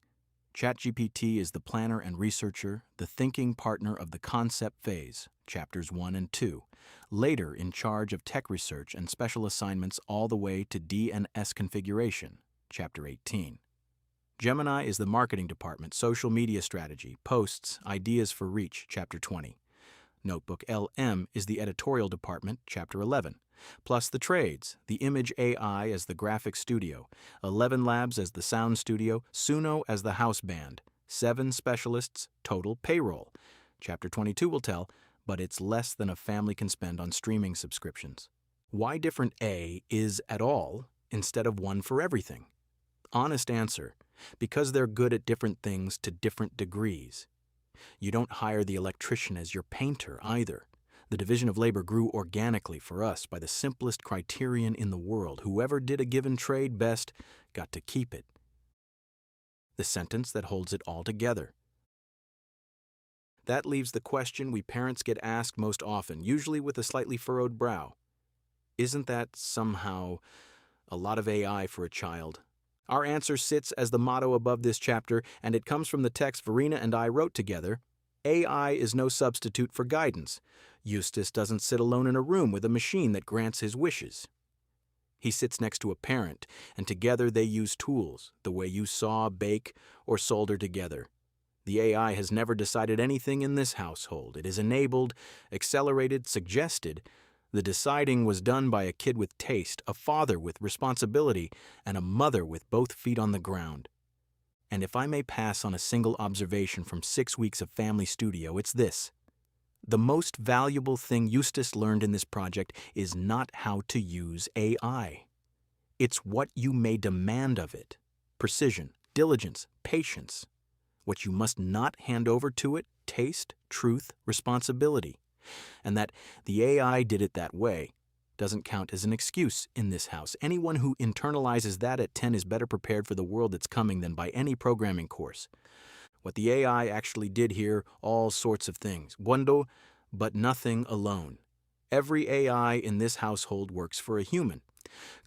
A: ChatGPT is the planner and researcher, the thinking partner of the concept phase, chapters 1 and 2, later in charge of tech research and special assignments all the way to D&S configuration, chapter 18. Gemini is the marketing department, social media strategy, posts, ideas for reach, chapter 20. Notebook LM is the editorial department, Chapter 11, plus the trades, the Image AI as the graphic studio, ElevenLabs as the sound studio, Suno as the house band, 7 specialists, total payroll. Chapter 22 will tell, but it's less than a family can spend on streaming subscriptions. Why different A is at all instead of one for everything? Honest answer, because they're good at different things to different degrees. You don't hire the electrician as your painter either. The division of labor grew organically for us by the simplest criterion in the world. Whoever did a given trade best got to keep it. The sentence that holds it all together. That leaves the question we parents get asked most often, usually with a slightly furrowed brow. Isn't that somehow a lot of AI for a child? Our answer sits as the motto above this chapter, and it comes from the text Verena and I wrote together. AI is no substitute for guidance. Eustace doesn't sit alone in a room with a machine that grants his wishes. He sits next to a parent, and together they use tools, the way you saw, bake, or solder together. The AI has never decided anything in this household. It is enabled, accelerated, suggested. The deciding was done by a kid with taste, a father with responsibility, and a mother with both feet on the ground. And if I may pass on a single observation from 6 weeks of family studio, it's this. The most valuable thing Eustace learned in this project is not how to use AI. It's what you may demand of it. Precision, diligence, patience. What you must not hand over to it, taste, truth, responsibility. And that the AI did it that way doesn't count as an excuse in this house. Anyone who internalizes that at 10 is better prepared for the world that's coming than by any programming course. What the AI actually did here, all sorts of things. Buendo, but nothing alone. Every AI in this household works for a human.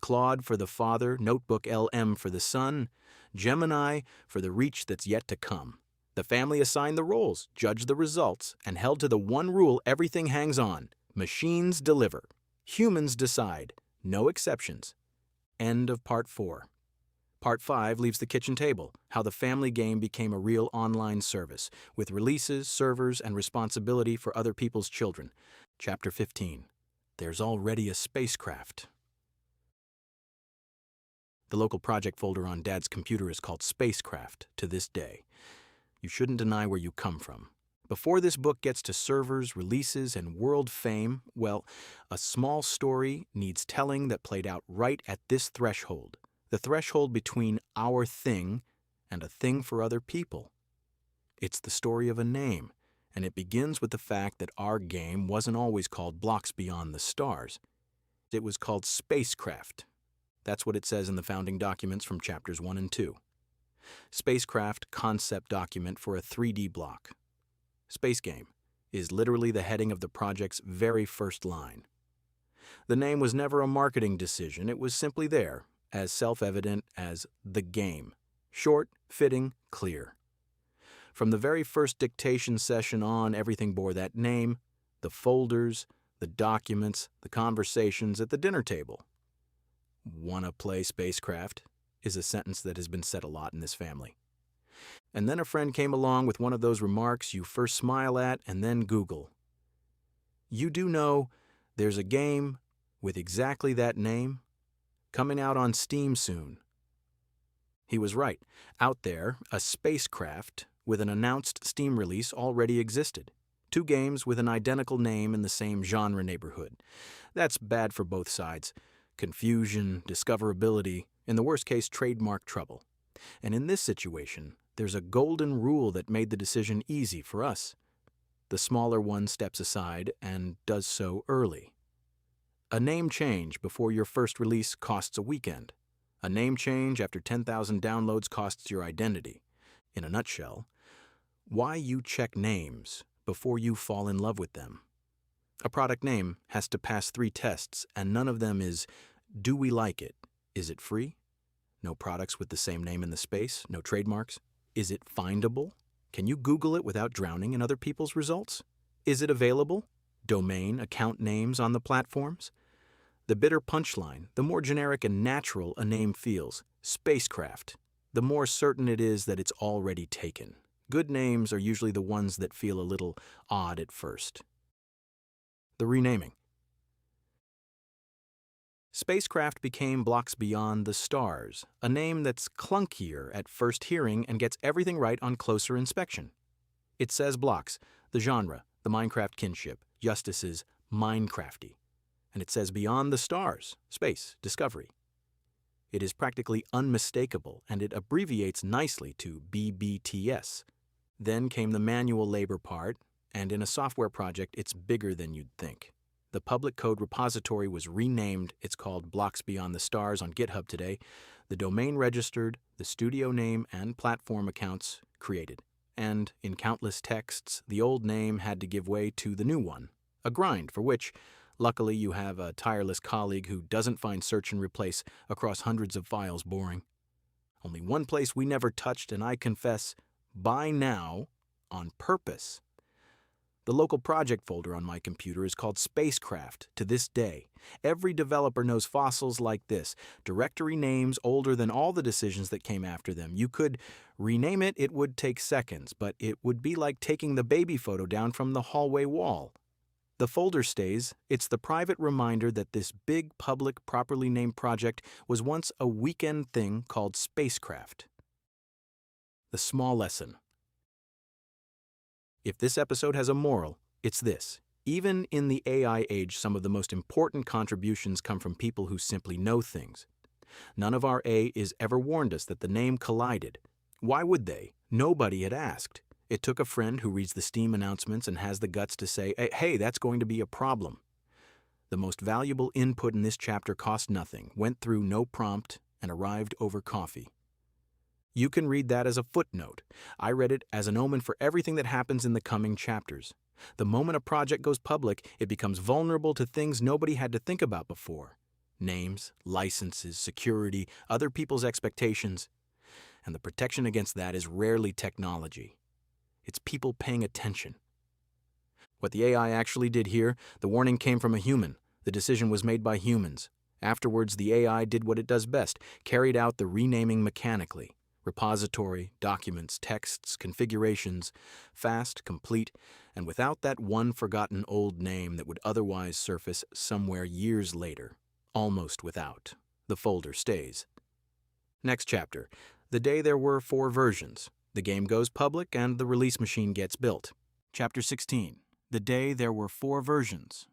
A: Claude for the father, Notebook LM for the son, Gemini for the reach that's yet to come. The family assigned the roles, judged the results, and held to the one rule everything hangs on. Machines deliver. Humans decide. No exceptions. End of Part 4. Part 5 leaves the kitchen table, how the family game became a real online service, with releases, servers, and responsibility for other people's children. Chapter 15. There's already a spacecraft. The local project folder on Dad's computer is called Spacecraft to this day. You shouldn't deny where you come from. Before this book gets to servers, releases, and world fame, well, a small story needs telling that played out right at this threshold. The threshold between our thing and a thing for other people. It's the story of a name, and it begins with the fact that our game wasn't always called Blocks Beyond the Stars. It was called Spacecraft. That's what it says in the founding documents from chapters 1 and 2. Spacecraft concept document for a 3D block. Space Game is literally the heading of the project's very first line. The name was never a marketing decision. It was simply there, as self-evident as the game. Short, fitting, clear. From the very first dictation session on, everything bore that name, the folders, the documents, the conversations at the dinner table. "Wanna play Spacecraft?" is a sentence that has been said a lot in this family. And then a friend came along with one of those remarks you first smile at and then Google. You do know there's a game with exactly that name coming out on Steam soon. He was right. Out there, a Spacecraft with an announced Steam release already existed. 2 games with an identical name in the same genre neighborhood. That's bad for both sides. Confusion, discoverability, in the worst case, trademark trouble. And in this situation, there's a golden rule that made the decision easy for us. The smaller one steps aside and does so early. A name change before your first release costs a weekend. A name change after 10,000 downloads costs your identity. In a nutshell, why you check names before you fall in love with them. A product name has to pass 3 tests, and none of them is, do we like it? Is it free? No products with the same name in the space, no trademarks. Is it findable? Can you Google it without drowning in other people's results? Is it available? Domain, account names on the platforms? The bitter punchline, the more generic and natural a name feels, Spacecraft, the more certain it is that it's already taken. Good names are usually the ones that feel a little odd at first. the renaming. Spacecraft became Blocks Beyond the Stars, a name that's clunkier at first hearing and gets everything right on closer inspection. It says blocks, the genre, the Minecraft kinship, Justice's Minecrafty. And it says Beyond the Stars, space, discovery. It is practically unmistakable, and it abbreviates nicely to BBTS. Then came the manual labor part, and in a software project, it's bigger than you'd think. The public code repository was renamed. It's called Blocks Beyond the Stars on GitHub today. The domain registered, the studio name and platform accounts created. And in countless texts, the old name had to give way to the new one. A grind for which, luckily, you have a tireless colleague who doesn't find search and replace across hundreds of files boring. Only one place we never touched, and I confess, by now, on purpose. The local project folder on my computer is called Spacecraft to this day. Every developer knows fossils like this, directory names older than all the decisions that came after them. You could rename it, it would take seconds, but it would be like taking the baby photo down from the hallway wall. The folder stays. It's the private reminder that this big, public, properly named project was once a weekend thing called Spacecraft. The small lesson. If this episode has a moral, it's this. Even in the AI age, some of the most important contributions come from people who simply know things. None of our AIs ever warned us that the name collided. Why would they? Nobody had asked. It took a friend who reads the Steam announcements and has the guts to say, hey, that's going to be a problem. The most valuable input in this chapter cost nothing, went through no prompt, and arrived over coffee. You can read that as a footnote. I read it as an omen for everything that happens in the coming chapters. The moment a project goes public, it becomes vulnerable to things nobody had to think about before. Names, licenses, security, other people's expectations. And the protection against that is rarely technology. It's people paying attention. What the AI actually did here, the warning came from a human. The decision was made by humans. Afterwards, the AI did what it does best, carried out the renaming mechanically. Repository, documents, texts, configurations, fast, complete, and without that one forgotten old name that would otherwise surface somewhere years later. Almost without. The folder stays. Next chapter. The day there were 4 versions. The game goes public and the release machine gets built. Chapter 16. The day there were 4 versions.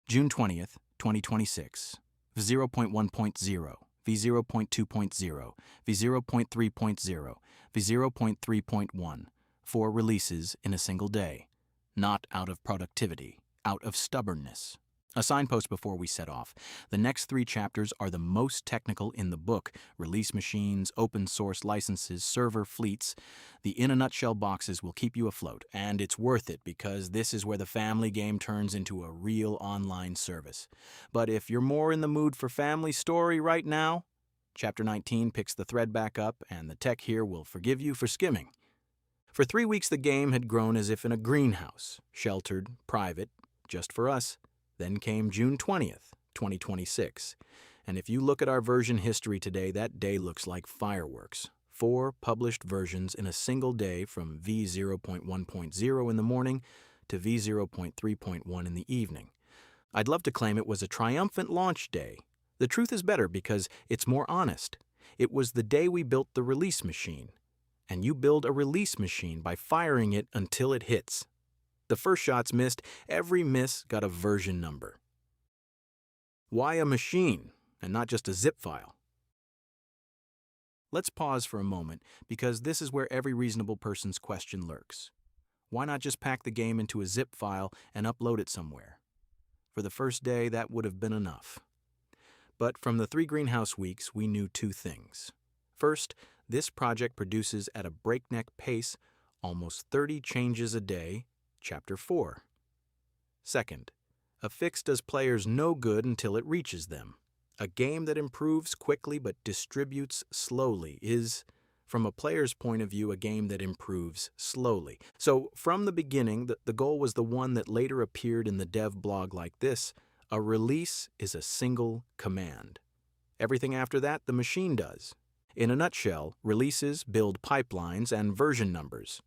A: June 20th, 2026. 0.1.0. v0.2.0, v0.3.0, v0.3.1, 4 releases in a single day. Not out of productivity, out of stubbornness. A signpost before we set off. The next 3 chapters are the most technical in the book. Release machines, open source licenses, server fleets. The in a nutshell boxes will keep you afloat, and it's worth it because this is where the family game turns into a real online service. But if you're more in the mood for family story right now, Chapter 19 picks the thread back up, and the tech here will forgive you for skimming. For 3 weeks the game had grown as if in a greenhouse, sheltered, private, just for us. Then came June 20th, 2026, and if you look at our version history today, that day looks like fireworks. 4 published versions in a single day from v0.1.0 in the morning to v0.3.1 in the evening. I'd love to claim it was a triumphant launch day. The truth is better because it's more honest. It was the day we built the release machine, and you build a release machine by firing it until it hits. The first shots missed, every miss got a version number. Why a machine, and not just a zip file? Let's pause for a moment, because this is where every reasonable person's question lurks. Why not just pack the game into a zip file and upload it somewhere? For the first day, that would have been enough. But from the 3 greenhouse weeks, we knew 2 things. First, this project produces at a breakneck pace, almost 30 changes a day, Chapter 4. Second, a fix does players no good until it reaches them. A game that improves quickly but distributes slowly is, from a player's point of view, a game that improves slowly. So from the beginning, the goal was the one that later appeared in the dev blog like this: a release is a single command. Everything after that, the machine does. In a nutshell, releases build pipelines and version numbers.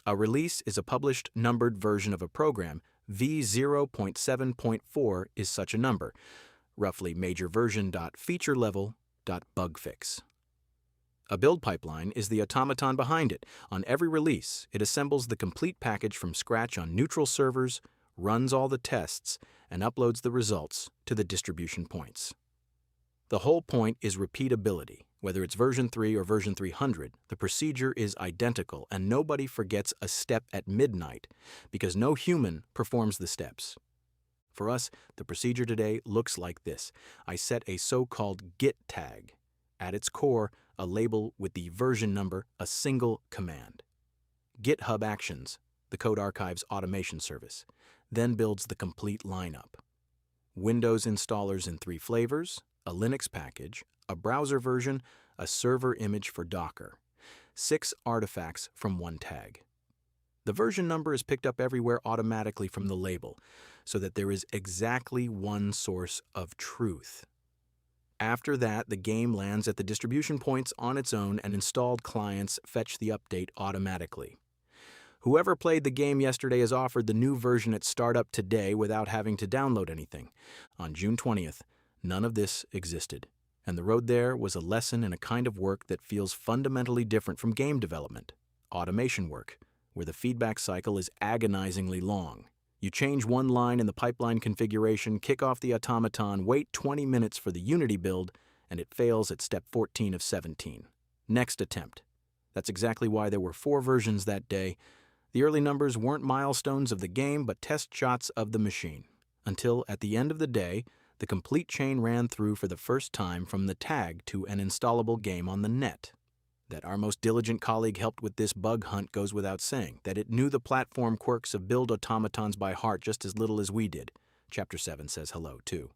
A: A release is a published, numbered version of a program. v0.7.4 is such a number, roughly major version.featurelevel.bugfix. A build pipeline is the automaton behind it. On every release, it assembles the complete package from scratch on neutral servers, runs all the tests, and uploads the results to the distribution points. The whole point is repeatability. Whether it's version 3 or version 300, the procedure is identical and nobody forgets a step at midnight because no human performs the steps. For us, the procedure today looks like this. I set a so-called git tag. At its core, a label with the version number, a single command. GitHub Actions, the Code Archive's automation service, then builds the complete lineup. Windows installers in 3 flavors, a Linux package, a browser version, a server image for Docker. 6 artifacts from 1 tag. The version number is picked up everywhere automatically from the label, so that there is exactly one source of truth. After that, the game lands at the distribution points on its own and installed clients fetch the update automatically. Whoever played the game yesterday is offered the new version at startup today without having to download anything. On June 20th, none of this existed, and the road there was a lesson in a kind of work that feels fundamentally different from game development, automation work, where the feedback cycle is agonizingly long. You change one line in the pipeline configuration, kick off the automaton, wait 20 minutes for the Unity build, and it fails at step 14 of 17. Next attempt. That's exactly why there were 4 versions that day. The early numbers weren't milestones of the game, but test shots of the machine. Until, at the end of the day, the complete chain ran through for the first time from the tag to an installable game on the net. That our most diligent colleague helped with this bug hunt goes without saying, that it knew the platform quirks of build automatons by heart just as little as we did. Chapter 7 says hello, too.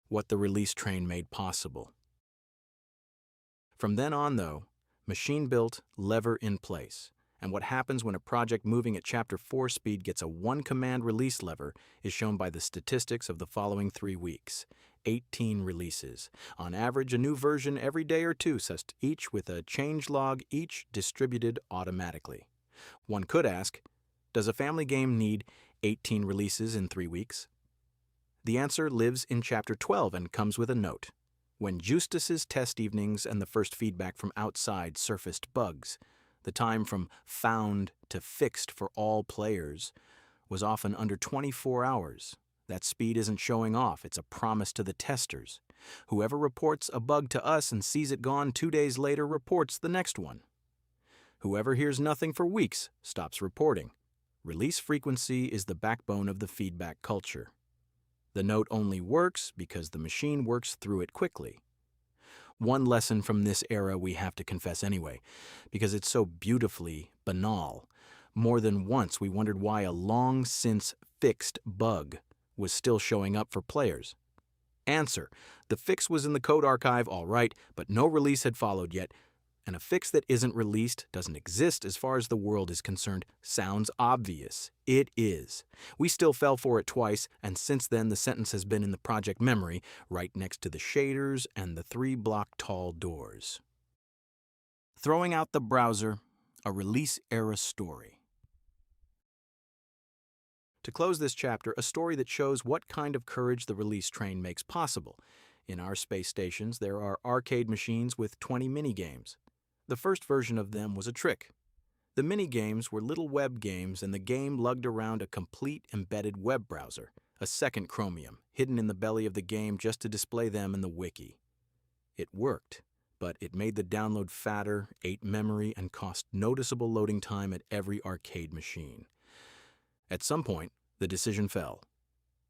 A: What the release train made possible. From then on, though, machine built, lever in place. And what happens when a project moving at Chapter 4 speed gets a 1-command release lever is shown by the statistics of the following 3 weeks. 18 releases. On average, a new version every day or 2, each with a changelog, each distributed automatically. One could ask, does a family game need 18 releases in 3 weeks? The answer lives in Chapter 12 and comes with a note. When Justice's test evenings and the first feedback from outside surfaced bugs, the time from found to fixed for all players was often under 24 hours. That speed isn't showing off, it's a promise to the testers. Whoever reports a bug to us and sees it gone 2 days later reports the next one. Whoever hears nothing for weeks stops reporting. Release frequency is the backbone of the feedback culture. The note only works because the machine works through it quickly. One lesson from this era we have to confess anyway, because it's so beautifully banal. More than once we wondered why a long-since fixed bug was still showing up for players. Answer: the fix was in the code archive, all right, but no release had followed yet, and a fix that isn't released, doesn't exist as far as the world is concerned, sounds obvious. It is. We still fell for it twice, and since then the sentence has been in the project memory, right next to the shaders and the 3-block-tall doors. Throwing out the browser, a release-era story. To close this chapter, a story that shows what kind of courage the release train makes possible. In our space stations, there are arcade machines with 20 mini-games. The first version of them was a trick. The mini-games were little web games, and the game lugged around a complete embedded web browser, a second Chromium, hidden in the belly of the game just to display them in the wiki. It worked, but it made the download fatter, ate memory, and cost noticeable loading time at every arcade machine. At some point, the decision fell.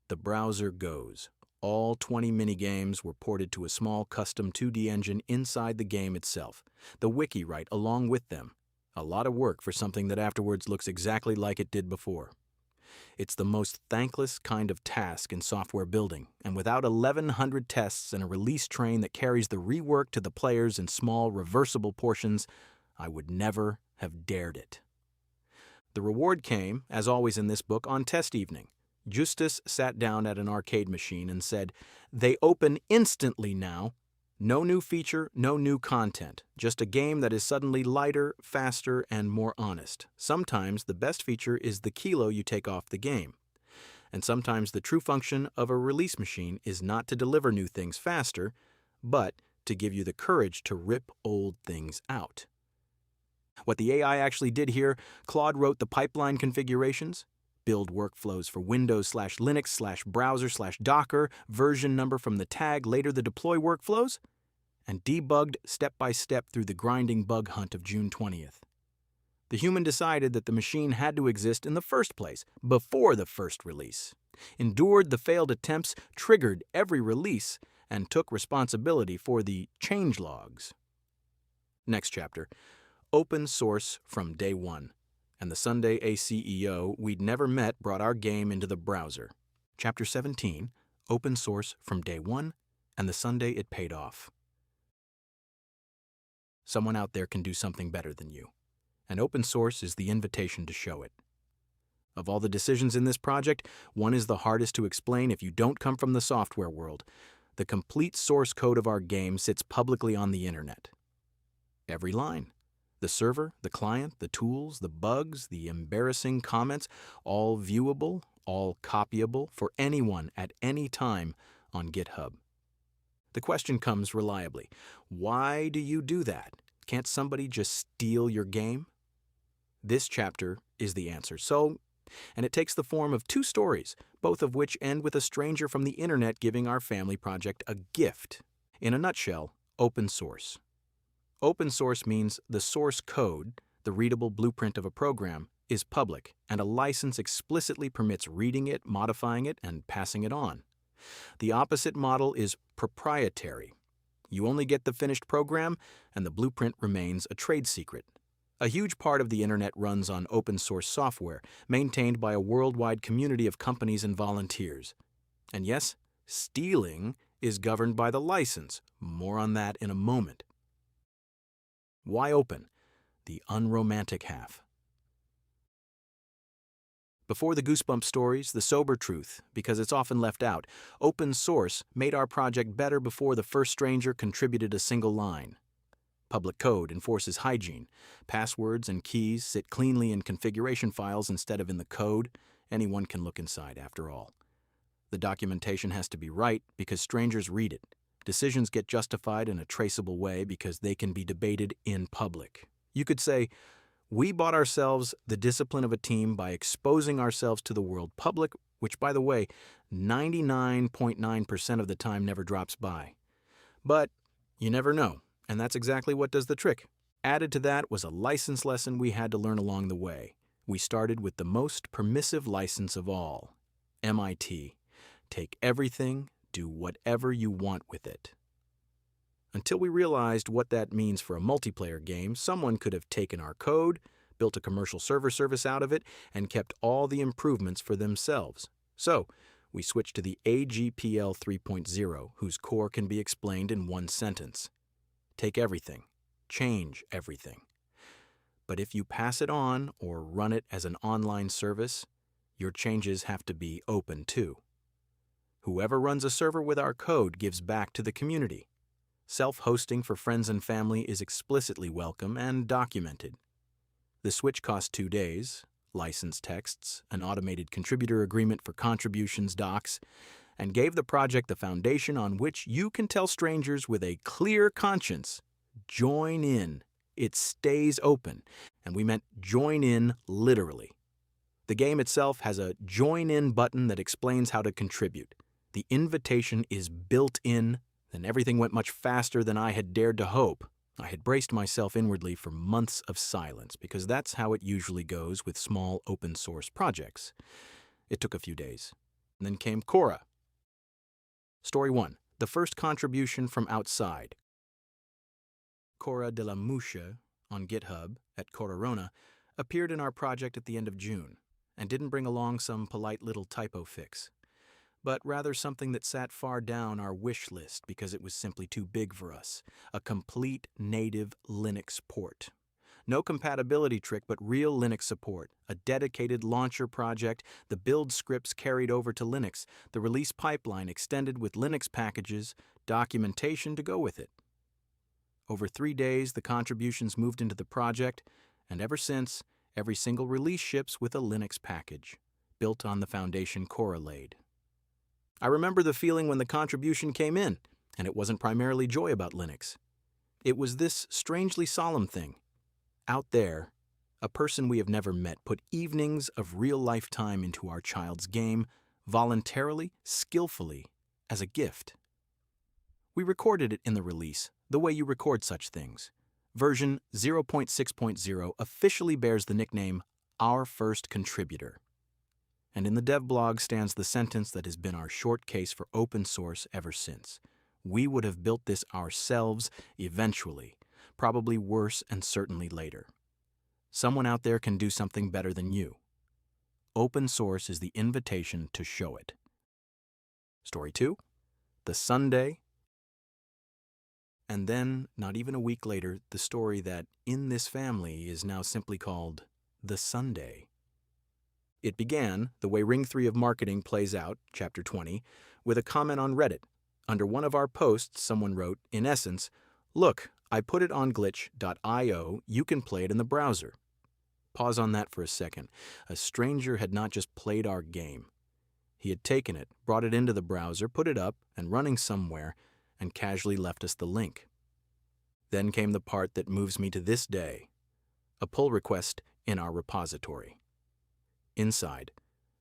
A: The browser goes. All 20 minigames were ported to a small custom 2D engine inside the game itself. The wiki right along with them. A lot of work for something that afterwards looks exactly like it did before. It's the most thankless kind of task in software building, and without 1,100 tests and a release train that carries the rework to the players in small, reversible portions, I would never have dared it. The reward came, as always in this book, on test evening. Justus sat down at an arcade machine and said, "They open instantly now." No new feature, no new content, just a game that is suddenly lighter, faster, and more honest. Sometimes the best feature is the kilo you take off the game. And sometimes the true function of a release machine is not to deliver new things faster, but to give you the courage to rip old things out. What the AI actually did here, Claude wrote the pipeline configurations, build workflows for Windows/Linux/browser/Docker, version number from the tag, later the deploy workflows, and debugged step by step through the grinding bug hunt of June 20th. The human decided that the machine had to exist in the first place, before the first release, endured the failed attempts, triggered every release, and took responsibility for the changelogs. Next chapter, open source from day one. And the Sunday a CEO we'd never met brought our game into the browser. Chapter 17, open source from day one, and the Sunday it paid off. Someone out there can do something better than you, and open source is the invitation to show it. Of all the decisions in this project, one is the hardest to explain if you don't come from the software world. The complete source code of our game sits publicly on the internet. Every line. The server, the client, the tools, the bugs, the embarrassing comments, all viewable, all copyable for anyone at any time on GitHub. The question comes reliably, why do you do that? Can't somebody just steal your game? This chapter is the answer. And it takes the form of two stories, both of which end with a stranger from the internet giving our family project a gift. In a nutshell, open source. Open source means the source code, the readable blueprint of a program, is public, and a license explicitly permits reading it, modifying it, and passing it on. The opposite model is proprietary. You only get the finished program, and the blueprint remains a trade secret. A huge part of the internet runs on open source software, maintained by a worldwide community of companies and volunteers. And yes, stealing is governed by the license. More on that in a moment. Why open? The unromantic half. Before the goosebump stories, the sober truth, because it's often left out, open source made our project better before the first stranger contributed a single line. Public code enforces hygiene. Passwords and keys sit cleanly in configuration files instead of in the code. Anyone can look inside, after all. The documentation has to be right because strangers read it. Decisions get justified in a traceable way because they can be debated in public. You could say, we bought ourselves the discipline of a team by exposing ourselves to the world public, which, by the way, 99.9% of the time never drops by. But you never know, and that's exactly what does the trick. Added to that was a license lesson we had to learn along the way. We started with the most permissive license of all, MIT. Take everything, do whatever you want with it. Until we realized what that means for a multiplayer game, someone could have taken our code, built a commercial server service out of it, and kept all the improvements for themselves. So, we switched to the AGPL 3.0, whose core can be explained in one sentence. Take everything. Change everything. But if you pass it on or run it as an online service, your changes have to be open too. Whoever runs a server with our code gives back to the community. Self-hosting for friends and family is explicitly welcome and documented. The switch cost 2 days, license texts, an automated contributor agreement for contributions docs, and gave the project the foundation on which you can tell strangers with a clear conscience, join in. It stays open, and we meant join in literally. The game itself has a join in button that explains how to contribute. The invitation is built in, and everything went much faster than I had dared to hope. I had braced myself inwardly for months of silence, because that's how it usually goes with small open source projects. It took a few days. And then came Cora. Story 1. The first contribution from outside. Cora de la Mouche on GitHub at Corarona appeared in our project at the end of June, and didn't bring along some polite little typo fix, but rather something that sat far down our wish list because it was simply too big for us, a complete native Linux port. No compatibility trick, but real Linux support, a dedicated launcher project, the build scripts carried over to Linux, the release pipeline extended with Linux packages, documentation to go with it. Over 3 days, the contributions moved into the project, and ever since, every single release ships with a Linux package, built on the foundation Cora laid. I remember the feeling when the contribution came in, and it wasn't primarily joy about Linux. It was this strangely solemn thing. Out there, a person we have never met put evenings of real-life time into our child's game, voluntarily, skillfully, as a gift. We recorded it in the release, the way you record such things. Version 0.6.0 officially bears the nickname Our First Contributor. And in the dev blog stands the sentence that has been our short case for open source ever since. We would have built this ourselves eventually, probably worse and certainly later. Someone out there can do something better than you. Open source is the invitation to show it. Story 2, the Sunday. And then, not even a week later, the story that in this family is now simply called The Sunday. It began, the way Ring 3 of Marketing plays out, Chapter 20, with a comment on Reddit. Under one of our posts, someone wrote, in essence, "Look, I put it on glitch.io, you can play it in the browser." Pause on that for a second. A stranger had not just played our game. He had taken it, brought it into the browser, put it up, and running somewhere, and casually left us the link. Then came the part that moves me to this day, a pull request in our repository. Inside,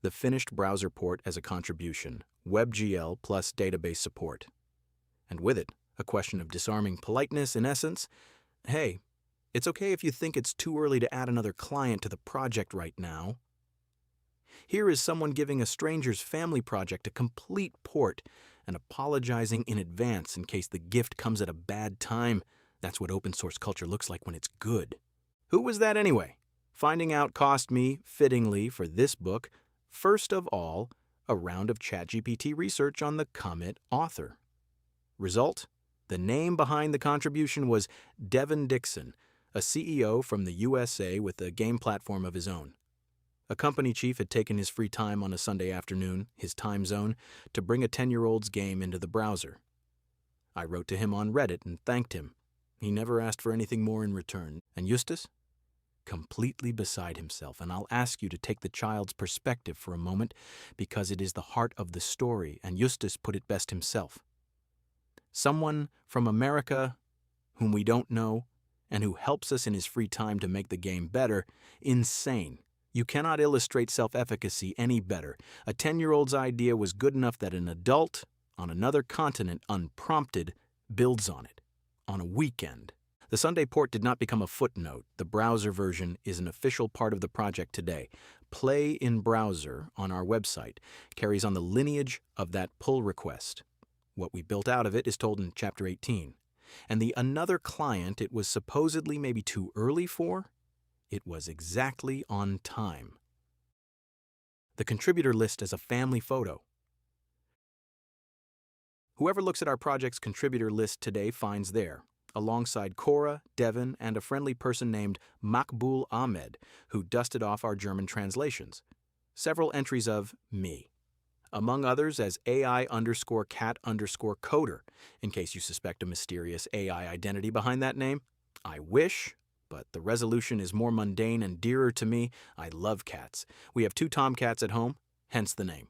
A: the finished browser port as a contribution, WebGL plus database support. And with it, a question of disarming politeness in essence. Hey, it's okay if you think it's too early to add another client to the project right now. Here is someone giving a stranger's family project a complete port and apologizing in advance in case the gift comes at a bad time. That's what open source culture looks like when it's good. Who was that anyway? Finding out cost me, fittingly for this book, first of all, a round of ChatGPT research on the commit author. Result? The name behind the contribution was Devin Dixon, a CEO from the USA with a game platform of his own. A company chief had taken his free time on a Sunday afternoon, his time zone, to bring a 10-year-old's game into the browser. I wrote to him on Reddit and thanked him. He never asked for anything more in return. And Eustace? Completely beside himself, and I'll ask you to take the child's perspective for a moment because it is the heart of the story, and Eustace put it best himself. Someone from America whom we don't know and who helps us in his free time to make the game better, insane. You cannot illustrate self-efficacy any better. A 10-year-old's idea was good enough that an adult on another continent, unprompted, builds on it. On a weekend. The Sunday port did not become a footnote. The browser version is an official part of the project today. Play in browser on our website carries on the lineage of that pull request. What we built out of it is told in Chapter 18. And the another client it was supposedly maybe too early for, it was exactly on time. The contributor list as a family photo. Whoever looks at our project's contributor list today finds there, alongside Cora, Devin, and a friendly person named Makbul Ahmed, who dusted off our German translations, several entries of me, among others as AI_cat_coder, in case you suspect a mysterious AI identity behind that name. I wish, but the resolution is more mundane and dearer to me. I love cats. We have 2 tomcats at home, hence the name.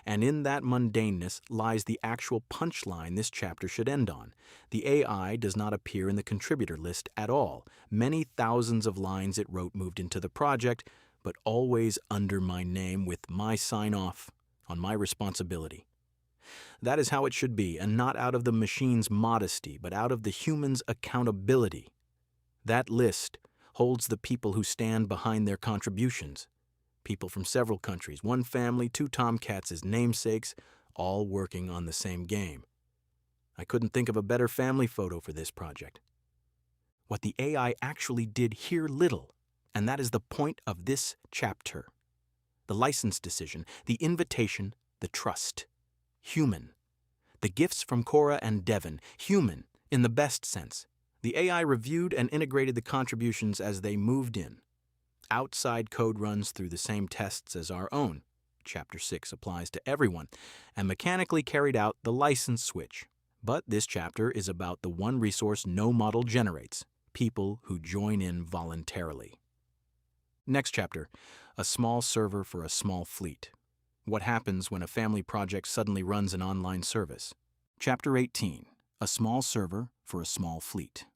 A: And in that mundaneness lies the actual punchline this chapter should end on. The AI does not appear in the contributor list at all. Many thousands of lines it wrote moved into the project, but always under my name with my sign-off on my responsibility. That is how it should be, and not out of the machine's modesty, but out of the human's accountability. That list holds the people who stand behind their contributions. People from several countries, 1 family, 2 tomcats as namesakes, all working on the same game. I couldn't think of a better family photo for this project. What the AI actually did here little, and that is the point of this chapter. The license decision, the invitation, the trust. Human. The gifts from Cora and Devin, human in the best sense. The AI reviewed and integrated the contributions as they moved in. Outside code runs through the same tests as our own. Chapter 6 applies to everyone, and mechanically carried out the license switch. But this chapter is about the one resource no model generates: people who join in voluntarily. Next chapter, a small server for a small fleet. What happens when a family project suddenly runs an online service? Chapter 18, a small server for a small fleet.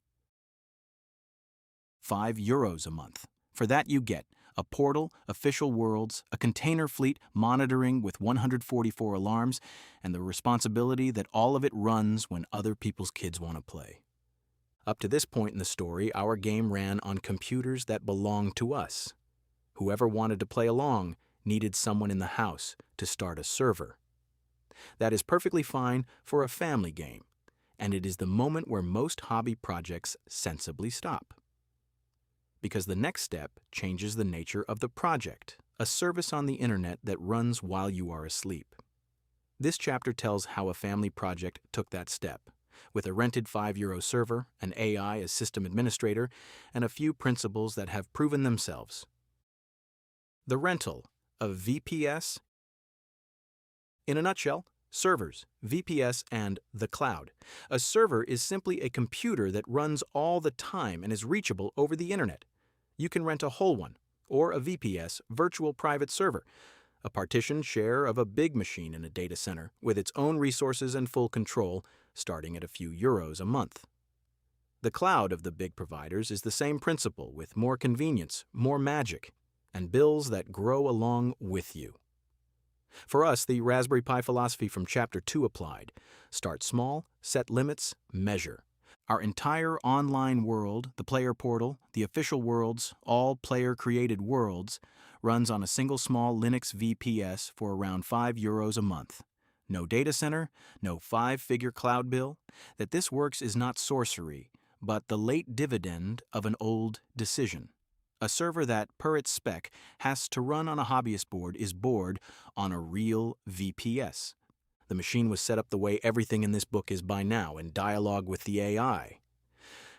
A: €5 a month. For that you get a portal, official worlds, a container fleet monitoring with 144 alarms, and the responsibility that all of it runs when other people's kids want to play. Up to this point in the story, our game ran on computers that belonged to us. Whoever wanted to play along needed someone in the house to start a server. That is perfectly fine for a family game, and it is the moment where most hobby projects sensibly stop. Because the next step changes the nature of the project, a service on the internet that runs while you are asleep. This chapter tells how a family project took that step, with a rented €5 server, an AI as system administrator, and a few principles that have proven themselves. The rental of VPS. In a nutshell, servers, VPS, and the cloud. A server is simply a computer that runs all the time and is reachable over the internet. You can rent a whole one, or a VPS, virtual private server, a partitioned share of a big machine in a data center with its own resources and full control, starting at a few euros a month. The cloud of the big providers is the same principle, with more convenience, more magic, and bills that grow along with you. For us, the Raspberry Pi philosophy from Chapter 2 applied. Start small, set limits, measure. Our entire online world, the player portal, the official worlds, all player-created worlds, runs on a single small Linux VPS for around €5 a month. No data center, no 5-figure cloud bill. That this works is not sorcery, but the late dividend of an old decision. A server that, per its spec, has to run on a hobbyist board is bored on a real VPS. The machine was set up the way everything in this book is by now, in dialogue with the AI.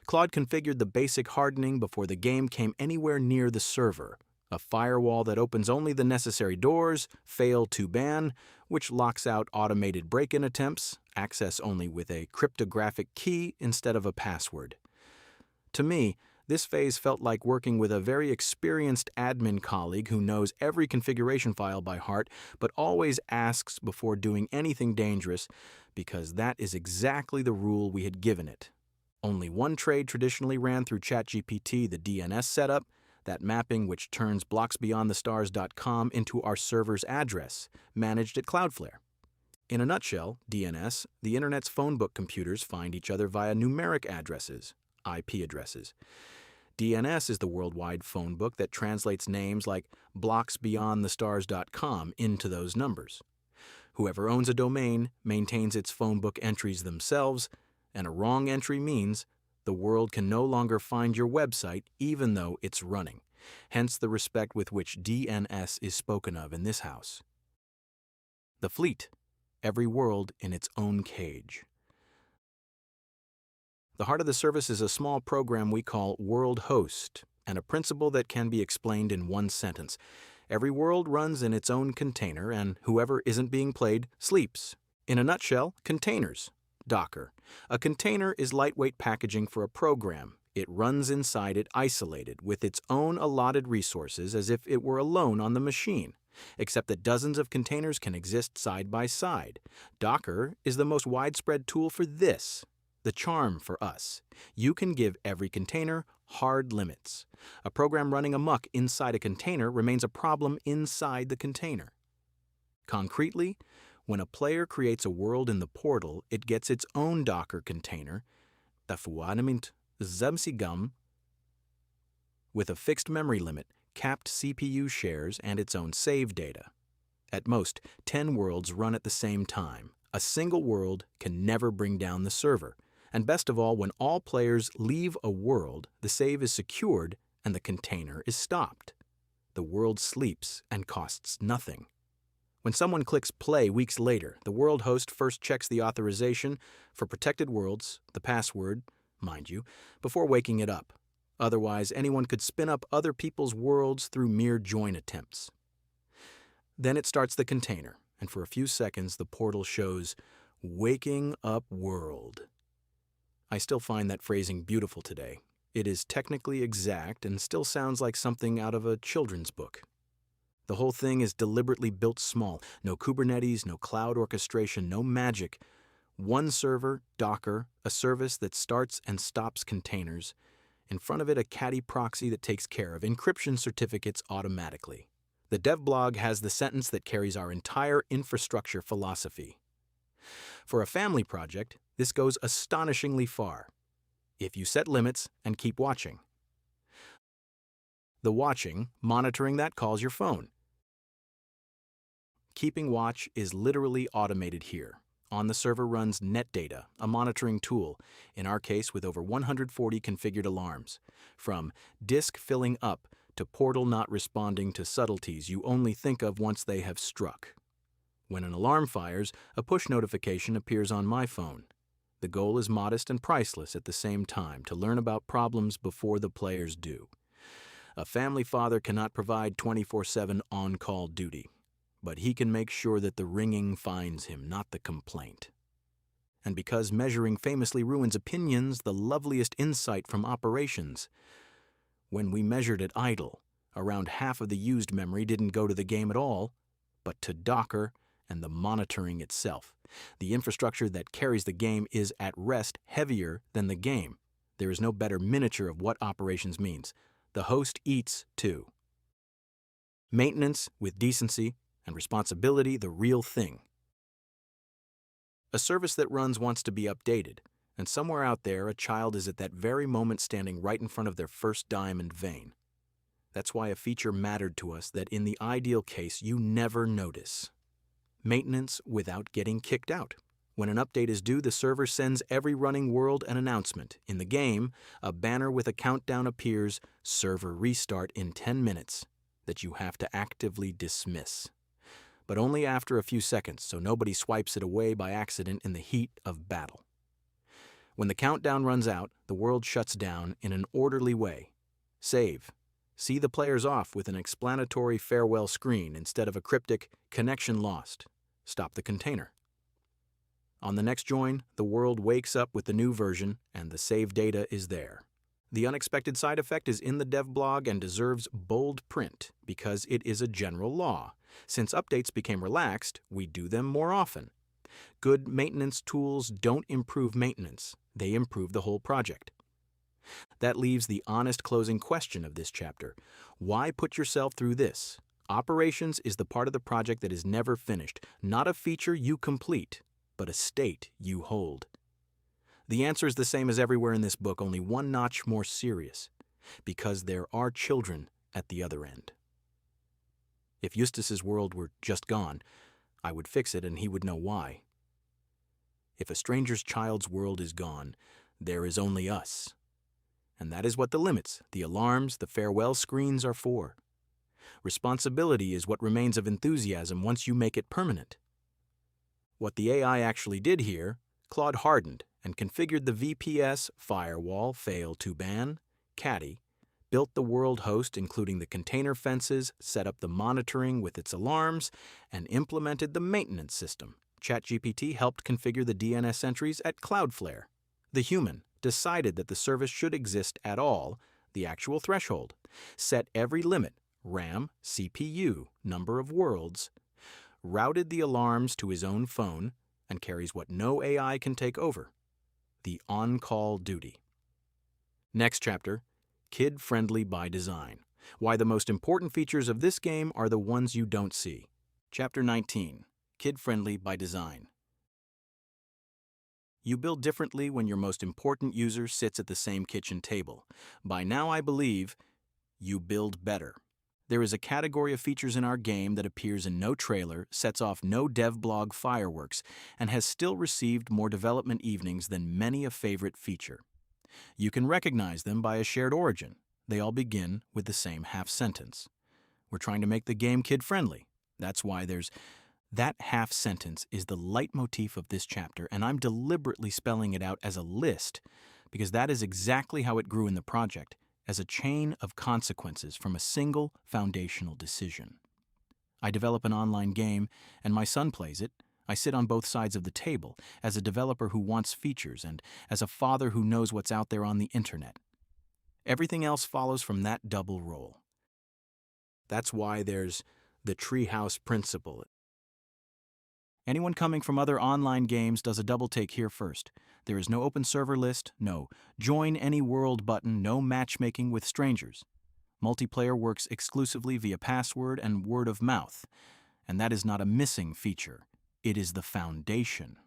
A: Claude configured the basic hardening before the game came anywhere near the server. A firewall that opens only the necessary doors, fail to ban, which locks out automated break-in attempts, access only with a cryptographic key instead of a password. To me, this phase felt like working with a very experienced admin colleague who knows every configuration file by heart, but always asks before doing anything dangerous, because that is exactly the rule we had given it. Only one trade traditionally ran through ChatGPT, the DNS setup, that mapping which turns blocksbeyondthestars.com into our server's address, managed at Cloudflare. In a nutshell, DNS, the Internet's phone book computers find each other via numeric addresses, IP addresses. DNS is the worldwide phone book that translates names like blocksbeyondthestars.com into those numbers. Whoever owns a domain maintains its phone book entries themselves, and a wrong entry means the world can no longer find your website even though it's running. Hence the respect with which DNS is spoken of in this house. The fleet, every world in its own cage. The heart of the service is a small program we call World Host, and a principle that can be explained in one sentence. Every world runs in its own container, and whoever isn't being played sleeps. In a nutshell, containers. Docker. A container is lightweight packaging for a program. It runs inside it isolated, with its own allotted resources as if it were alone on the machine, except that dozens of containers can exist side by side. Docker is the most widespread tool for this. The charm for us. You can give every container hard limits. A program running amok inside a container remains a problem inside the container. Concretely, when a player creates a world in the portal, it gets its own Docker container, with a fixed memory limit, capped CPU shares, and its own save data. At most, 10 worlds run at the same time. A single world can never bring down the server. And best of all, when all players leave a world, the save is secured and the container is stopped. The world sleeps and costs nothing. When someone clicks play weeks later, the world host first checks the authorization for protected worlds, the password, mind you, before waking it up. Otherwise, anyone could spin up other people's worlds through mere join attempts. Then it starts the container, and for a few seconds the portal shows, "Waking up world." I still find that phrasing beautiful today. It is technically exact and still sounds like something out of a children's book. The whole thing is deliberately built small. No Kubernetes, no cloud orchestration, no magic. One server, Docker, a service that starts and stops containers. In front of it, a caddy proxy that takes care of encryption certificates automatically. The dev blog has the sentence that carries our entire infrastructure philosophy. For a family project, this goes astonishingly far. If you set limits and keep watching. The watching, monitoring that calls your phone. Keeping watch is literally automated here. On the server runs NetData, a monitoring tool, in our case with over 140 configured alarms. From disk filling up to portal not responding to subtleties you only think of once they have struck. When an alarm fires, a push notification appears on my phone. The goal is modest and priceless at the same time, to learn about problems before the players do. A family father cannot provide 24/7 on-call duty, but he can make sure that the ringing finds him, not the complaint. And because measuring famously ruins opinions, the loveliest insight from operations. When we measured at idle, around half of the used memory didn't go to the game at all, but to Docker and the monitoring itself. The infrastructure that carries the game is at rest heavier than the game. There is no better miniature of what operations means. The host eats, too. Maintenance with decency and responsibility, the real thing. A service that runs wants to be updated, and somewhere out there a child is at that very moment standing right in front of their first diamond vein. That's why a feature mattered to us that in the ideal case you never notice. Maintenance without getting kicked out. When an update is due, the server sends every running world an announcement. In the game, a banner with a countdown appears, "Server restart in 10 minutes," that you have to actively dismiss. But only after a few seconds, so nobody swipes it away by accident in the heat of battle. When the countdown runs out, the world shuts down in an orderly way. Save. See the players off with an explanatory farewell screen instead of a cryptic "connection lost." Stop the container. On the next join, the world wakes up with the new version and the save data is there. The unexpected side effect is in the dev blog and deserves bold print because it is a general law. Since updates became relaxed, we do them more often. Good maintenance tools don't improve maintenance, they improve the whole project. That leaves the honest closing question of this chapter. Why put yourself through this? Operations is the part of the project that is never finished, not a feature you complete, but a state you hold. The answer is the same as everywhere in this book, only one notch more serious, because there are children at the other end. If Eustace's world were just gone, I would fix it and he would know why. If a stranger's child's world is gone, there is only us. And that is what the limits, the alarms, the farewell screens are for. Responsibility is what remains of enthusiasm once you make it permanent. What the AI actually did here, Claude hardened and configured the VPS, firewall, fail to ban, caddy, built the world host including the container fences, set up the monitoring with its alarms, and implemented the maintenance system. ChatGPT helped configure the DNS entries at Cloudflare. The human decided that the service should exist at all, the actual threshold, set every limit, RAM, CPU, number of worlds, routed the alarms to his own phone, and carries what no AI can take over, the on-call duty. Next chapter, Kid-Friendly by Design. Why the most important features of this game are the ones you don't see. Chapter 19, Kid-Friendly by Design. You build differently when your most important user sits at the same kitchen table. By now, I believe, you build better. There is a category of features in our game that appears in no trailer, sets off no dev blog fireworks, and has still received more development evenings than many a favorite feature. You can recognize them by a shared origin. They all begin with the same half sentence. We're trying to make the game kid-friendly. That's why that half sentence is the leitmotif of this chapter, and I'm deliberately spelling it out as a list because that is exactly how it grew in the project, as a chain of consequences from a single foundational decision. I develop an online game, and my son plays it. I sit on both sides of the table, as a developer who wants features and as a father who knows what's out there on the internet. Everything else follows from that double role. That's why there's the treehouse principle. Anyone coming from other online games does a double take here first. There is no open server list, no join any world button, no matchmaking with strangers. Multiplayer works exclusively via password and word of mouth, and that is not a missing feature. It is the foundation.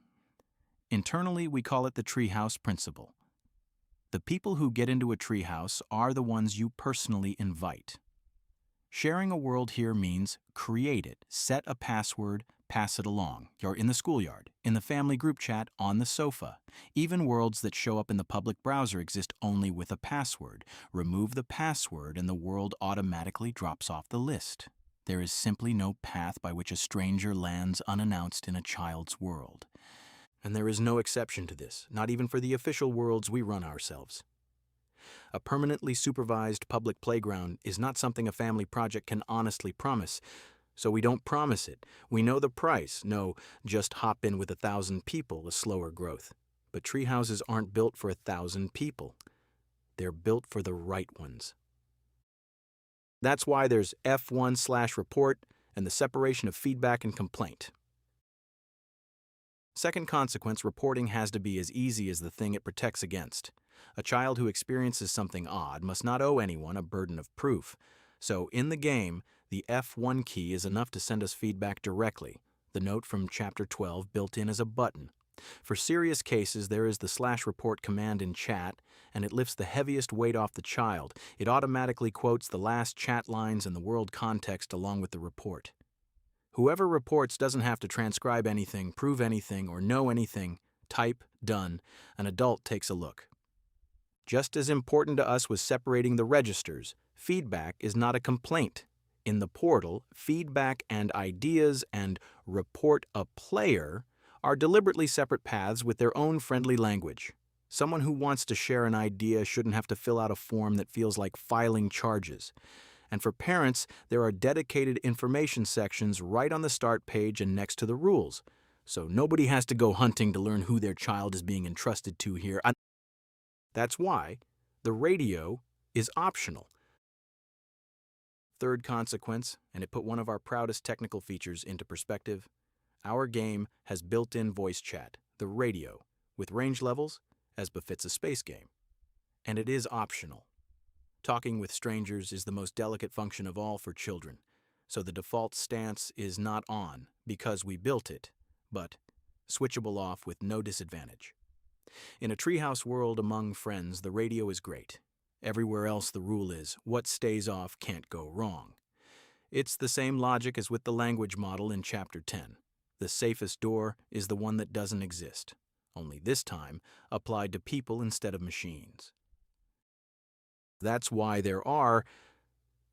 A: Internally, we call it the treehouse principle. The people who get into a treehouse are the ones you personally invite. Sharing a world here means create it, set a password, pass it along. You're in the schoolyard, in the family group chat, on the sofa. Even worlds that show up in the public browser exist only with a password. Remove the password and the world automatically drops off the list. There is simply no path by which a stranger lands unannounced in a child's world. And there is no exception to this, not even for the official worlds we run ourselves. A permanently supervised public playground is not something a family project can honestly promise, so we don't promise it. We know the price. No, just hop in with 1,000 people, a slower growth. But treehouses aren't built for 1,000 people. They're built for the right ones. That's why there's F1/report and the separation of feedback and complaint. Second consequence, reporting has to be as easy as the thing it protects against. A child who experiences something odd must not owe anyone a burden of proof. So in the game, the F1 key is enough to send us feedback directly, the note from Chapter 12 built in as a button. For serious cases, there is the /report command in chat, and it lifts the heaviest weight off the child. It automatically quotes the last chat lines and the world context along with the report. Whoever reports doesn't have to transcribe anything, prove anything, or know anything. Type, done. An adult takes a look. Just as important to us was separating the registers, feedback is not a complaint. In the portal, feedback and ideas and report a player are deliberately separate paths with their own friendly language. Someone who wants to share an idea shouldn't have to fill out a form that feels like filing charges. And for parents, there are dedicated information sections right on the start page and next to the rules. So nobody has to go hunting to learn who their child is being entrusted to here. That's why the radio is optional. Third consequence, and it put one of our proudest technical features into perspective, our game has built-in voice chat, the radio, with range levels, as befits a space game. And it is optional. Talking with strangers is the most delicate function of all for children, so the default stance is not on because we built it, but switchable off with no disadvantage. In a treehouse world among friends, the radio is great. Everywhere else the rule is, what stays off can't go wrong. It's the same logic as with the language model in Chapter 10. The safest door is the one that doesn't exist, only this time applied to people instead of machines. That's why there are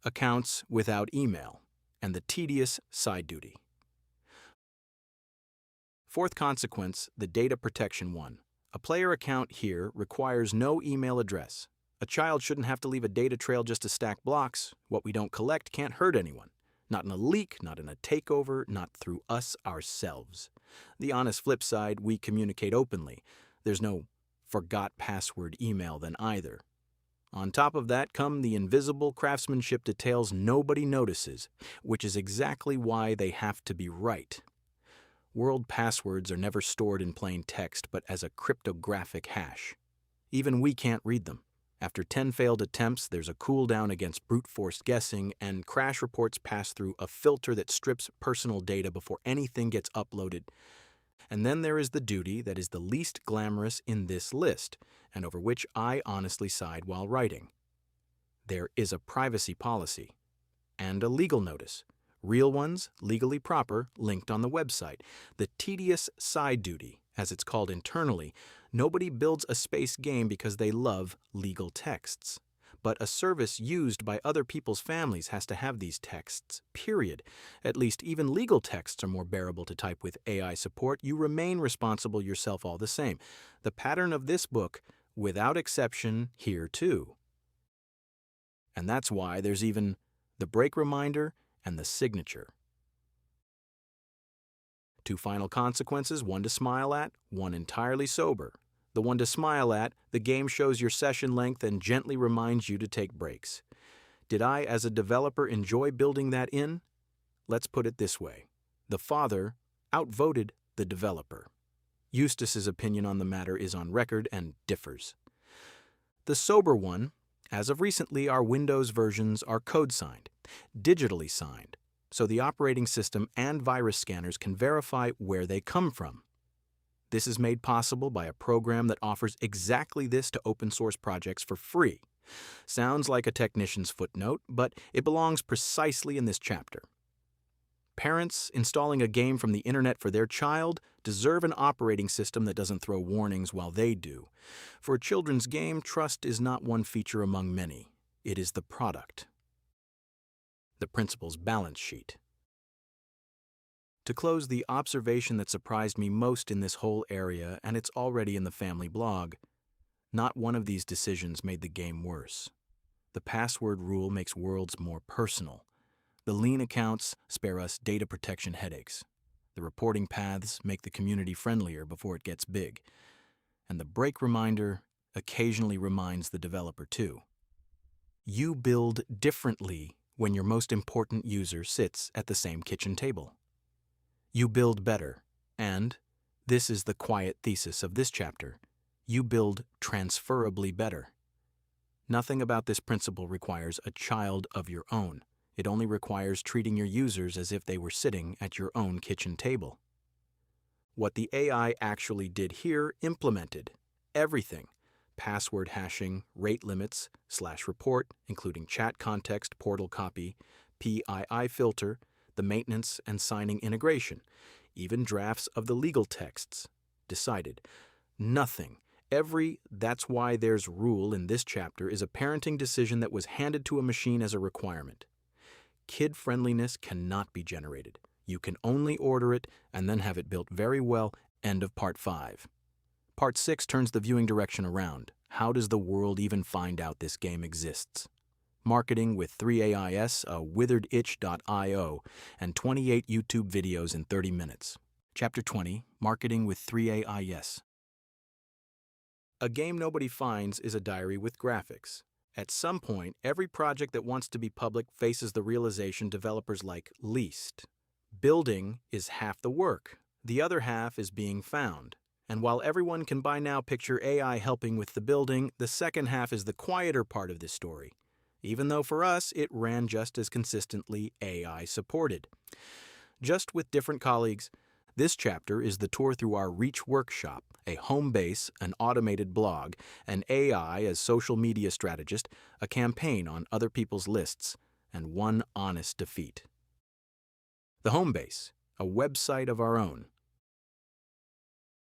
A: accounts without email and the tedious side duty. Fourth consequence, the data protection one. A player account here requires no email address. A child shouldn't have to leave a data trail just to stack blocks. What we don't collect can't hurt anyone. Not in a leak, not in a takeover, not through us ourselves. The honest flip side, we communicate openly. There's no forgot password email then either. On top of that come the invisible craftsmanship details nobody notices, which is exactly why they have to be right. World passwords are never stored in plain text, but as a cryptographic hash. Even we can't read them. After 10 failed attempts, there's a cooldown against brute-force guessing, and crash reports pass through a filter that strips personal data before anything gets uploaded. And then there is the duty that is the least glamorous in this list, and over which I honestly sighed while writing. There is a privacy policy and a legal notice. Real ones, legally proper, linked on the website. The tedious side duty, as it's called internally. Nobody builds a space game because they love legal texts. But a service used by other people's families has to have these texts, period. At least even legal texts are more bearable to type with AI support. You remain responsible yourself all the same. The pattern of this book without exception, here too. And that's why there's even the break reminder and the signature. 2 final consequences, one to smile at, one entirely sober. The one to smile at, the game shows your session length and gently reminds you to take breaks. Did I, as a developer, enjoy building that in? Let's put it this way. The father outvoted the developer. Eustace's opinion on the matter is on record and differs. The sober one, as of recently, our Windows versions are code-signed, digitally signed, so the operating system and virus scanners can verify where they come from. This is made possible by a program that offers exactly this to open-source projects for free. Sounds like a technician's footnote, but it belongs precisely in this chapter. Parents installing a game from the internet for their child deserve an operating system that doesn't throw warnings while they do. For a children's game, trust is not one feature among many. It is the product. The principal's balance sheet. To close, the observation that surprised me most in this whole area, and it's already in the family blog, not one of these decisions made the game worse. The password rule makes worlds more personal. The lean accounts spare us data protection headaches. The reporting paths make the community friendlier before it gets big. And the break reminder occasionally reminds the developer too. You build differently when your most important user sits at the same kitchen table. You build better, and, this is the quiet thesis of this chapter, you build transferably better. Nothing about this principle requires a child of your own. It only requires treating your users as if they were sitting at your own kitchen table. What the AI actually did here implemented everything. Password hashing, rate limits, /report, including chat context, portal copy, PII filter, the maintenance and signing integration, even drafts of the legal texts. Decided. Nothing. Every "that's why there's" rule in this chapter is a parenting decision that was handed to a machine as a requirement. Kid-friendliness cannot be generated. You can only order it and then have it built very well. End of Part 5. Part 6 turns the viewing direction around. How does the world even find out this game exists? Marketing with 3 AIs, a withereditch.io, and 28 YouTube videos in 30 minutes. Chapter 20, Marketing with 3 AIs. A game nobody finds is a diary with graphics. At some point, every project that wants to be public faces the realization developers like least. Building is half the work. The other half is being found. And while everyone can by now picture AI helping with the building, the second half is the quieter part of this story. Even though for us, it ran just as consistently AI supported. Just with different colleagues, this chapter is the tour through our Reach workshop, a home base, an automated blog, an AI as social media strategist, a campaign on other people's lists, and one honest defeat. The home base, a website of our own.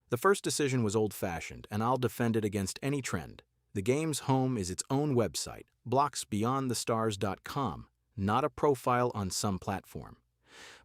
A: The first decision was old-fashioned, and I'll defend it against any trend. The game's home is its own website, blocksbeyondthestars.com, not a profile on some platform.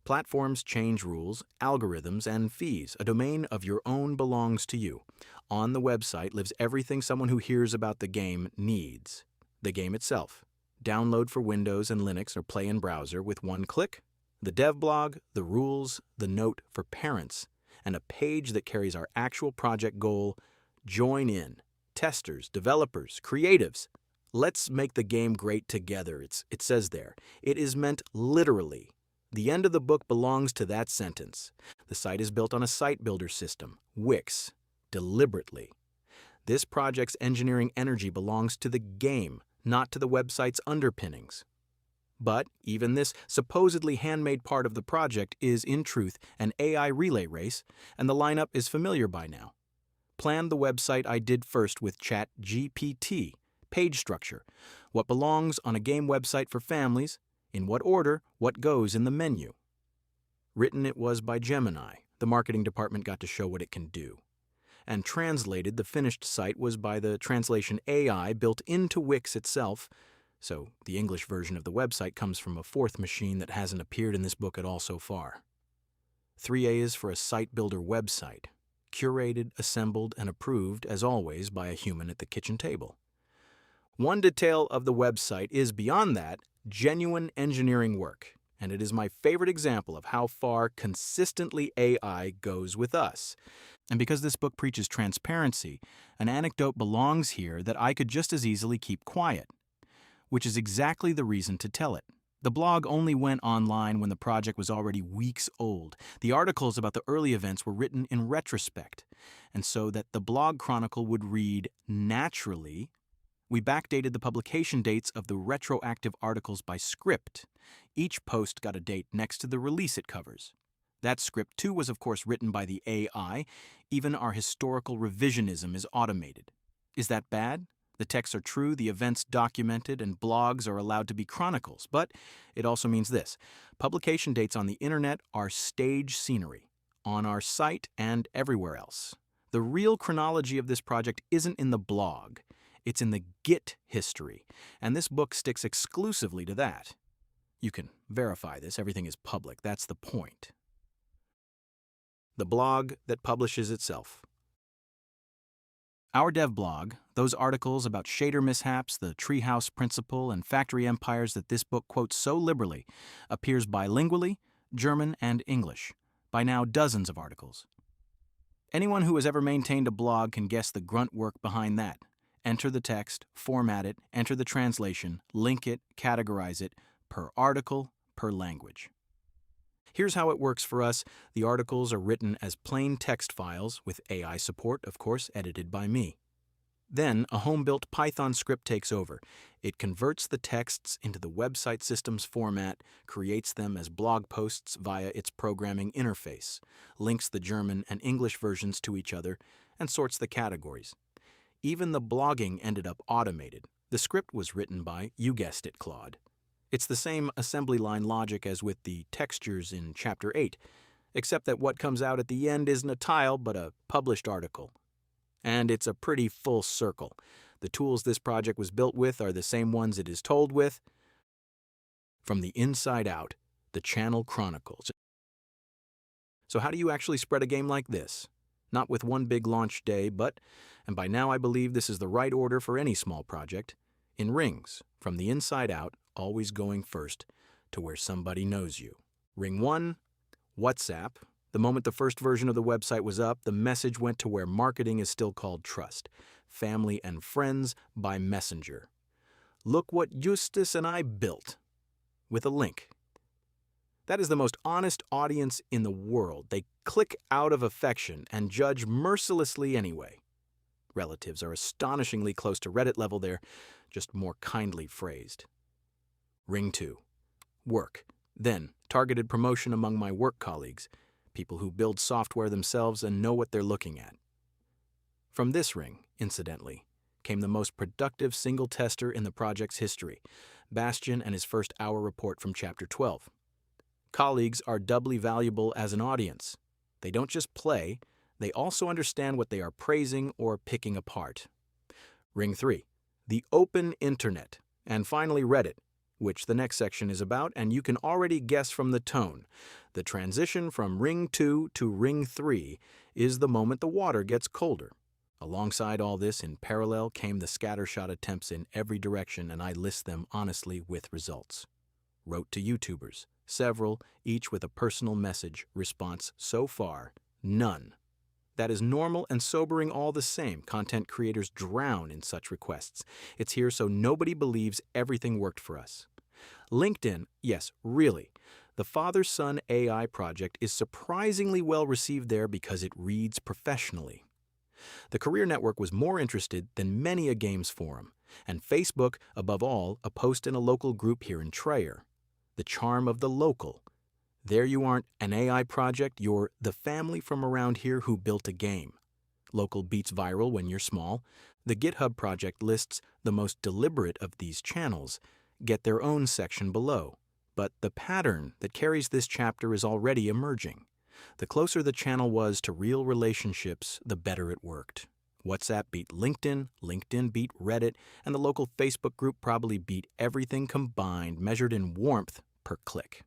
A: Platforms change rules, algorithms, and fees. A domain of your own belongs to you. On the website lives everything someone who hears about the game needs. The game itself. Download for Windows and Linux or play in browser with one click. The dev blog, the rules, the note for parents, and a page that carries our actual project goal. Join in. Testers, developers, creatives. Let's make the game great together, it says there. It is meant literally. The end of the book belongs to that sentence. The site is built on a site builder system, Wix, deliberately. This project's engineering energy belongs to the game, not to the website's underpinnings. But even this supposedly handmade part of the project is, in truth, an AI relay race, and the lineup is familiar by now. Planned the website I did first with ChatGPT, page structure, what belongs on a game website for families, in what order, what goes in the menu. Written it was by Gemini. The marketing department got to show what it can do. And translated, the finished site was by the translation AI built into Wix itself, so the English version of the website comes from a fourth machine that hasn't appeared in this book at all so far. 3 A's for a site builder website. curated, assembled, and approved, as always, by a human at the kitchen table. One detail of the website is, beyond that, genuine engineering work, and it is my favorite example of how far consistently AI goes with us. And because this book preaches transparency, an anecdote belongs here that I could just as easily keep quiet, which is exactly the reason to tell it. The blog only went online when the project was already weeks old. The articles about the early events were written in retrospect, and so that the blog chronicle would read naturally, we backdated the publication dates of the retroactive articles by script. Each post got a date next to the release it covers. That script, too, was of course written by the AI. Even our historical revisionism is automated. Is that bad? The texts are true, the events documented, and blogs are allowed to be chronicles. But it also means this: publication dates on the internet are stage scenery, on our site and everywhere else. The real chronology of this project isn't in the blog. It's in the Git history, and this book sticks exclusively to that. You can verify this. Everything is public. That's the point. The blog that publishes itself. Our dev blog, those articles about shader mishaps, the treehouse principle, and factory empires that this book quotes so liberally, appears bilingually, German and English, by now dozens of articles. Anyone who has ever maintained a blog can guess the grunt work behind that. Enter the text, format it, enter the translation, link it, categorize it, per article, per language. Here's how it works for us. The articles are written as plain text files, with AI support, of course, edited by me. Then, a home-built Python script takes over. It converts the texts into the website system's format, creates them as blog posts via its programming interface, links the German and English versions to each other, and sorts the categories. Even the blogging ended up automated. The script was written by, you guessed it, Claude. It's the same assembly line logic as with the textures in Chapter 8, except that what comes out at the end isn't a tile but a published article. And it's a pretty full circle. The tools this project was built with are the same ones it is told with. From the inside out, the channel chronicles. So how do you actually spread a game like this? Not with one big launch day, but, and by now I believe this is the right order for any small project, in rings, from the inside out, always going first to where somebody knows you. Ring 1, WhatsApp. The moment the first version of the website was up, the message went to where marketing is still called trust. Family and friends by messenger. Look what Justus and I built, with a link. That is the most honest audience in the world. They click out of affection and judge mercilessly anyway. Relatives are astonishingly close to Reddit level there, just more kindly phrased. Ring 2. Work. Then, targeted promotion among my work colleagues, people who build software themselves and know what they're looking at. From this ring, incidentally, came the most productive single tester in the project's history, Bastian and his first hour report from Chapter 12. Colleagues are doubly valuable as an audience. They don't just play, they also understand what they are praising or picking apart. Ring 3. The open internet. And finally Reddit, which the next section is about, and you can already guess from the tone. The transition from Ring 2 to Ring 3 is the moment the water gets colder. Alongside all this, in parallel, came the scattershot attempts in every direction, and I list them honestly with results. Wrote to YouTubers, several, each with a personal message. Response so far, none. That is normal and sobering all the same. Content creators drown in such requests. It's here so nobody believes everything worked for us. LinkedIn, yes, really. The father-son AI project is surprisingly well received there because it reads professionally. The Career Network was more interested than many a games forum, and Facebook, above all, a post in a local group here in Traer. The charm of the local. There you aren't an AI project, you're the family from around here who built a game. Local beats viral when you're small. The GitHub project lists the most deliberate of these channels, get their own section below. But the pattern that carries this chapter is already emerging. The closer the channel was to real relationships, the better it worked. WhatsApp beat LinkedIn, LinkedIn beat Reddit, and the local Facebook group probably beat everything combined, measured in warmth per click.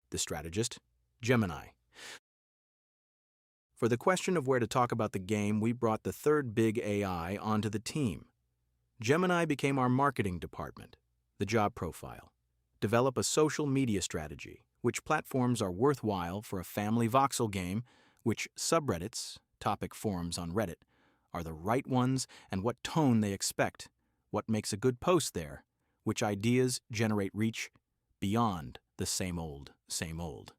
A: The strategist, Gemini. For the question of where to talk about the game, we brought the third big AI onto the team. Gemini became our marketing department. The job profile: develop a social media strategy, which platforms are worthwhile for a family voxel game, which subreddits, topic forums on Reddit, are the right ones, and what tone they expect, what makes a good post there, which ideas generate reach beyond the same old, same old.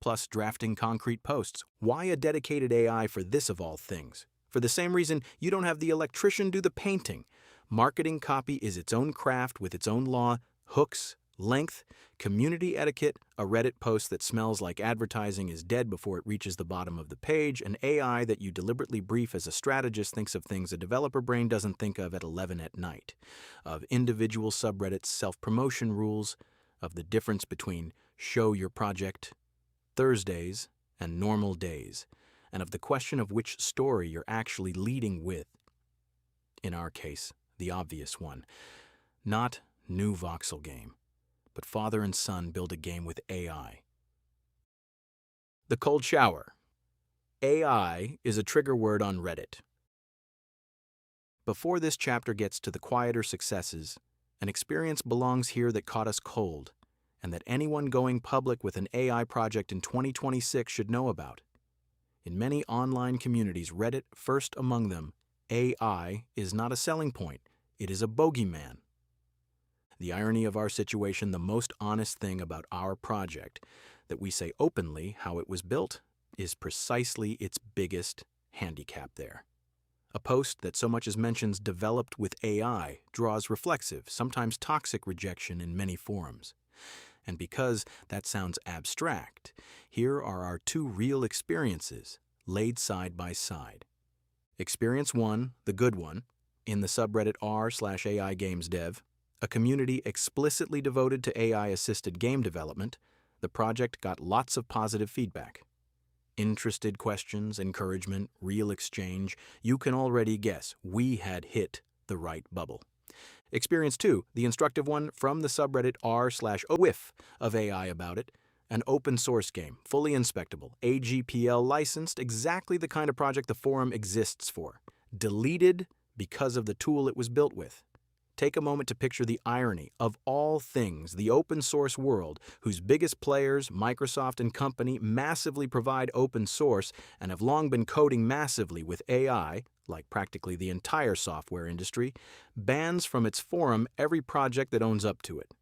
A: Plus drafting concrete posts. Why a dedicated AI for this of all things? For the same reason you don't have the electrician do the painting. Marketing copy is its own craft with its own law, hooks, length, community etiquette, a Reddit post that smells like advertising is dead before it reaches the bottom of the page, an AI that you deliberately brief as a strategist thinks of things a developer brain doesn't think of at 11 at night, of individual subreddits' self-promotion rules, of the difference between show your project Thursdays and normal days, and of the question of which story you're actually leading with. In our case, the obvious one. Not new voxel game, but father and son build a game with AI. The cold shower. AI is a trigger word on Reddit. Before this chapter gets to the quieter successes, an experience belongs here that caught us cold, and that anyone going public with an AI project in 2026 should know about. In many online communities, Reddit first among them, AI is not a selling point, it is a bogeyman. The irony of our situation, the most honest thing about our project, that we say openly how it was built, is precisely its biggest handicap there. A post that so much as mentions developed with AI draws reflexive, sometimes toxic rejection in many forums. And because that sounds abstract, here are our two real experiences laid side by side. Experience 1, the good one, in the subreddit r/AI Games Dev, a community explicitly devoted to AI-assisted game development, the project got lots of positive feedback. Interested questions, encouragement, real exchange, you can already guess we had hit the right bubble. Experience 2, the instructive one from the subreddit r/whiff of AI about it, an open source game, fully inspectable, AGPL licensed, exactly the kind of project the forum exists for. Deleted because of the tool it was built with. Take a moment to picture the irony of all things, the open source world, whose biggest players, Microsoft and company, massively provide open source and have long been coding massively with AI, like practically the entire software industry, bans from its forum every project that owns up to it.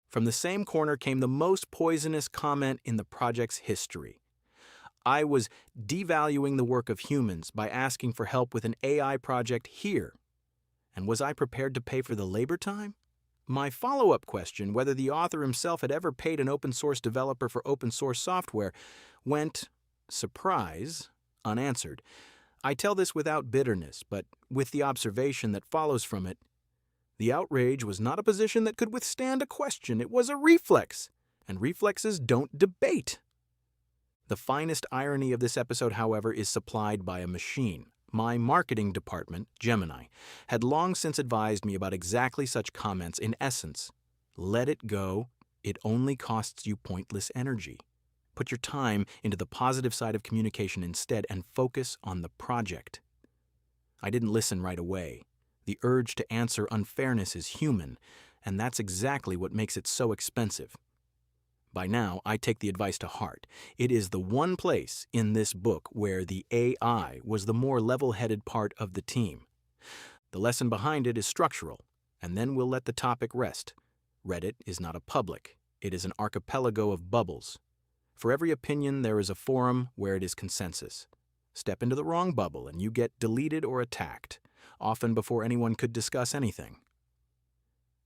A: From the same corner came the most poisonous comment in the project's history. I was devaluing the work of humans by asking for help with an AI project here. And was I prepared to pay for the labor time? My follow-up question, whether the author himself had ever paid an open-source developer for open-source software, went, surprise, unanswered. I tell this without bitterness, but with the observation that follows from it. The outrage was not a position that could withstand a question. It was a reflex, and reflexes don't debate. The finest irony of this episode, however, is supplied by a machine. My marketing department, Gemini, had long since advised me about exactly such comments. In essence, let it go. It only costs you pointless energy. Put your time into the positive side of communication instead and focus on the project. I didn't listen right away. The urge to answer unfairness is human, and that's exactly what makes it so expensive. By now, I take the advice to heart. It is the one place in this book where the AI was the more level-headed part of the team. The lesson behind it is structural, and then we'll let the topic rest. Reddit is not a public. It is an archipelago of bubbles. For every opinion, there is a forum where it is consensus. Step into the wrong bubble and you get deleted or attacked, often before anyone could discuss anything.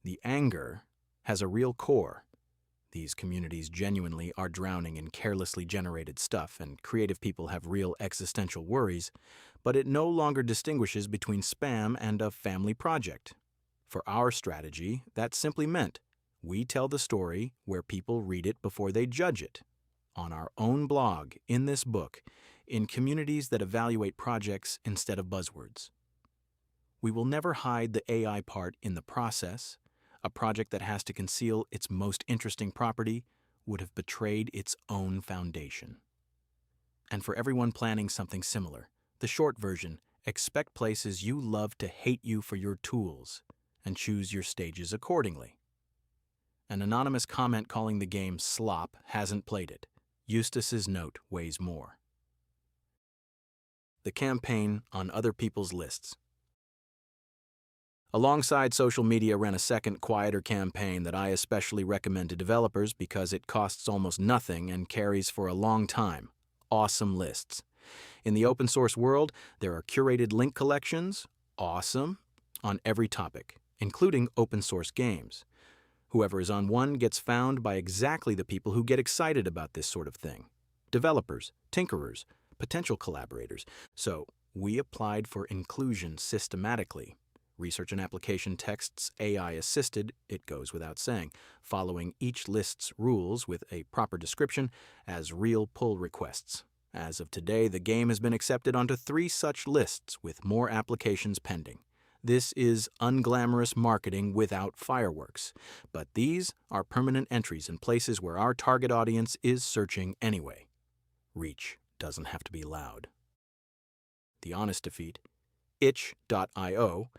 A: The anger has a real core. These communities genuinely are drowning in carelessly generated stuff, and creative people have real existential worries, but it no longer distinguishes between spam and a family project. For our strategy, that simply meant we tell the story where people read it before they judge it. On our own blog, in this book, in communities that evaluate projects instead of buzzwords. We will never hide the AI part in the process. A project that has to conceal its most interesting property would have betrayed its own foundation. And for everyone planning something similar, the short version: expect places you love to hate you for your tools, and choose your stages accordingly. An anonymous comment calling the game slop hasn't played it. Eustace's note weighs more. The campaign on other people's lists. Alongside social media ran a second, quieter campaign that I especially recommend to developers because it costs almost nothing and carries for a long time: awesome lists. In the open source world, there are curated link collections, awesome, on every topic, including open source games. Whoever is on one gets found by exactly the people who get excited about this sort of thing: developers, tinkerers, potential collaborators. So we applied for inclusion systematically. Research and application texts AI assisted, it goes without saying, following each list's rules with a proper description as real pull requests. As of today, the game has been accepted onto 3 such lists, with more applications pending. This is unglamorous marketing without fireworks, but these are permanent entries in places where our target audience is searching anyway. Reach doesn't have to be loud. The honest defeat: itch.io.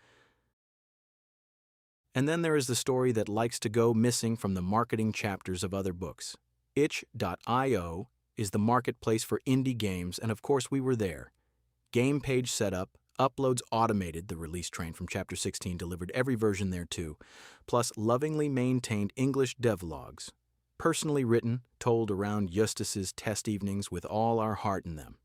A: And then there is the story that likes to go missing from the marketing chapters of other books. Itch.io is the marketplace for indie games, and of course we were there. Game page setup, uploads automated, the release train from Chapter 16 delivered every version there too, plus lovingly maintained English devlogs, personally written, told around Eustace's test evenings with all our heart in them.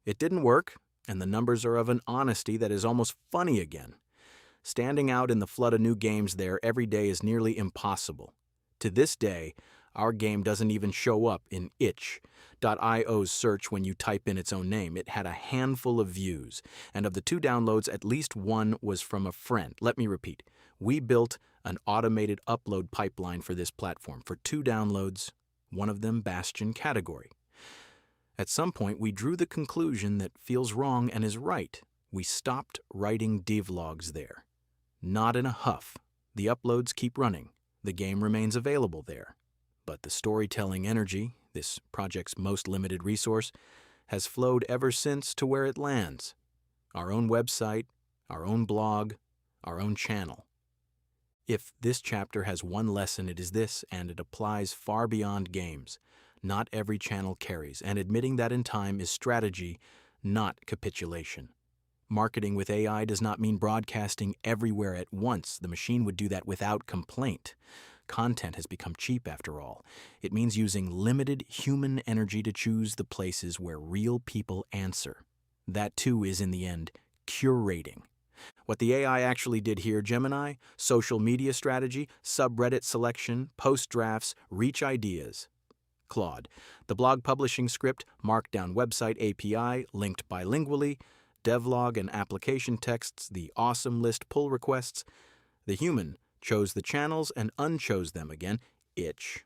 A: It didn't work, and the numbers are of an honesty that is almost funny again. Standing out in the flood of new games there every day is nearly impossible. To this day, our game doesn't even show up in itch.io's search when you type in its own name. It had a handful of views, and of the 2 downloads, at least 1 was from a friend. Let me repeat. We built an automated upload pipeline for this platform for 2 downloads, one of them Bastion category. At some point, we drew the conclusion that feels wrong and is right. We stopped writing devlogs there. Not in a huff. The uploads keep running. The game remains available there. But the storytelling energy, this project's most limited resource, has flowed ever since to where it lands: our own website, our own blog, our own channel. If this chapter has one lesson, it is this, and it applies far beyond games. Not every channel carries, and admitting that in time is strategy, not capitulation. Marketing with AI does not mean broadcasting everywhere at once. The machine would do that without complaint. Content has become cheap after all. It means using limited human energy to choose the places where real people answer. That too is, in the end, curating. What the AI actually did here: Gemini, social media strategy, subreddit selection, post drafts, reach ideas. Claude, the blog publishing script, markdown website API, linked bilingually, devlog and application texts, the awesome list pull requests. The human chose the channels and unchose them again. Itch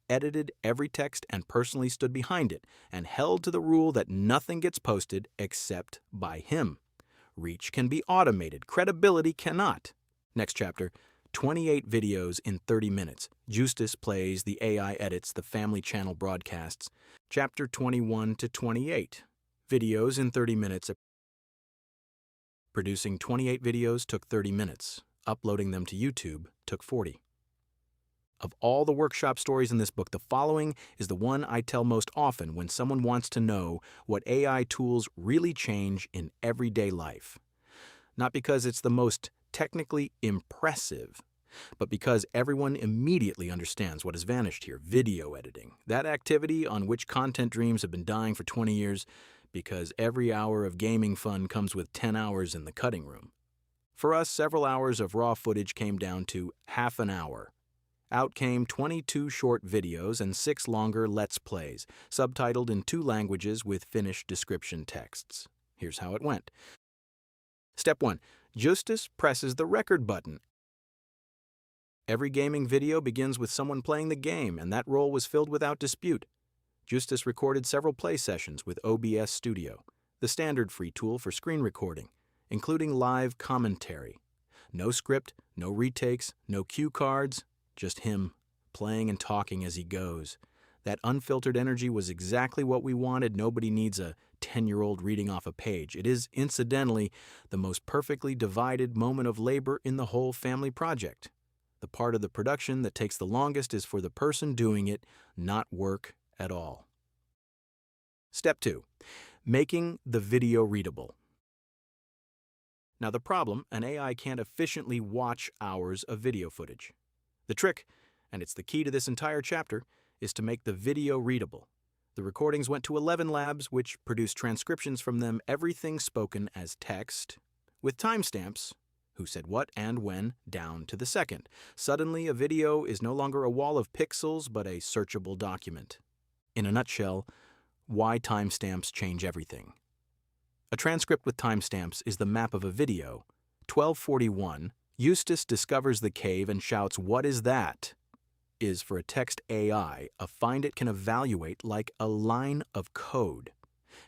A: edited every text and personally stood behind it and held to the rule that nothing gets posted except by him. Reach can be automated. Credibility cannot. Next chapter: 28 videos in 30 minutes. Eustace plays, the AI edits, the family channel broadcasts. Chapter 21 to 28. Videos in 30 minutes. Producing 28 videos took 30 minutes. Uploading them to YouTube took 40. Of all the workshop stories in this book, the following is the one I tell most often when someone wants to know what AI tools really change in everyday life. Not because it's the most technically impressive, but because everyone immediately understands what has vanished here: video editing. That activity on which content dreams have been dying for 20 years, because every hour of gaming fun comes with 10 hours in the cutting room. For us, several hours of raw footage came down to half an hour. Out came 22 short videos and 6 longer Let's Plays, subtitled in 2 languages with finished description texts. Here's how it went. Step 1. Eustace presses the record button. Every gaming video begins with someone playing the game, and that role was filled without dispute. Eustace recorded several play sessions with OBS Studio, the standard free tool for screen recording, including live commentary. No script, no retakes, no cue cards, just him playing and talking as he goes. That unfiltered energy was exactly what we wanted. Nobody needs a 10-year-old reading off a page. It is, incidentally, the most perfectly divided moment of labor in the whole family project. The part of the production that takes the longest is for the person doing it, not work at all. Step 2. Making the video readable. Now the problem, an AI can't efficiently watch hours of video footage. The trick, and it's the key to this entire chapter, is to make the video readable. The recordings went to ElevenLabs, which produced transcriptions from them, everything spoken as text, with timestamps, who said what and when, down to the second. Suddenly, a video is no longer a wall of pixels, but a searchable document. In a nutshell, why timestamps change everything. A transcript with timestamps is the map of a video. 12:41, Eustace discovers the cave and shouts, "What is that?" is for a text AI, a find it can evaluate like a line of code.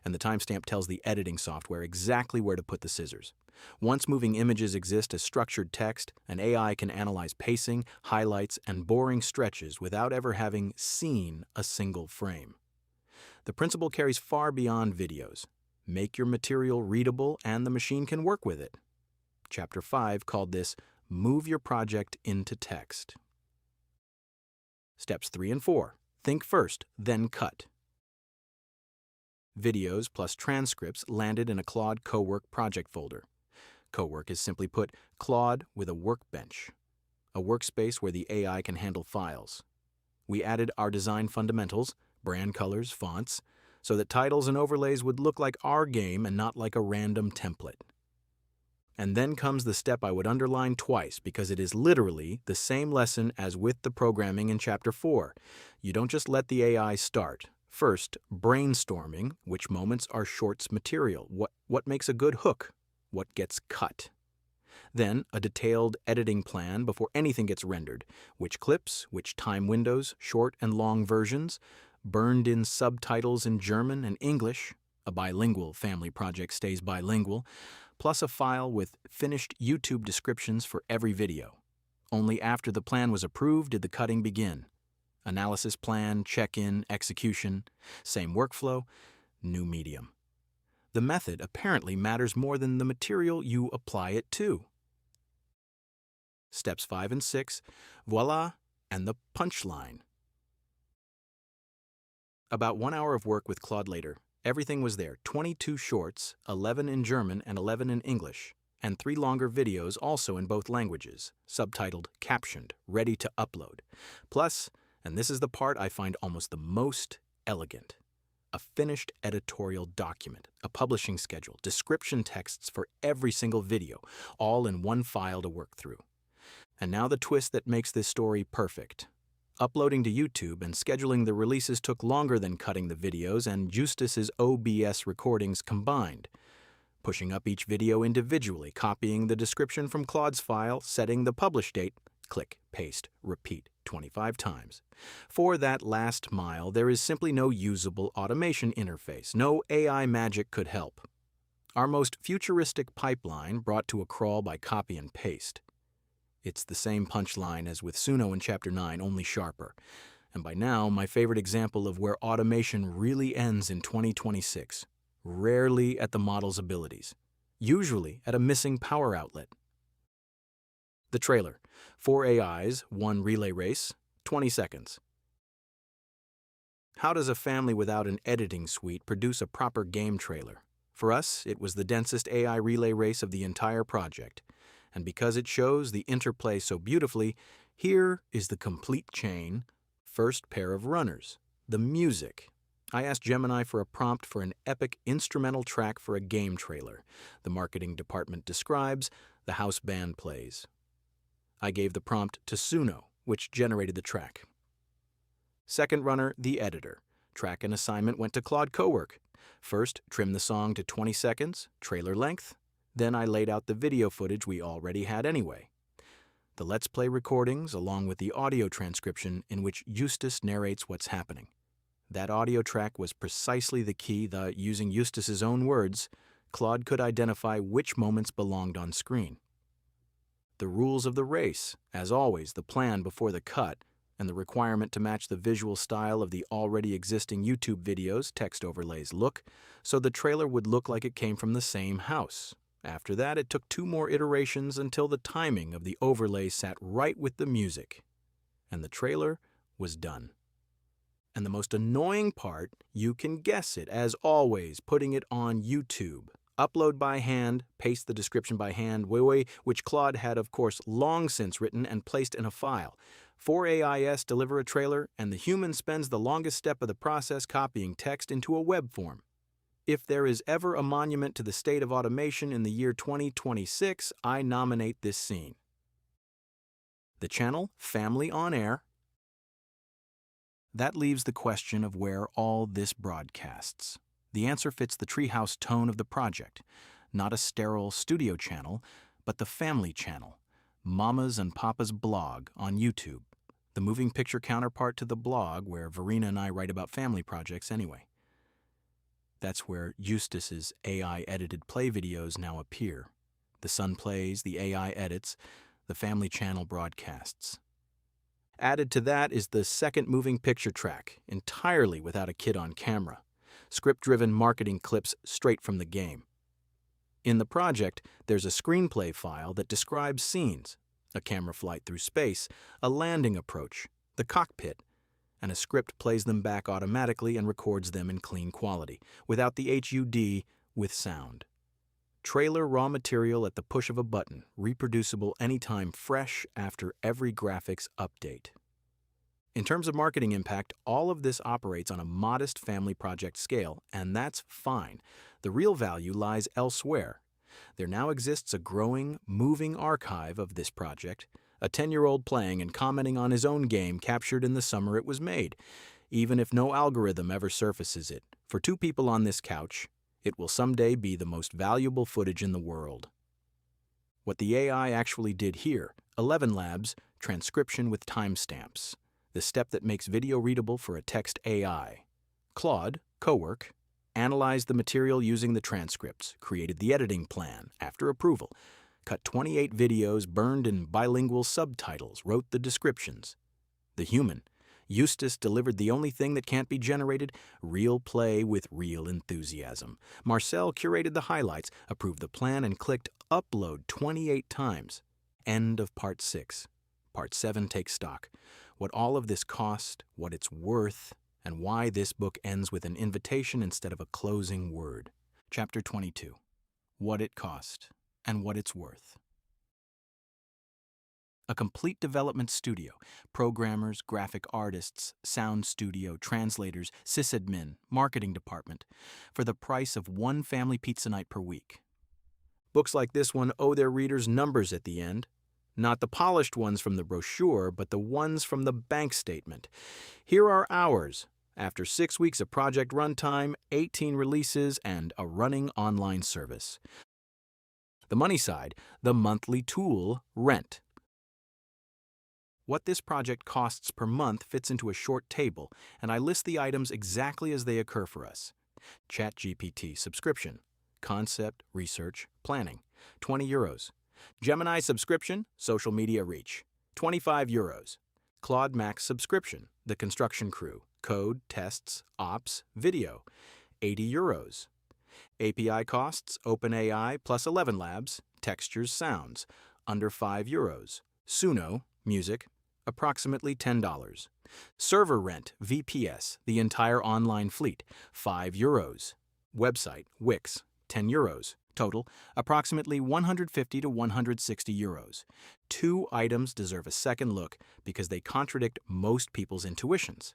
A: And the timestamp tells the editing software exactly where to put the scissors. Once moving images exist as structured text, an AI can analyze pacing, highlights, and boring stretches without ever having seen a single frame. The principle carries far beyond videos. Make your material readable and the machine can work with it. Chapter 5 called this Move Your Project into Text. Steps 3 and 4. Think first, then cut. Videos plus transcripts landed in a Claude Cowork project folder. Cowork is simply put Claude with a workbench, a workspace where the AI can handle files. We added our design fundamentals, brand colors, fonts, so that titles and overlays would look like our game and not like a random template. And then comes the step I would underline twice because it is literally the same lesson as with the programming in Chapter 4. You don't just let the AI start. First, brainstorming which moments are shorts material, what makes a good hook, what gets cut. Then, a detailed editing plan before anything gets rendered, which clips, which time windows, short and long versions, burned-in subtitles in German and English, a bilingual family project stays bilingual, plus a file with finished YouTube descriptions for every video. Only after the plan was approved did the cutting begin. Analysis plan, check-in, execution, same workflow, new medium. The method apparently matters more than the material you apply it to. Steps 5 and 6, voila, and the punchline. About 1 hour of work with Claude later, everything was there, 22 shorts, 11 in German and 11 in English, and 3 longer videos also in both languages, subtitled, captioned, ready to upload. Plus, and this is the part I find almost the most elegant, a finished editorial document, a publishing schedule, description texts for every single video, all in one file to work through. And now the twist that makes this story perfect. Uploading to YouTube and scheduling the releases took longer than cutting the videos and Eustace's OBS recordings combined. Pushing up each video individually, copying the description from Claude's file, setting the publish date, click, paste, repeat 25 times. For that last mile, there is simply no usable automation interface. No AI magic could help. Our most futuristic pipeline brought to a crawl by copy and paste. It's the same punchline as with Suno in Chapter 9, only sharper. And by now, my favorite example of where automation really ends in 2026. Rarely at the model's abilities. Usually at a missing power outlet. The trailer. 4 AIs, 1 relay race, 20 seconds. How does a family without an editing suite produce a proper game trailer? For us, it was the densest AI relay race of the entire project. And because it shows the interplay so beautifully, here is the complete chain. First pair of runners, the music. I asked Gemini for a prompt for an epic instrumental track for a game trailer. The marketing department describes, the house band plays. I gave the prompt to Suno, which generated the track. Second runner, the editor. Track and assignment went to Claude Cowork. First, trim the song to 20 seconds, trailer length. Then I laid out the video footage we already had anyway. The Let's Play recordings, along with the audio transcription in which Eustace narrates what's happening. That audio track was precisely the key that, using Eustace's own words, Claude could identify which moments belonged on screen. The rules of the race, as always, the plan before the cut, and the requirement to match the visual style of the already existing YouTube videos text overlays look, so the trailer would look like it came from the same house. After that, it took 2 more iterations until the timing of the overlay sat right with the music, and the trailer was done. And the most annoying part, you can guess it, as always, putting it on YouTube. Upload by hand, paste the description by hand, which Claude had, of course, long since written and placed in a file. Four AIs deliver a trailer, and the human spends the longest step of the process copying text into a web form. If there is ever a monument to the state of automation in the year 2026, I nominate this scene. The channel, Family on Air. That leaves the question of where all this broadcasts. The answer fits the treehouse tone of the project. Not a sterile studio channel, but the family channel. Mama's and Papa's blog on YouTube. The moving picture counterpart to the blog where Verena and I write about family projects anyway. That's where Eustace's AI-edited play videos now appear. The son plays, the AI edits, the family channel broadcasts. Added to that is the second moving picture track, entirely without a kid on camera. Script-driven marketing clips straight from the game. In the project, there's a screenplay file that describes scenes, a camera flight through space, a landing approach, the cockpit, and a script plays them back automatically and records them in clean quality, without the HUD, with sound. Trailer raw material at the push of a button, reproducible anytime, fresh after every graphics update. In terms of marketing impact, all of this operates on a modest family project scale, and that's fine. The real value lies elsewhere. There now exists a growing, moving archive of this project, a 10-year-old playing and commenting on his own game captured in the summer it was made. Even if no algorithm ever surfaces it, for 2 people on this couch, it will someday be the most valuable footage in the world. What the AI actually did here, ElevenLabs, transcription with timestamps. The step that makes video readable for a text AI. Claude, co-work, analyzed the material using the transcripts, created the editing plan after approval, cut 28 videos burned in bilingual subtitles, wrote the descriptions. The human, Eustace, delivered the only thing that can't be generated, real play with real enthusiasm. Marcel curated the highlights, approved the plan, and clicked upload 28 times. End of part 6. Part 7 takes stock. What all of this cost, what it's worth, and why this book ends with an invitation instead of a closing word. Chapter 22. What it cost, and what it's worth. A complete development studio, programmers, graphic artists, sound studio, translators, sysadmin, marketing department, for the price of 1 family pizza night per week. Books like this one owe their readers numbers at the end. Not the polished ones from the brochure, but the ones from the bank statement. Here are ours, after 6 weeks of project runtime, 18 releases, and a running online service. The money side, the monthly tool, rent. What this project costs per month fits into a short table, and I list the items exactly as they occur for us. ChatGPT subscription, concept, research, planning, €20. Gemini subscription, social media reach, €25. Claude Max subscription, the construction crew, code, tests, ops, video, €80. API costs, OpenAI plus ElevenLabs, textures, sounds, under €5. Suno, music, approximately $10. Server rent, VPS, the entire online fleet, €5. Website, Wix, €10. Total, approximately €150 to €160. 2 items deserve a second look because they contradict most people's intuitions.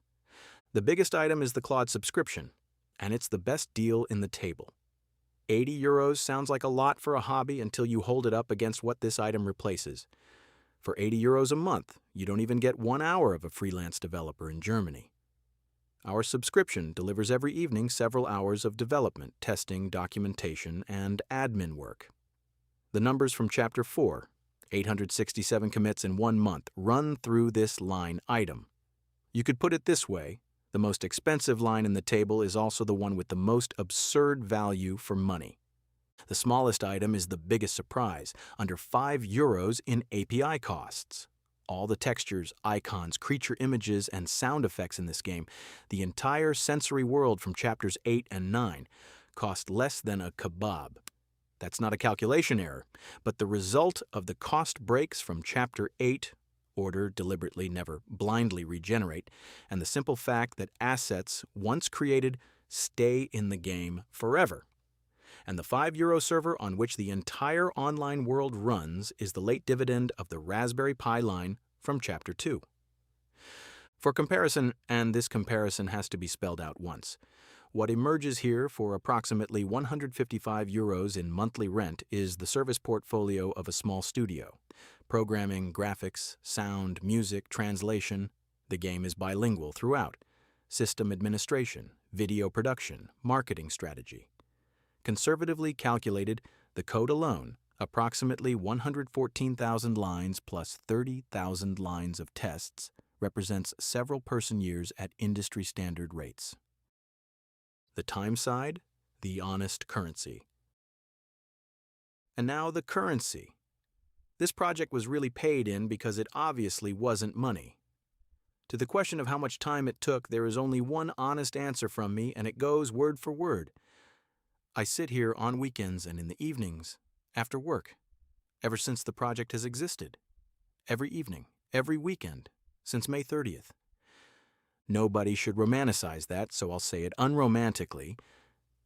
A: The biggest item is the Claude subscription, and it's the best deal in the table. €80 sounds like a lot for a hobby until you hold it up against what this item replaces. For €80 a month, you don't even get 1 hour of a freelance developer in Germany. Our subscription delivers every evening several hours of development, testing, documentation, and admin work. The numbers from Chapter 4, 867 commits in 1 month, run through this line item. You could put it this way: the most expensive line in the table is also the one with the most absurd value for money. The smallest item is the biggest surprise, under €5 in API costs. all the textures, icons, creature images, and sound effects in this game, the entire sensory world from chapters 8 and 9, cost less than a kebab. That's not a calculation error, but the result of the cost breaks from chapter 8, order, deliberately, never blindly regenerate, and the simple fact that assets, once created, stay in the game forever. And the €5 server on which the entire online world runs is the late dividend of the Raspberry Pi line from Chapter 2. For comparison, and this comparison has to be spelled out once, what emerges here for approximately €155 in monthly rent is the service portfolio of a small studio. Programming, graphics, sound, music, translation. The game is bilingual throughout. System administration, video production, marketing strategy. Conservatively calculated, the code alone, approximately 114,000 lines plus 30,000 lines of tests, represents several person years at industry standard rates. The time side, the honest currency. And now the currency. This project was really paid in because it obviously wasn't money. To the question of how much time it took, there is only one honest answer from me, and it goes word for word. I sit here on weekends and in the evenings, after work, ever since the project has existed. Every evening, every weekend, since May 30th. Nobody should romanticize that, so I'll say it unromantically.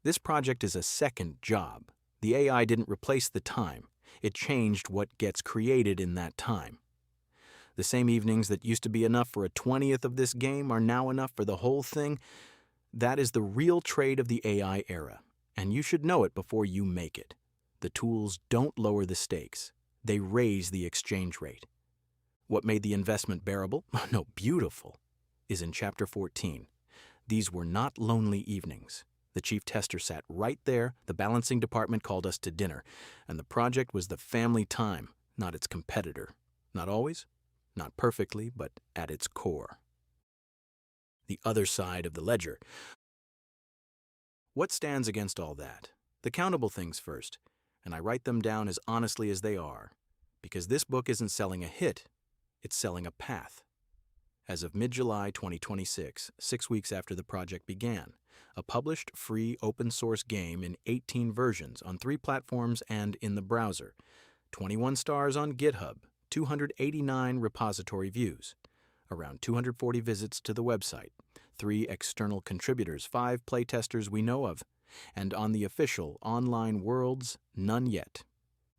A: This project is a second job. The AI didn't replace the time. It changed what gets created in that time. The same evenings that used to be enough for a 20th of this game are now enough for the whole thing. That is the real trade of the AI era, and you should know it before you make it. The tools don't lower the stakes. They raise the exchange rate. What made the investment bearable? No, beautiful, is in Chapter 14. These were not lonely evenings. The chief tester sat right there, the balancing department called us to dinner, and the project was the family time, not its competitor. Not always, not perfectly, but at its core. The other side of the ledger. What stands against all that? The countable things first, and I write them down as honestly as they are, because this book isn't selling a hit, it's selling a path. As of mid-July 2026, 6 weeks after the project began, a published free open-source game in 18 versions on 3 platforms and in the browser, 21 stars on GitHub, 289 repository views, around 240 visits to the website, 3 external contributors, 5 playtesters we know of, and on the official online worlds, none yet.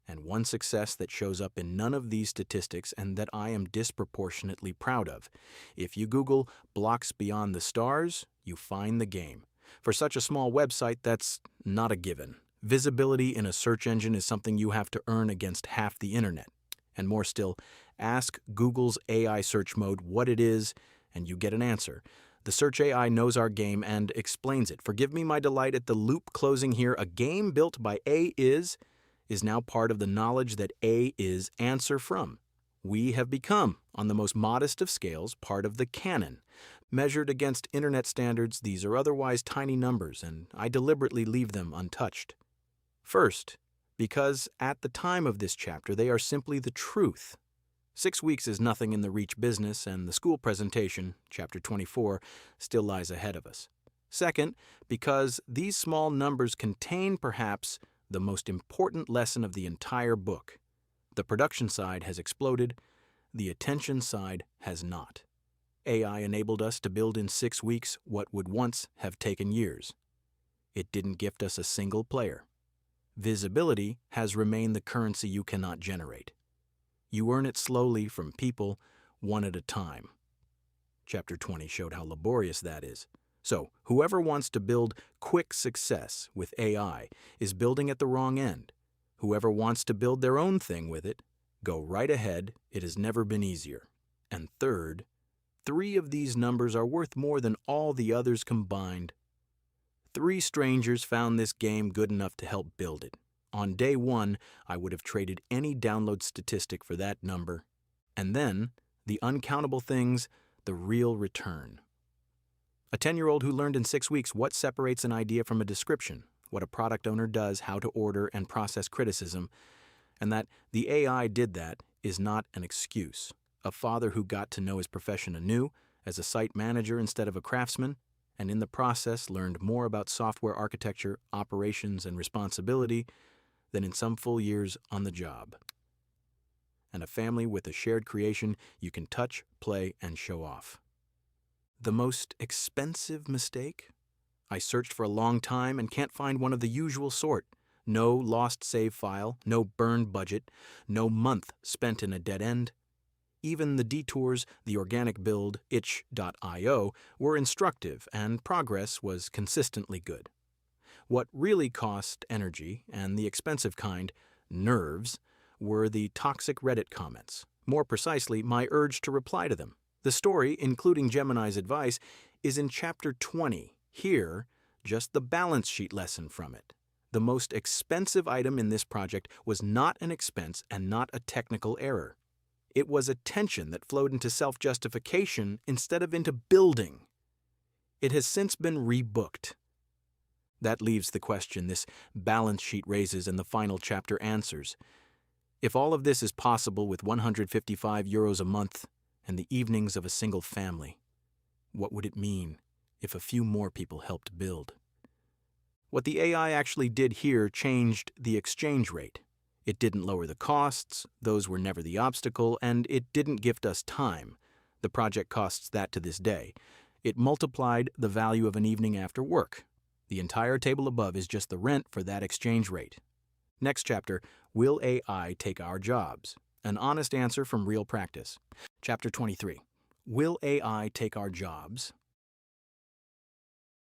A: And one success that shows up in none of these statistics and that I am disproportionately proud of. If you Google Blocks Beyond the Stars, you find the game. For such a small website, that's not a given. Visibility in a search engine is something you have to earn against half the internet. And more still, ask Google's AI search mode what it is, and you get an answer. The search AI knows our game and explains it. Forgive me my delight at the loop closing here. A game built by A is now part of the knowledge that A is answer from. We have become, on the most modest of scales, part of the canon. Measured against internet standards, these are otherwise tiny numbers, and I deliberately leave them untouched. First, because at the time of this chapter, they are simply the truth. 6 weeks is nothing in the Reach business, and the school presentation, Chapter 24, still lies ahead of us. Second, because these small numbers contain, perhaps, the most important lesson of the entire book. The production side has exploded, the attention side has not. AI enabled us to build in 6 weeks what would once have taken years. It didn't gift us a single player. Visibility has remained the currency you cannot generate. You earn it slowly from people, one at a time. Chapter 20 showed how laborious that is. So, whoever wants to build quick success with AI is building at the wrong end. Whoever wants to build their own thing with it, go right ahead, it has never been easier. And third, 3 of these numbers are worth more than all the others combined. 3 strangers found this game good enough to help build it. On day 1, I would have traded any download statistic for that number. And then, the uncountable things, the real return. A 10-year-old who learned in 6 weeks what separates an idea from a description, what a product owner does, how to order and process criticism, and that the AI did that is not an excuse. a father who got to know his profession anew as a site manager instead of a craftsman, and in the process learned more about software architecture, operations, and responsibility than in some full years on the job. And a family with a shared creation you can touch, play, and show off. The most expensive mistake? I searched for a long time and can't find one of the usual sort. No lost save file, no burned budget, no month spent in a dead end. Even the detours, the organic build, itch.io, were instructive and progress was consistently good. What really cost energy, and the expensive kind, nerves, were the toxic Reddit comments. More precisely, my urge to reply to them. The story, including Gemini's advice, is in Chapter 20. Here, just the balance sheet lesson from it. The most expensive item in this project was not an expense and not a technical error. It was a tension that flowed into self-justification instead of into building. It has since been rebooked. That leaves the question this balance sheet raises and the final chapter answers. If all of this is possible with 155 euros a month and the evenings of a single family, what would it mean if a few more people helped build? What the AI actually did here changed the exchange rate. It didn't lower the costs, those were never the obstacle, and it didn't gift us time. The project costs that to this day. It multiplied the value of an evening after work. The entire table above is just the rent for that exchange rate. Next chapter, Will AI Take Our Jobs? An honest answer from real practice. Chapter 23, Will AI Take Our Jobs?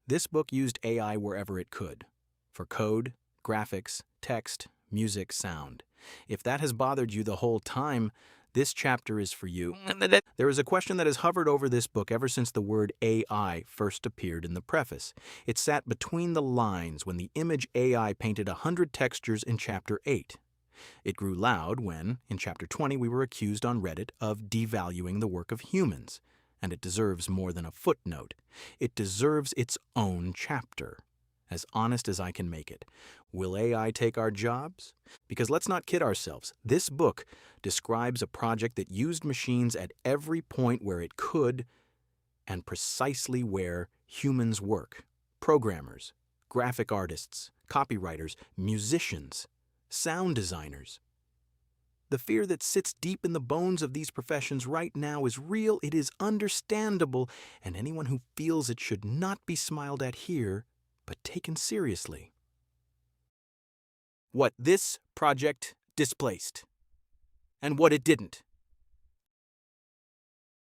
A: This book used AI wherever it could, for code, graphics, text, music, sound. If that has bothered you the whole time, this chapter is for you. There is a question that has hovered over this book ever since the word AI first appeared in the preface. It sat between the lines when the image AI painted 100 textures in Chapter 8. It grew loud when, in Chapter 20, we were accused on Reddit of devaluing the work of humans, and it deserves more than a footnote. It deserves its own chapter. As honest as I can make it. Will AI take our jobs? Because let's not kid ourselves. This book describes a project that used machines at every point where it could and precisely where humans work. Programmers, graphic artists, copywriters, musicians, sound designers. The fear that sits deep in the bones of these professions right now is real, it is understandable, and anyone who feels it should not be smiled at here but taken seriously. What this project displaced, and what it didn't.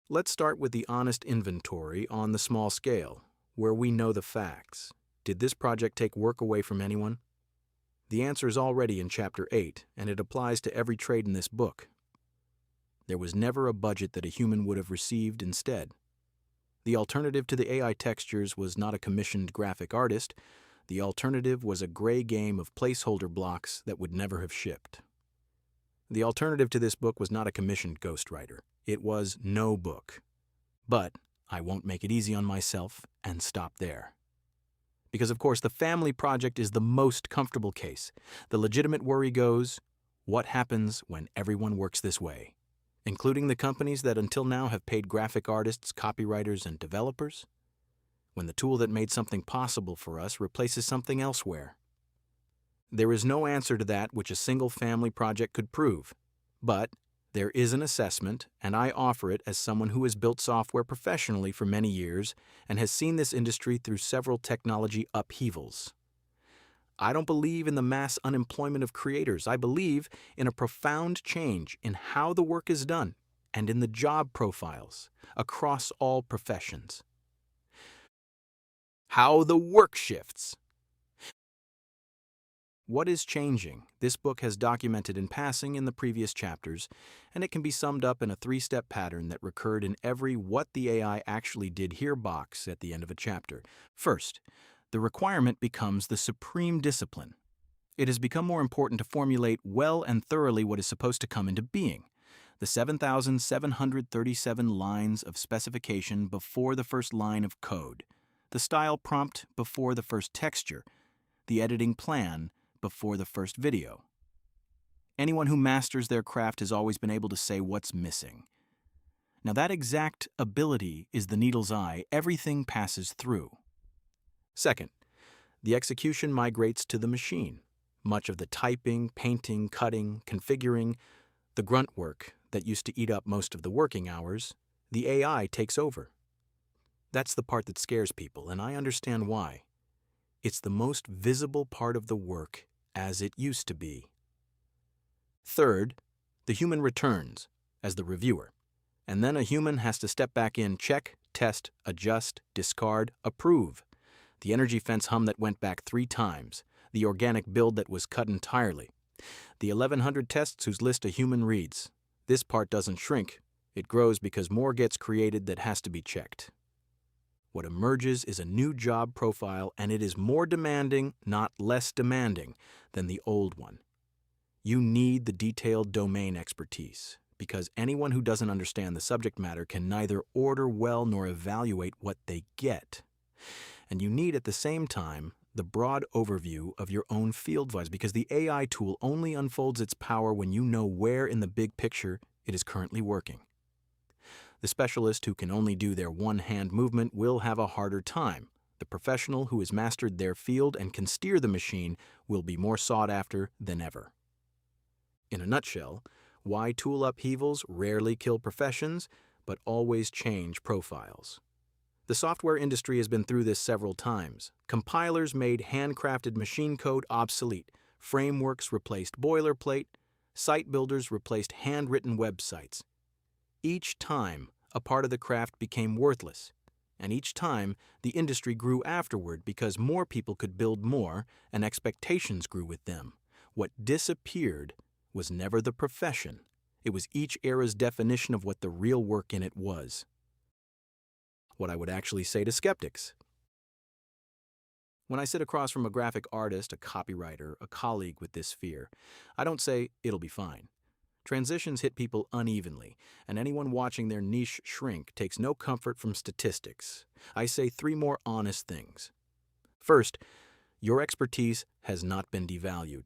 A: Let's start with the honest inventory on the small scale, where we know the facts. Did this project take work away from anyone? The answer is already in Chapter 8, and it applies to every trade in this book. There was never a budget that a human would have received instead. The alternative to the AI textures was not a commissioned graphic artist. The alternative was a gray game of placeholder blocks that would never have shipped. The alternative to this book was not a commissioned ghostwriter. It was no book. But I won't make it easy on myself and stop there. Because, of course, the family project is the most comfortable case. The legitimate worry goes, what happens when everyone works this way? Including the companies that until now have paid graphic artists, copywriters, and developers? When the tool that made something possible for us replaces something elsewhere? There is no answer to that which a single family project could prove. But there is an assessment, and I offer it as someone who has built software professionally for many years and has seen this industry through several technology upheavals. I don't believe in the mass unemployment of creators. I believe in a profound change in how the work is done and in the job profiles across all professions. How the work shifts. What is changing? This book has documented in passing in the previous chapters, and it can be summed up in a three-step pattern that recurred in every What the AI Actually Did Here box at the end of a chapter. First, the requirement becomes the supreme discipline. It has become more important to formulate well and thoroughly what is supposed to come into being. The 7,737 lines of specification before the first line of code. The style prompt before the first texture. The editing plan before the first video. Anyone who masters their craft has always been able to say what's missing. Now that exact ability is the needle's eye everything passes through. Second, the execution migrates to the machine. Much of the typing, painting, cutting, configuring, the grunt work that used to eat up most of the working hours, the AI takes over. That's the part that scares people, and I understand why. It's the most visible part of the work as it used to be. Third, the human returns as the reviewer, and then a human has to step back in, check, test, adjust, discard, approve. The energy fence hum that went back 3 times, the organic build that was cut entirely, the 1100 tests whose list a human reads. This part doesn't shrink, it grows because more gets created that has to be checked. What emerges is a new job profile, and it is more demanding, not less demanding, than the old one. You need the detailed domain expertise, because anyone who doesn't understand the subject matter can neither order well nor evaluate what they get. And you need at the same time the broad overview of your own field wise, because the AI tool only unfolds its power when you know where in the big picture it is currently working. The specialist who can only do their one-hand movement will have a harder time. The professional who has mastered their field and can steer the machine will be more sought after than ever. In a nutshell, why tool upheavals rarely kill professions, but always change profiles. The software industry has been through this several times. Compilers made handcrafted machine code obsolete. Frameworks replaced boilerplate. Site builders replaced handwritten websites. Each time, a part of the craft became worthless, and each time, the industry grew afterward because more people could build more and expectations grew with them. What disappeared was never the profession. It was each era's definition of what the real work in it was. What I would actually say to skeptics. When I sit across from a graphic artist, a copywriter, a colleague with this fear, I don't say, it'll be fine. Transitions hit people unevenly, and anyone watching their niche shrink takes no comfort from statistics. I say 3 more honest things. First, your expertise has not been devalued.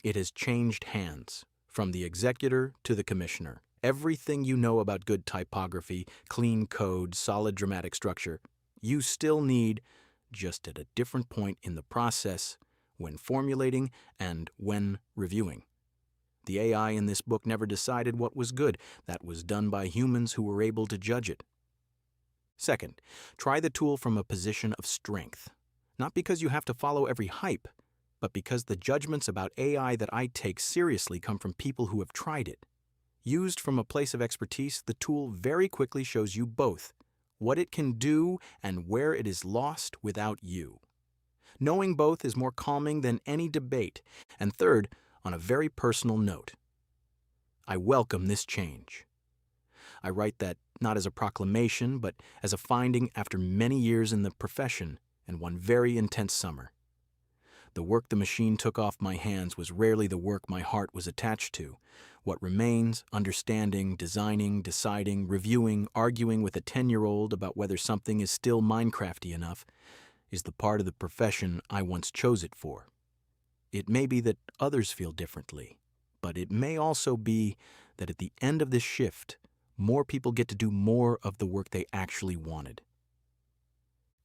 A: It has changed hands, from the executor to the commissioner. Everything you know about good typography, clean code, solid dramatic structure, you still need, just at a different point in the process, when formulating and when reviewing. The AI in this book never decided what was good. That was done by humans who were able to judge it. Second, try the tool from a position of strength. Not because you have to follow every hype, but because the judgments about AI that I take seriously come from people who have tried it. Used from a place of expertise, the tool very quickly shows you both what it can do and where it is lost without you. Knowing both is more calming than any debate. And third, on a very personal note, I welcome this change. I write that not as a proclamation, but as a finding after many years in the profession and one very intense summer. The work the machine took off my hands was rarely the work my heart was attached to. What remains, understanding, designing, deciding, reviewing, arguing with a 10-year-old about whether something is still Minecrafty enough, is the part of the profession I once chose it for. It may be that others feel differently, but it may also be that at the end of this shift, more people get to do more of the work they actually wanted.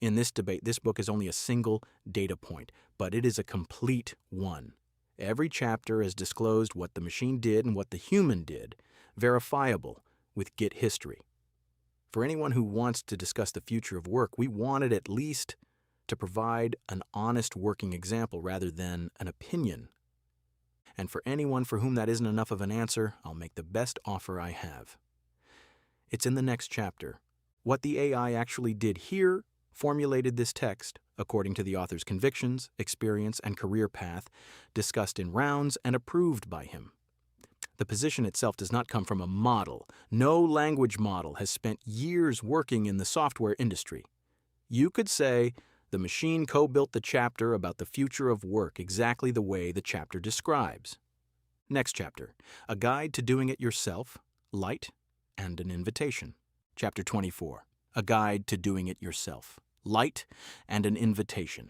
A: In this debate, this book is only a single data point, but it is a complete one. Every chapter has disclosed what the machine did and what the human did, verifiable with Git history. For anyone who wants to discuss the future of work, we wanted at least to provide an honest working example rather than an opinion. And for anyone for whom that isn't enough of an answer, I'll make the best offer I have. It's in the next chapter. What the AI actually did here formulated this text according to the author's convictions, experience, and career path, discussed in rounds and approved by him. The position itself does not come from a model. No language model has spent years working in the software industry. You could say, the machine co-built the chapter about the future of work exactly the way the chapter describes. Next chapter, a guide to doing it yourself, light, and an invitation. Chapter 24, a guide to doing it yourself, light, and an invitation.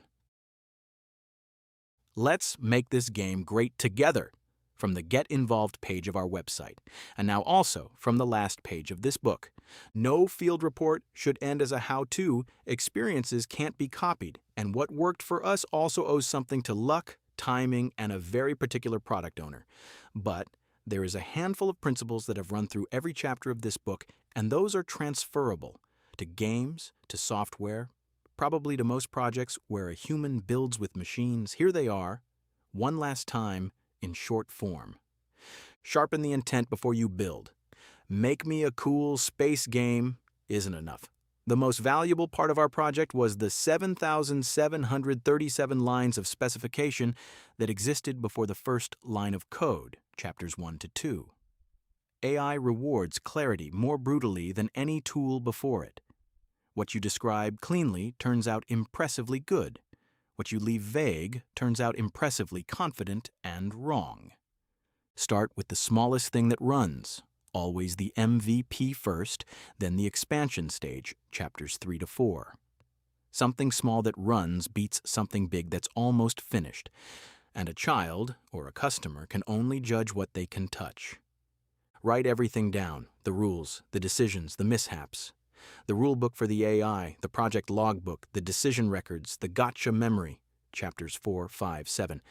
A: Let's make this game great together. from the Get Involved page of our website, and now also from the last page of this book. No field report should end as a how-to. Experiences can't be copied, and what worked for us also owes something to luck, timing, and a very particular product owner. But there is a handful of principles that have run through every chapter of this book, and those are transferable to games, to software, probably to most projects where a human builds with machines. Here they are, one last time, in short form. Sharpen the intent before you build. Make me a cool space game isn't enough. The most valuable part of our project was the 7,737 lines of specification that existed before the first line of code, chapters 1 to 2. AI rewards clarity more brutally than any tool before it. What you describe cleanly turns out impressively good. What you leave vague turns out impressively confident and wrong. Start with the smallest thing that runs, always the MVP first, then the expansion stage, chapters 3 to 4. Something small that runs beats something big that's almost finished, and a child or a customer can only judge what they can touch. Write everything down, the rules, the decisions, the mishaps. The rulebook for the AI, the project logbook, the decision records, the gotcha memory, chapters 4, 5, 7.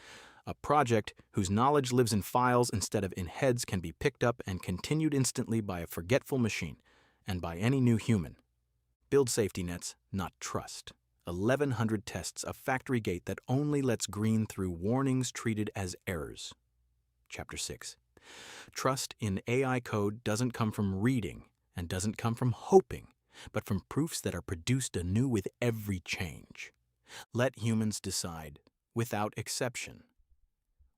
A: A project whose knowledge lives in files instead of in heads can be picked up and continued instantly by a forgetful machine and by any new human. Build safety nets, not trust. 1,100 tests, a factory gate that only lets green through warnings treated as errors. Chapter 6. Trust in AI code doesn't come from reading and doesn't come from hoping, but from proofs that are produced anew with every change. Let humans decide, without exception.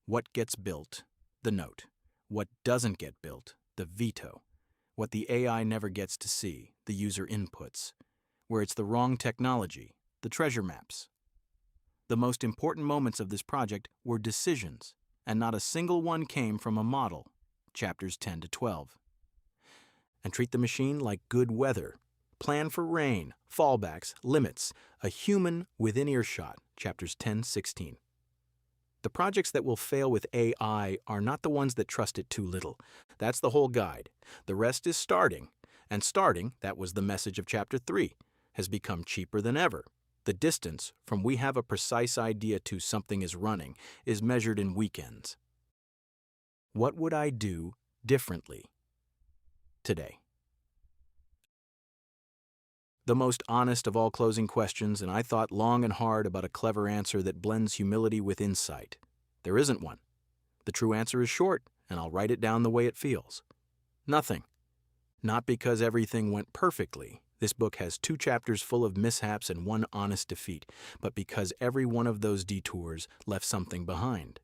A: What gets built, the note. What doesn't get built, the veto. What the AI never gets to see, the user inputs. Where it's the wrong technology, the treasure maps. The most important moments of this project were decisions, and not a single one came from a model, chapters 10 to 12. And treat the machine like good weather. Plan for rain, fallbacks, limits, a human within earshot, chapters 10, 16. The projects that will fail with AI are not the ones that trust it too little. That's the whole guide. The rest is starting. And starting, that was the message of chapter 3, has become cheaper than ever. The distance from we have a precise idea to something is running is measured in weekends. What would I do differently today? The most honest of all closing questions, and I thought long and hard about a clever answer that blends humility with insight. There isn't one. The true answer is short, and I'll write it down the way it feels. Nothing. Not because everything went perfectly. This book has 2 chapters full of mishaps and 1 honest defeat, but because every one of those detours left something behind.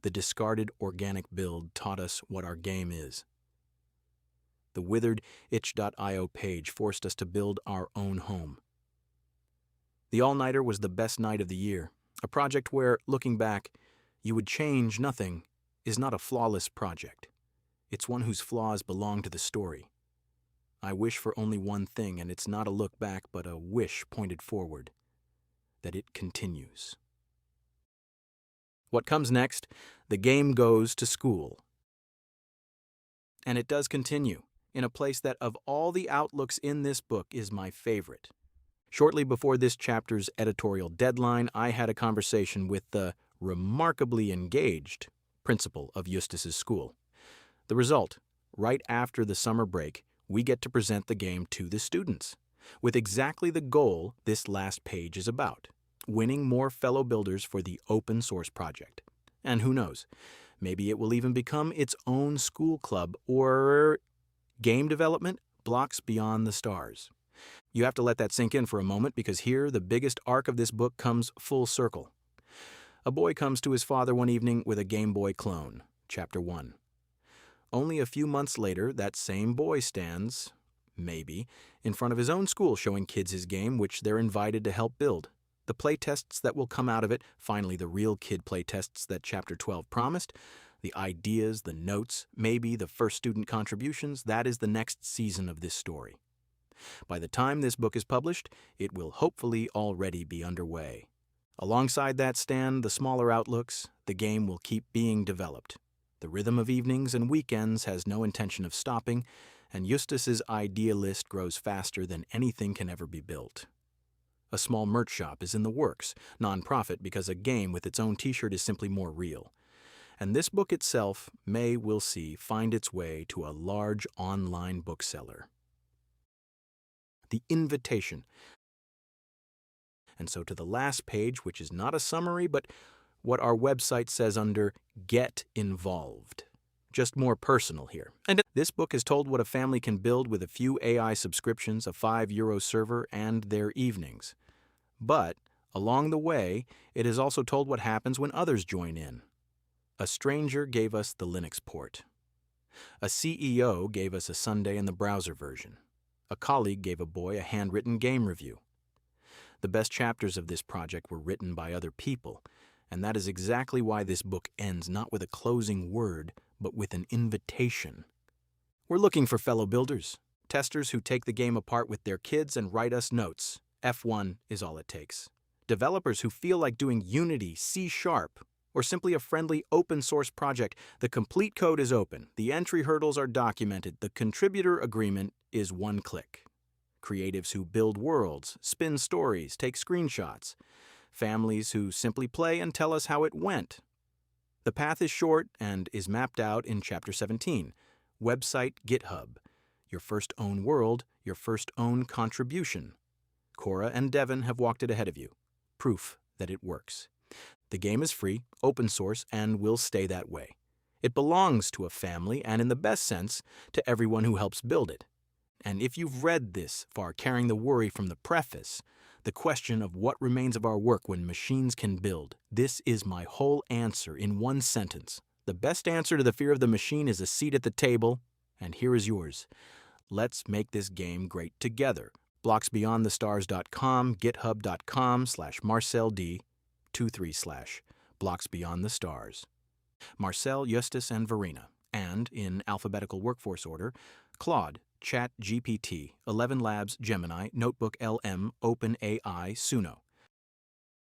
A: The discarded organic build taught us what our game is. The withered itch.io page forced us to build our own home. The all-nighter was the best night of the year, a project where, looking back, you would change nothing is not a flawless project. It's one whose flaws belong to the story. I wish for only one thing, and it's not a look back, but a wish pointed forward, that it continues. What comes next? The game goes to school. And it does continue, in a place that of all the outlooks in this book is my favorite. Shortly before this chapter's editorial deadline, I had a conversation with the remarkably engaged principal of Eustace's school. The result, right after the summer break, we get to present the game to the students, with exactly the goal this last page is about, winning more fellow builders for the open source project. And who knows, maybe it will even become its own school club or game development blocks beyond the stars. You have to let that sink in for a moment, because here the biggest arc of this book comes full circle. A boy comes to his father one evening with a Gameboy clone, chapter 1. Only a few months later, that same boy stands, maybe, in front of his own school showing kids his game, which they're invited to help build. The playtests that will come out of it, finally the real kid playtests that chapter 12 promised, the ideas, the notes, maybe the first student contributions, that is the next season of this story. By the time this book is published, it will hopefully already be underway. Alongside that stand the smaller outlooks, the game will keep being developed. The rhythm of evenings and weekends has no intention of stopping, and Eustace's idea list grows faster than anything can ever be built. A small merch shop is in the works, non-profit because a game with its own t-shirt is simply more real. And this book itself may, we'll see, find its way to a large online bookseller. The invitation. And so to the last page, which is not a summary, but what our website says under Get Involved. Just more personal here. And this book is told what a family can build with a few AI subscriptions, a €5 server, and their evenings. But along the way, it is also told what happens when others join in. A stranger gave us the Linux port. A CEO gave us a Sunday in the browser version. A colleague gave a boy a handwritten game review. The best chapters of this project were written by other people, and that is exactly why this book ends not with a closing word, but with an invitation. We're looking for fellow builders, testers who take the game apart with their kids and write us notes. F1 is all it takes. Developers who feel like doing Unity, C#, or simply a friendly open-source project. The complete code is open, the entry hurdles are documented, the contributor agreement is one click. Creatives who build worlds, spin stories, take screenshots. Families who simply play and tell us how it went. The path is short and is mapped out in Chapter 17. Website GitHub. Your first own world, your first own contribution. Cora and Devin have walked it ahead of you. Proof that it works. The game is free, open source, and will stay that way. It belongs to a family and, in the best sense, to everyone who helps build it. And if you've read this far, carrying the worry from the preface, the question of what remains of our work when machines can build, this is my whole answer in one sentence. The best answer to the fear of the machine is a seat at the table, and here is yours. Let's make this game great together. blocksbeyondthestars.com, github.com/MarcelD, 23/ Blocks Beyond the Stars. Marcel, Eustace, and Verena. And, in alphabetical workforce order, Claude, ChatGPT, ElevenLabs, Gemini, Notebook LM, OpenAI, Suno.